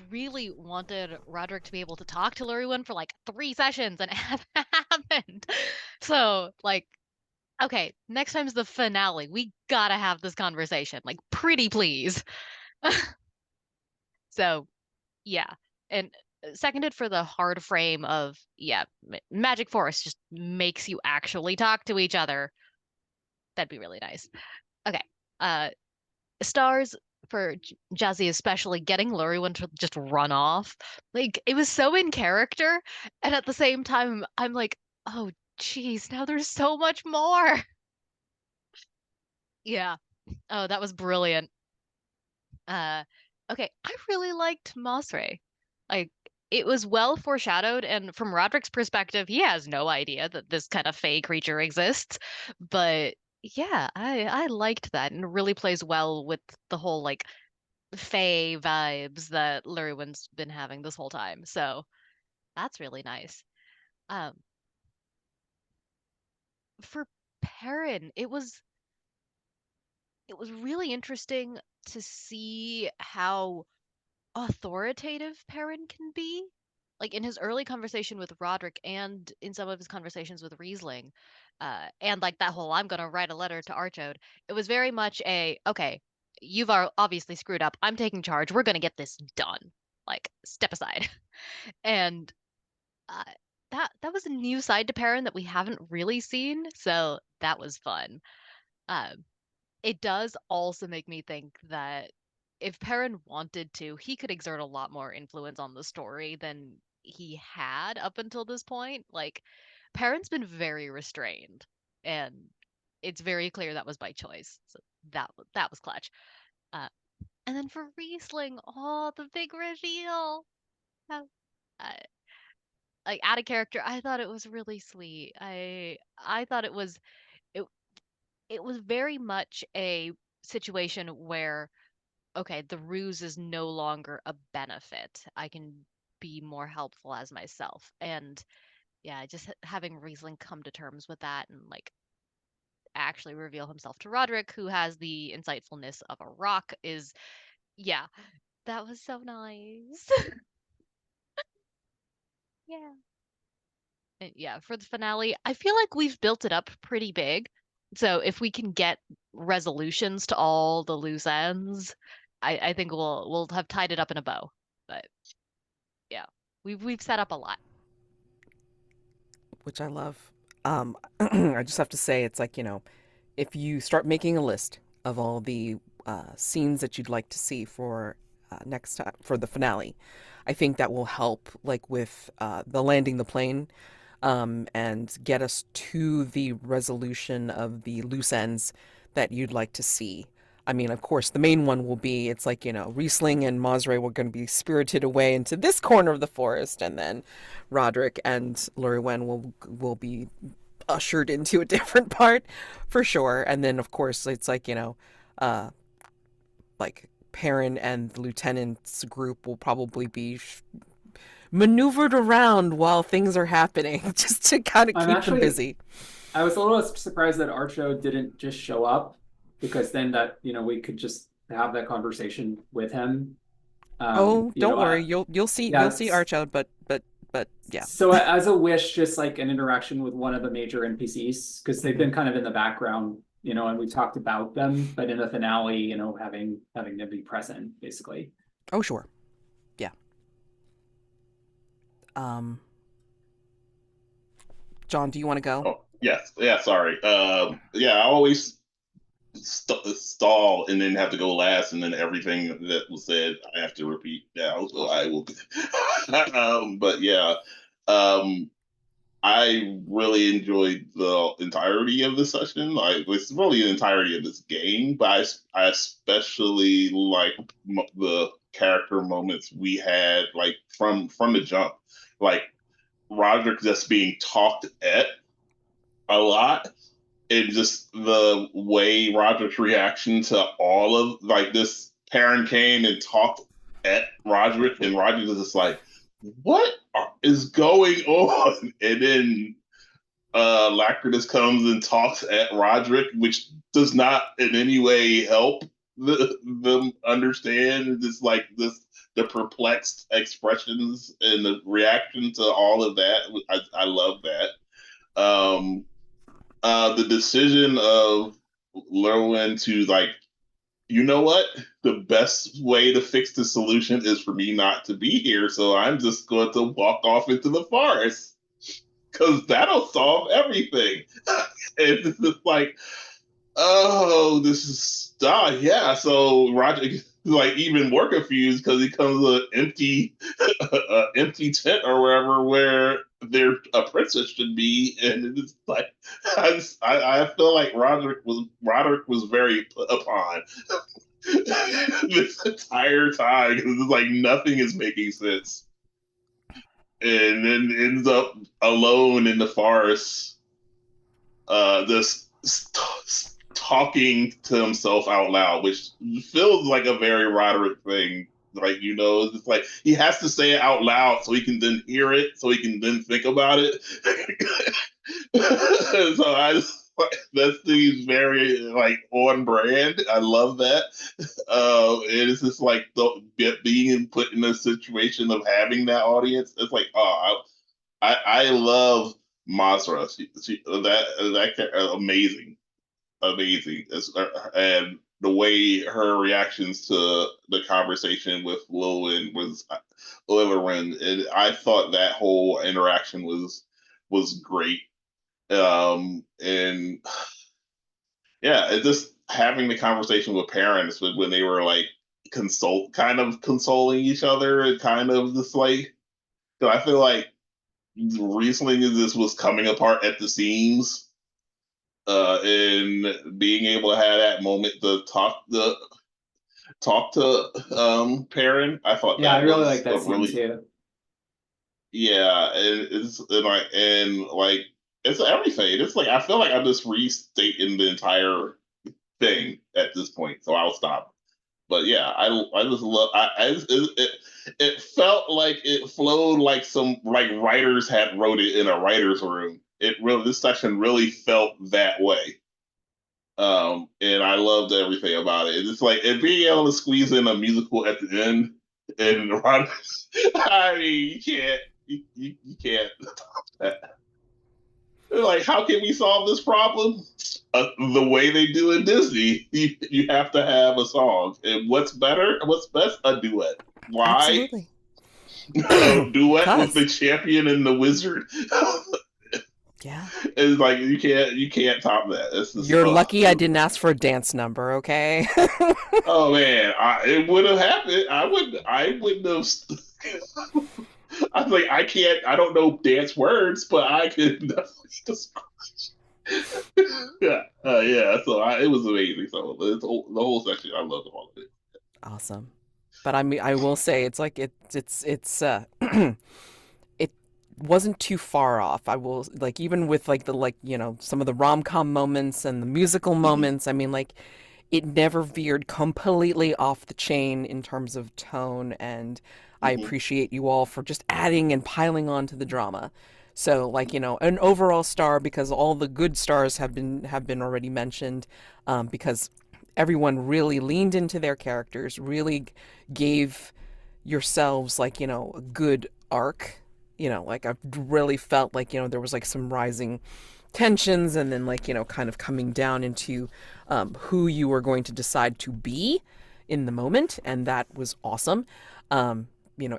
really wanted Roderick to be able to talk to Llurywenn for like 3 sessions, and it hasn't happened. So, like, okay, next time's the finale. We gotta have this conversation. Like, pretty please. So, yeah. And seconded for the hard frame of, yeah, Magic Forest just makes you actually talk to each other. That'd be really nice. Okay. Uh, stars for Jazy, especially getting Llurywenn to just run off. Like, it was so in character, and at the same time, I'm like, oh, geez, now there's so much more. Yeah. Oh, that was brilliant. Uh, okay, I really liked Masre. Like, it was well foreshadowed, and from Roderick's perspective, he has no idea that this kind of fey creature exists. But yeah, I liked that, and it really plays well with the whole like fey vibes that Lurywenn's been having this whole time. So that's really nice. Um, for Perin, it was really interesting to see how authoritative Perin can be. Like in his early conversation with Roderick and in some of his conversations with Riesling, and like that whole "I'm gonna write a letter to Archode," it was very much a okay, you've obviously screwed up. I'm taking charge. We're gonna get this done. Like step aside. And uh, that was a new side to Perrin that we haven't really seen, so that was fun. Um, it does also make me think that if Perrin wanted to, he could exert a lot more influence on the story than he had up until this point. Like, Perrin's been very restrained, and it's very clear that was by choice. So that was clutch. Uh, and then for Riesling, oh, the big reveal. How, uh, like out of character, I thought it was really sweet. I thought it it was very much a situation where okay, the ruse is no longer a benefit. I can be more helpful as myself. And yeah, just having Riesling come to terms with that and like actually reveal himself to Roderick, who has the insightfulness of a rock, is yeah, that was so nice. Yeah. And yeah, for the finale, I feel like we've built it up pretty big. So if we can get resolutions to all the loose ends, I think we'll have tied it up in a bow. But yeah, we've set up a lot. Which I love. I just have to say, it's like, if you start making a list of all the scenes that you'd like to see for next time for the finale, I think that will help, like with the landing the plane, and get us to the resolution of the loose ends that you'd like to see. I mean, of course, the main one will be it's like, Riesling and Masre were going to be spirited away into this corner of the forest, and then Roderick and Llurywenn will be ushered into a different part for sure. And then, of course, it's like, like Perrin and the lieutenant's group will probably be maneuvered around while things are happening just to kind of I'm keep them actually, busy. I was a little surprised that Archo didn't just show up, because then that, we could just have that conversation with him. Oh, don't worry. You'll Yeah, see Archout, but yeah. so as a wish, just like an interaction with one of the major NPCs, because they've been kind of in the background, and we talked about them, but in the finale, having them be present, basically. Oh, sure. Yeah. Um, Jonn, do you want to go? Oh, Yes, yeah, sorry. Yeah, I always stall and then have to go last, and then everything that was said I have to repeat now. So I will. But yeah, um, I really enjoyed the entirety of the session. Like it's really the entirety of this game, but I especially like the character moments we had, like from the jump, like Roderick just being talked at a lot, and just the way Roderick's reaction to all of like this. Perin came and talked at Roderick, and Roderick was just like, "What is going on?" And then Alacritus comes and talks at Roderick, which does not in any way help them understand this, like this, the perplexed expressions and the reaction to all of that. I love that. The decision of Llurywenn to like, you know what? The best way to fix the solution is for me not to be here, so I'm just going to walk off into the forest because that'll solve everything. And it's just like, oh, this is yeah. So Roger like even more confused because he comes to an empty, empty tent or wherever where their a princess should be, and it's like I feel like Roderick was very put upon this entire time because it's like nothing is making sense, and then ends up alone in the forest, just talking to himself out loud, which feels like a very Roderick thing. Like, you know, it's like he has to say it out loud so he can then hear it, so he can then think about it. So I just, that seems very like on brand. I love that. It's just like being put in a situation of having that audience. It's like, oh, I love Masra. That amazing, amazing. And the way her reactions to the conversation with Llurywenn and I thought that whole interaction was great. And yeah, it just having the conversation with parents when they were like kind of consoling each other, and kind of just like, 'cause I feel like Riesling this was coming apart at the seams, and being able to have that moment to talk to Perin. I thought Yeah, I that really was like that a scene really, too. yeah, and like it's everything. It's like I feel like I'm just restating the entire thing at this point, so I'll stop. But yeah, I just love. It felt like it flowed like some like writers had wrote it in a writer's room. It really, this section really felt that way. And I loved everything about it. It's like, and being able to squeeze in a musical at the end, and Ron, I mean, you can't top that. Like, how can we solve this problem? The way they do in Disney, you have to have a song. And what's better? What's best? A duet. Why? Absolutely. Duet with 'Cause- the champion and the wizard. Yeah. It's like you can't top that. It's just, You're lucky I didn't ask for a dance number, okay? Oh man, it would have happened. I wouldn't have. I was like, I don't know dance words, but I could definitely just. Yeah, yeah. So it was amazing. So the whole section, I loved all of it. Awesome. But I mean, I will say it's like it's it wasn't too far off. I will like even with like the like, you know, some of the rom-com moments and the musical moments, I mean like it never veered completely off the chain in terms of tone, and I appreciate you all for just adding and piling on to the drama. So like, you know, an overall star because all the good stars have been already mentioned, because everyone really leaned into their characters, really gave yourselves like, you know, a good arc. You know, like I really felt like, you know, there was like some rising tensions and then like, you know, kind of coming down into who you were going to decide to be in the moment, and that was awesome.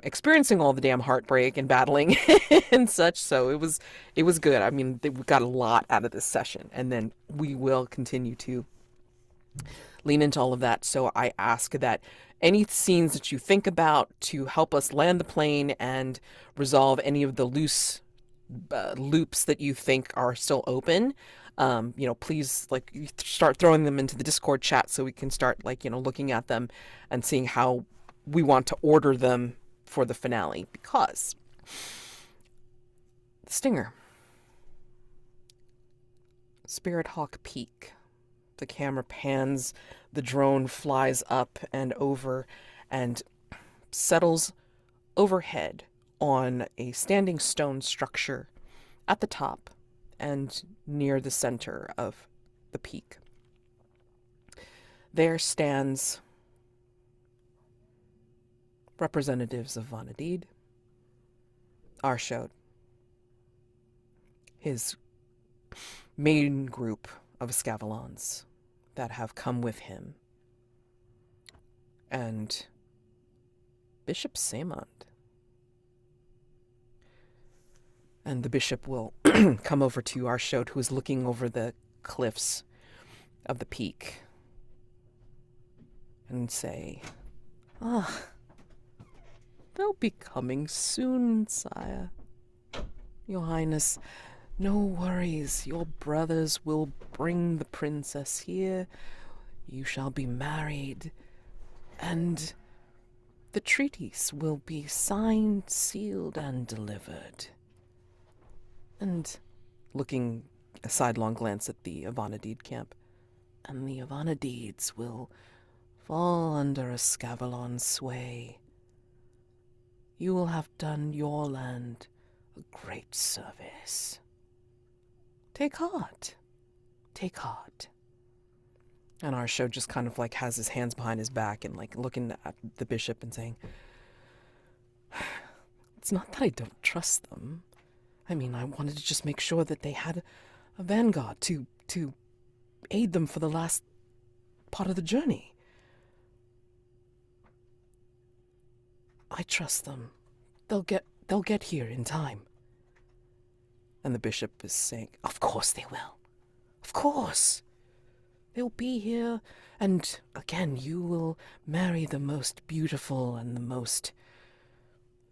experiencing all the damn heartbreak and battling and such. So it was good. I mean, we got a lot out of this session, and then we will continue to lean into all of that. So I ask that any scenes that you think about to help us land the plane and resolve any of the loose loops that you think are still open, please you start throwing them into the Discord chat so we can start looking at them and seeing how we want to order them for the finale. Because the Stinger, Spirit Hawk Peak, the camera pans, the drone flies up and over and settles overhead on a standing stone structure at the top and near the center of the peak. There stands representatives of Avanyddyd, Arshod, his main group of Escavalons that have come with him, and Bishop Samond. And the bishop will come over to Arshod, who is looking over the cliffs of the peak, and say, they'll be coming soon, sire. Your Highness, no worries. Your brothers will bring the princess here. You shall be married, and the treaties will be signed, sealed, and delivered. And looking a sidelong glance at the Avanyddyd camp, and the Avanydyds will fall under Escavalon's sway. You will have done your land a great service. Take heart. Take heart. And Arshod just kind of has his hands behind his back and looking at the bishop and saying, it's not that I don't trust them. I mean, I wanted to just make sure that they had a vanguard to aid them for the last part of the journey. I trust them. They'll get here in time. And the bishop is saying, of course they will. Of course. They'll be here, and again, you will marry the most beautiful and the most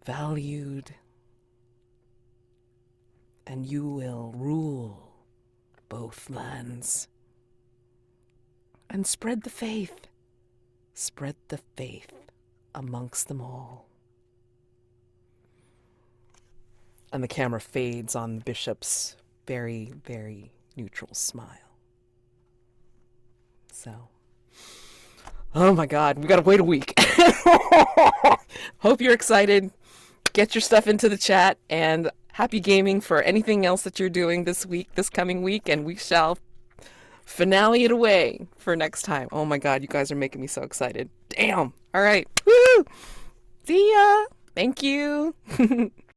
valued, and you will rule both lands. And spread the faith amongst them all. And the camera fades on the bishop's very, very neutral smile. So, oh my God, we gotta wait a week. Hope you're excited. Get your stuff into the chat, and happy gaming for anything else that you're doing this coming week, and we shall finale it away for next time. Oh my God, you guys are making me so excited. Damn. All right. Woo! See ya. Thank you.